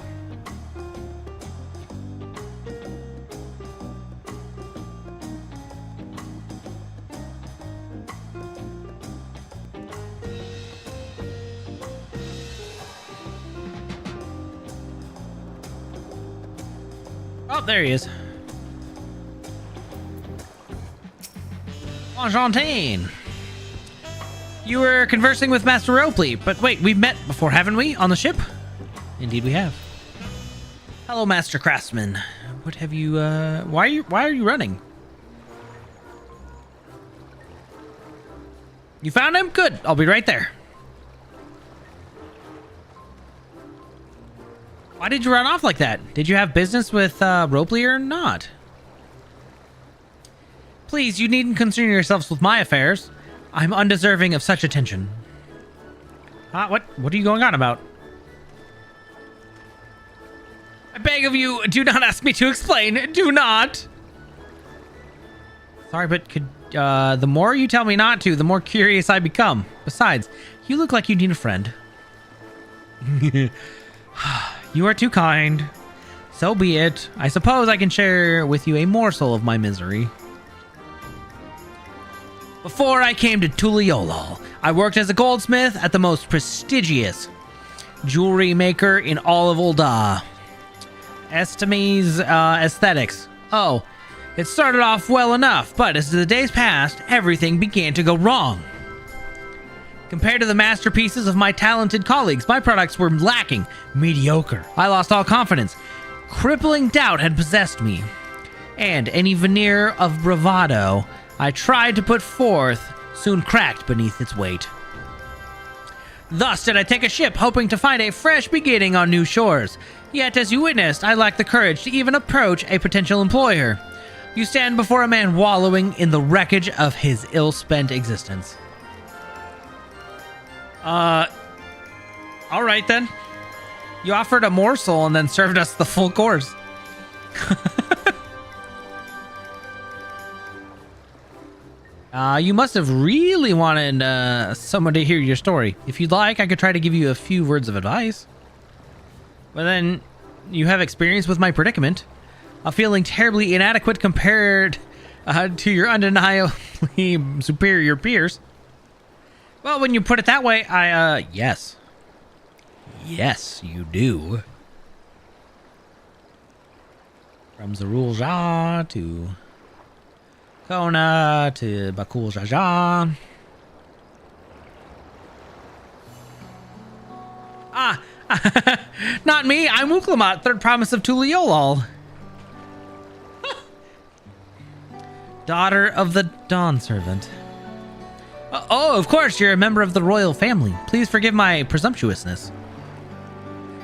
Oh, there he is. Enchanté. You were conversing with Master Ropley, but wait, we've met before, haven't we? On the ship? Indeed we have. Hello, Master Craftsman. What have you, why are you running? You found him? Good. I'll be right there. Why did you run off like that? Did you have business with Ropley or not? Please, you needn't concern yourselves with my affairs. I'm undeserving of such attention. What are you going on about? I beg of you, do not ask me to explain. Do not. Sorry, but could the more you tell me not to, the more curious I become. Besides, you look like you need a friend. You are too kind. So be it. I suppose I can share with you a morsel of my misery. Before I came to Tuliolol, I worked as a goldsmith at the most prestigious jewelry maker in all of Ul'dah. Estime's Aesthetics. Oh, it started off well enough, but as the days passed, everything began to go wrong. Compared to the masterpieces of my talented colleagues, my products were lacking, mediocre. I lost all confidence. Crippling doubt had possessed me, and any veneer of bravado I tried to put forth soon cracked beneath its weight. Thus did I take a ship, hoping to find a fresh beginning on new shores. Yet, as you witnessed, I lacked the courage to even approach a potential employer. You stand before a man wallowing in the wreckage of his ill-spent existence. Alright then. You offered a morsel and then served us the full course. You must have really wanted someone to hear your story. If you'd like, I could try to give you a few words of advice. But then, you have experience with my predicament. Feeling terribly inadequate compared to your undeniably superior peers. Well, when you put it that way, yes. Yes, you do. From Zarul Jah to Kona to Bakul Jaja. Not me. I'm Urqopacha, third promise of Tuliolol. Daughter of the Dawn Servant. Oh, of course, you're a member of the royal family. Please forgive my presumptuousness.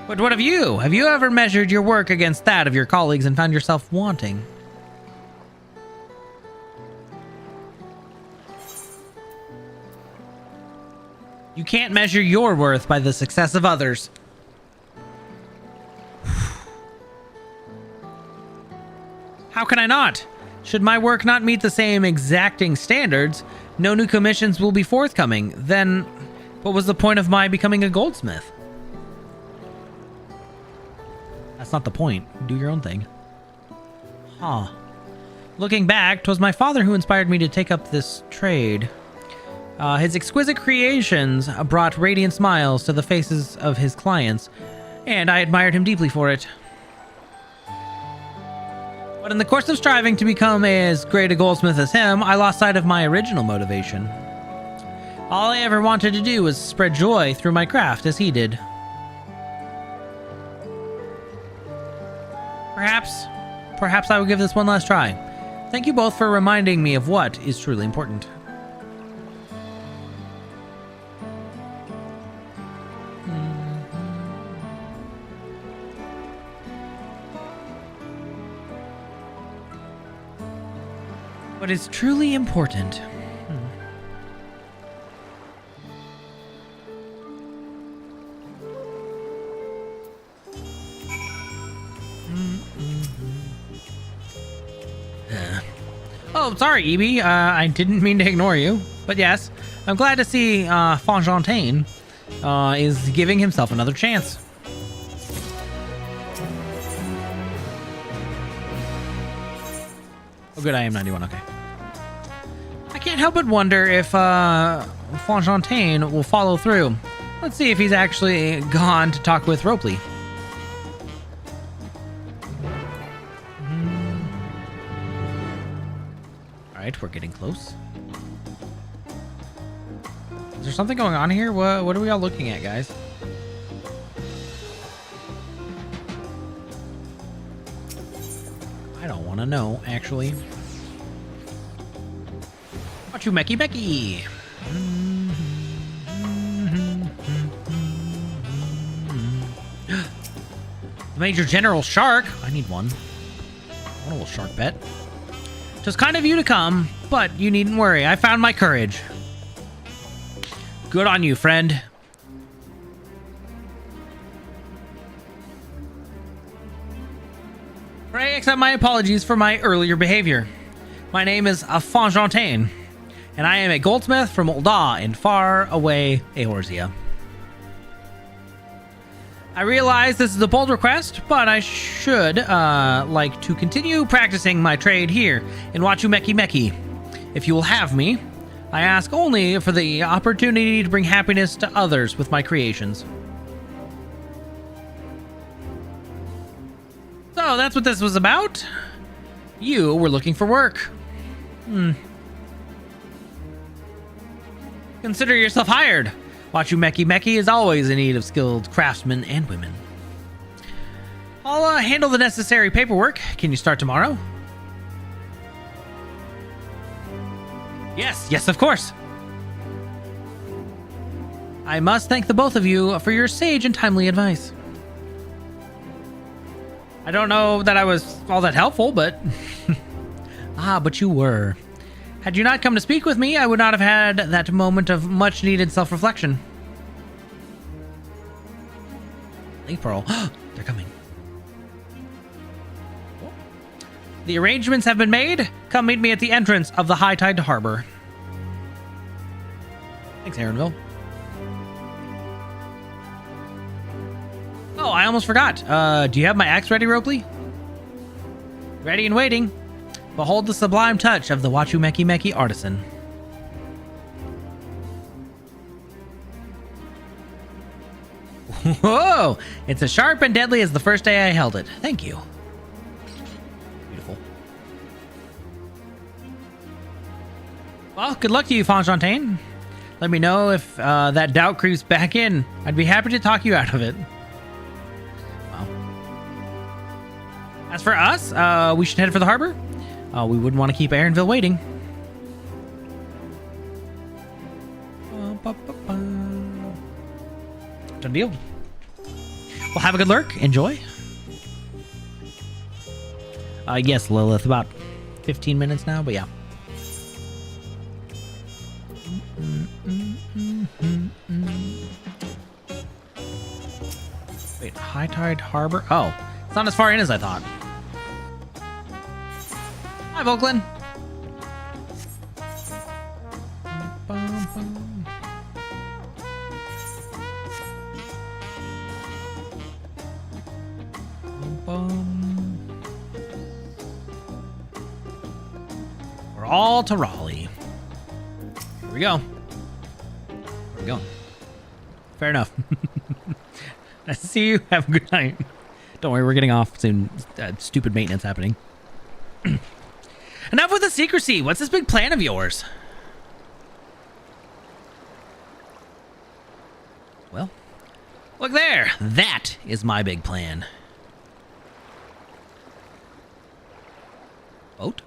But what of you? Have you ever measured your work against that of your colleagues and found yourself wanting? You can't measure your worth by the success of others. How can I not? Should my work not meet the same exacting standards, no new commissions will be forthcoming. Then, what was the point of my becoming a goldsmith? That's not the point. Do your own thing. Huh. Looking back, 'twas my father who inspired me to take up this trade. His exquisite creations brought radiant smiles to the faces of his clients, and I admired him deeply for it. But in the course of striving to become as great a goldsmith as him, I lost sight of my original motivation. All I ever wanted to do was spread joy through my craft as he did. Perhaps I will give this one last try. Thank you both for reminding me of what is truly important. What is truly important? Oh, sorry, Ebi. I didn't mean to ignore you. But yes, I'm glad to see Fonfontaine is giving himself another chance. Oh, good, I am 91, okay. I can't help but wonder if Fonfontaine will follow through. Let's see if he's actually gone to talk with Ropley. Alright, we're getting close. Is there something going on here? What are we all looking at, guys? I don't want to know, actually. What you, Mecky Becky? The Major General Shark. I need one. I want a little shark bet. Just kind of you to come, but you needn't worry. I found my courage. Good on you, friend. Pray accept my apologies for my earlier behavior. My name is Fonfontaine, and I am a goldsmith from Ul'dah in far away Eorzea. I realize this is a bold request, but I should like to continue practicing my trade here in Urqopacha. If you will have me, I ask only for the opportunity to bring happiness to others with my creations. So that's what this was about. You were looking for work. Consider yourself hired. Urqopacha is always in need of skilled craftsmen and women. I'll handle the necessary paperwork. Can you start tomorrow? Yes, of course. I must thank the both of you for your sage and timely advice. I don't know that I was all that helpful, but... but you were. Had you not come to speak with me, I would not have had that moment of much-needed self-reflection. Leaf Pearl. They're coming. The arrangements have been made. Come meet me at the entrance of the High Tide Harbor. Thanks, Aaronville. Oh, I almost forgot. Do you have my axe ready, Ropley? Ready and waiting. Behold the sublime touch of the Urqopacha artisan. Whoa! It's as sharp and deadly as the first day I held it. Thank you. Beautiful. Well, good luck to you, Fonfontaine. Let me know if that doubt creeps back in. I'd be happy to talk you out of it. Wow. As for us, we should head for the harbor. We wouldn't want to keep Aaronville waiting. Done deal. Well, have a good lurk. Enjoy. Yes, Lilith, about 15 minutes now, but yeah. Wait, High Tide Harbor? Oh, it's not as far in as I thought. Hi, Volklin. We're all to Raleigh. Here we go. Where we going? Fair enough. Nice to see you. Have a good night. Don't worry, we're getting off soon. Stupid maintenance happening. Enough with the secrecy. What's this big plan of yours? Well, look there. That is my big plan. Boat?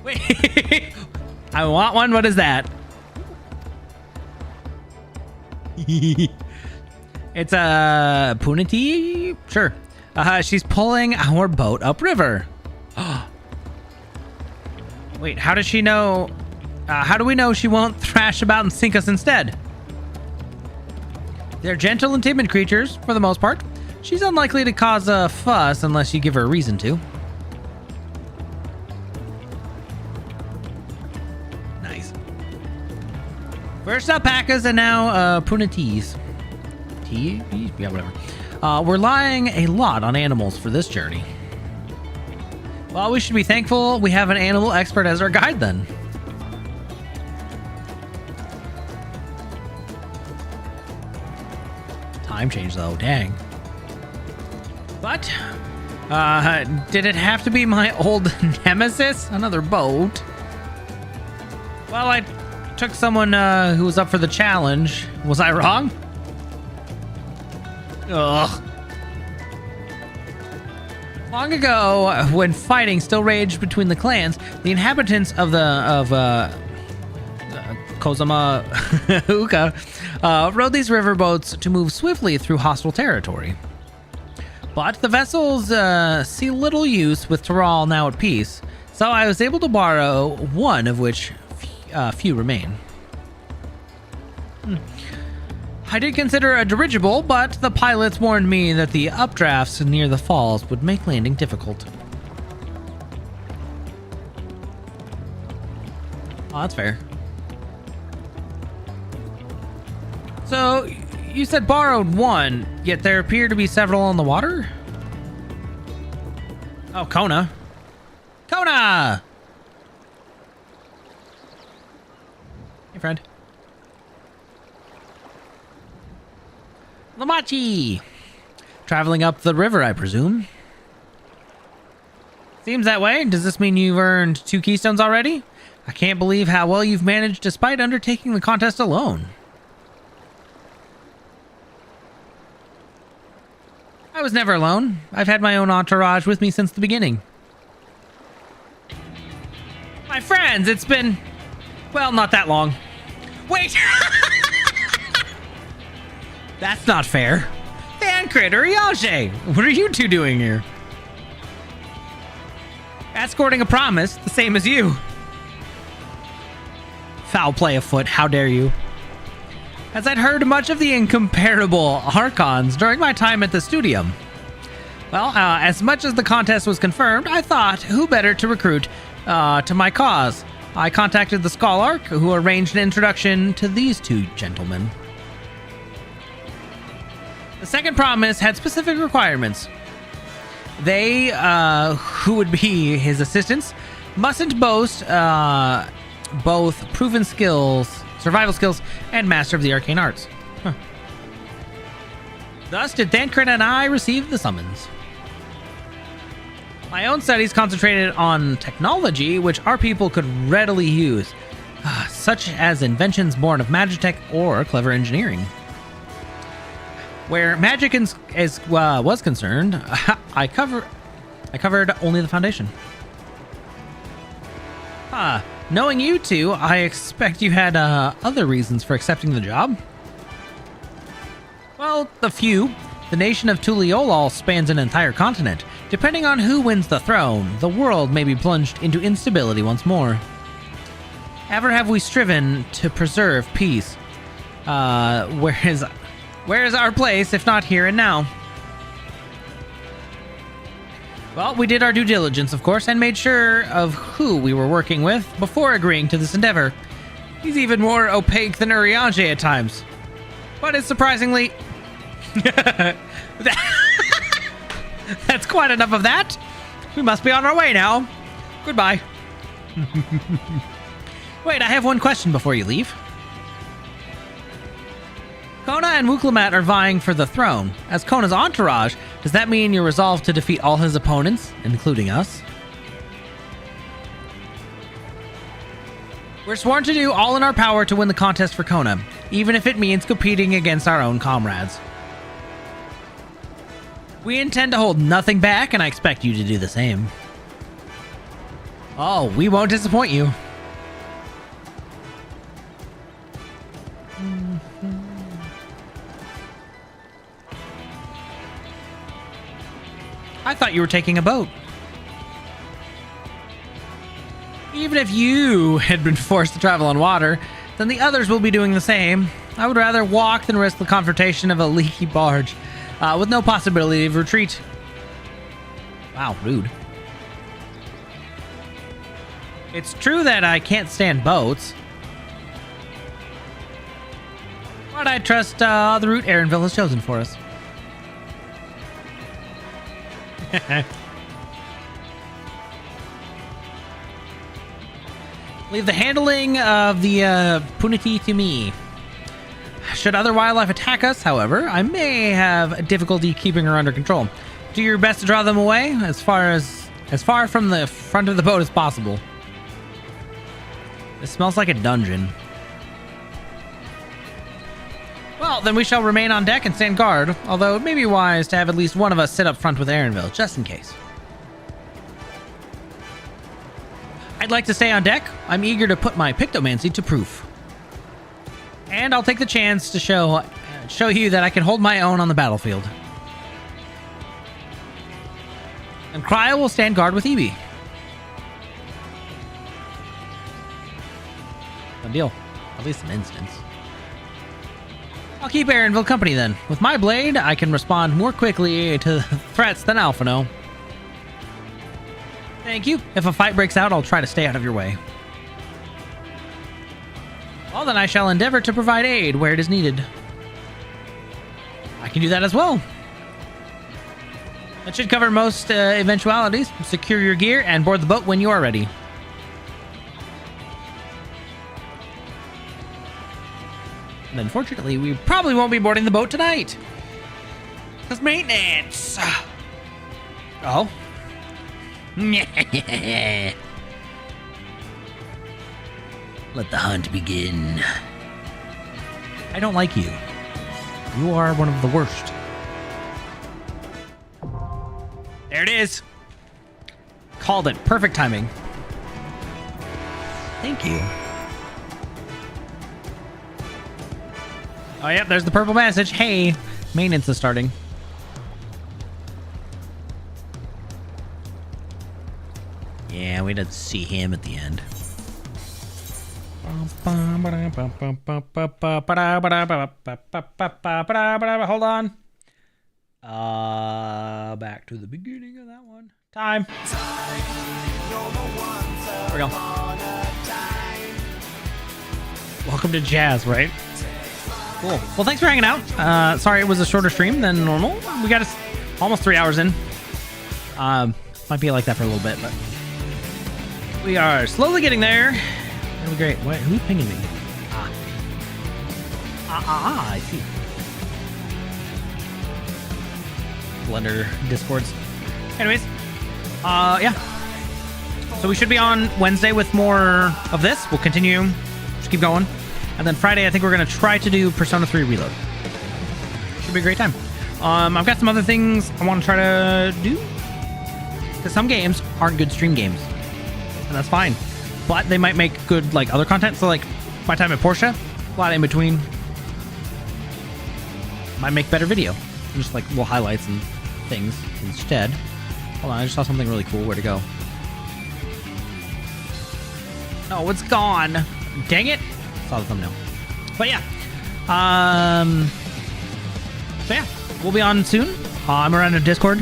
Wait. I want one. What is that? It's a punity? Sure. She's pulling our boat upriver. Wait, how does she know? How do we know she won't thrash about and sink us instead? They're gentle and timid creatures, for the most part. She's unlikely to cause a fuss unless you give her a reason to. Nice. First alpacas and now punities. Yeah, whatever. We're relying a lot on animals for this journey. Well, we should be thankful we have an animal expert as our guide then. Time change though, dang. But, did it have to be my old nemesis? Another boat? Well, I took someone who was up for the challenge. Was I wrong? Ugh. Long ago, when fighting still raged between the clans, the inhabitants of Kozama Uka rode these riverboats to move swiftly through hostile territory. But the vessels see little use with Taral now at peace, so I was able to borrow one of which few remain. I did consider a dirigible, but the pilots warned me that the updrafts near the falls would make landing difficult. Oh, that's fair. So, You said borrowed one, yet there appear to be several on the water? Oh, Kona. Kona! Hey, friend. Lamachi! Traveling up the river, I presume. Seems that way. Does this mean you've earned 2 keystones already? I can't believe how well you've managed despite undertaking the contest alone. I was never alone. I've had my own entourage with me since the beginning. My friends, it's been... well, not that long. Wait! That's not fair. Thancred, Urianger, what are you two doing here? Escorting a promise, the same as you. Foul play afoot, how dare you. As I'd heard much of the incomparable Archons during my time at the Studium. Well, as much as the contest was confirmed, I thought, who better to recruit to my cause? I contacted the Scholarch, who arranged an introduction to these 2 gentlemen. The second promise had specific requirements. They, who would be his assistants, mustn't boast both proven skills, survival skills, and master of the arcane arts. Huh. Thus did Thancred and I receive the summons. My own studies concentrated on technology which our people could readily use, such as inventions born of magitech or clever engineering. Where magic was concerned, I covered only the foundation. Knowing you two, I expect you had other reasons for accepting the job. Well, a few. The nation of Tuliolal spans an entire continent. Depending on who wins the throne, the world may be plunged into instability once more. Ever have we striven to preserve peace? Where is our place if not here and now? Well, we did our due diligence, of course, and made sure of who we were working with before agreeing to this endeavor. He's even more opaque than Urianger at times. But it's surprisingly... That's quite enough of that. We must be on our way now. Goodbye. Wait, I have one question before you leave. Kona and Urqopacha are vying for the throne. As Kona's entourage, does that mean you're resolved to defeat all his opponents, including us? We're sworn to do all in our power to win the contest for Kona, even if it means competing against our own comrades. We intend to hold nothing back, and I expect you to do the same. Oh, we won't disappoint you. I thought you were taking a boat. Even if you had been forced to travel on water, then the others will be doing the same. I would rather walk than risk the confrontation of a leaky barge, with no possibility of retreat. Wow, rude. It's true that I can't stand boats, but I trust the route Erenville has chosen for us. Leave the handling of the punity to me. Should other wildlife attack us, however, I may have difficulty keeping her under control. Do your best to draw them away as far from the front of the boat as possible. It smells like a dungeon. Well, then we shall remain on deck and stand guard, although it may be wise to have at least one of us sit up front with Erenville, just in case. I'd like to stay on deck. I'm eager to put my pictomancy to proof. And I'll take the chance to show you that I can hold my own on the battlefield. And Cryo will stand guard with Ebi. Done deal. At least an instance. I'll keep Erenville company then. With my blade, I can respond more quickly to threats than Alphino. Thank you. If a fight breaks out, I'll try to stay out of your way. Well, then I shall endeavor to provide aid where it is needed. can do that as well. That should cover most eventualities. Secure your gear and board the boat when you are ready. And unfortunately, we probably won't be boarding the boat tonight. Because maintenance. Oh. Let the hunt begin. I don't like you. You are one of the worst. There it is. Called it. Perfect timing. Thank you. Oh, yep, there's the purple message. Hey, maintenance is starting. Yeah, we didn't see him at the end. Hold on. Back to the beginning of that one. Time. There we go. Welcome to jazz, right? Cool. Well, thanks for hanging out. Sorry it was a shorter stream than normal. We got us almost 3 hours in. Might be like that for a little bit, but we are slowly getting there. That'll be great. Wait, who's pinging me? I see. Blender Discords. Anyways, yeah. So we should be on Wednesday with more of this. We'll continue. Just keep going. And then Friday, I think we're going to try to do Persona 3 Reload. Should be a great time. I've got some other things I want to try to do. Because some games aren't good stream games. And that's fine. But they might make good, like, other content. So, like, my time at Porsche, a lot in between. Might make better video. Just, like, little highlights and things instead. Hold on, I just saw something really cool. Where'd it go? Oh, it's gone. Dang it. Saw the thumbnail. But yeah. So yeah, we'll be on soon. I'm around in Discord.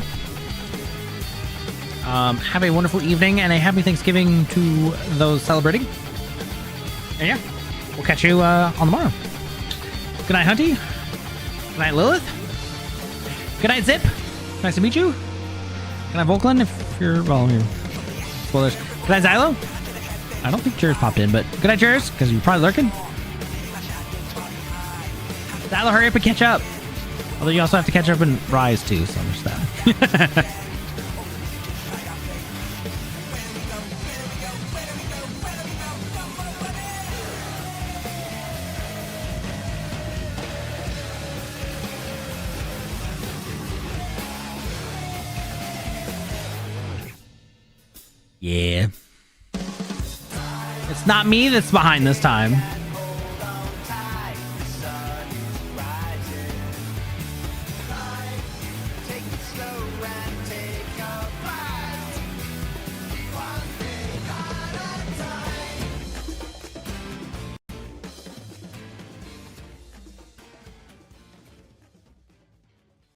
Have a wonderful evening and a happy Thanksgiving to those celebrating. And yeah, we'll catch you on tomorrow. Good night, Hunty. Good night, Lilith. Good night, Zip. Nice to meet you. Good night, Volklin, if you're, well, here. Spoilers. Good night, Xylo. I don't think Cheers popped in, but good night, Cheers, because you're probably lurking. Xylo, hurry up and catch up. Although you also have to catch up and Rise, too, so there's that. Yeah. It's not me that's behind this time.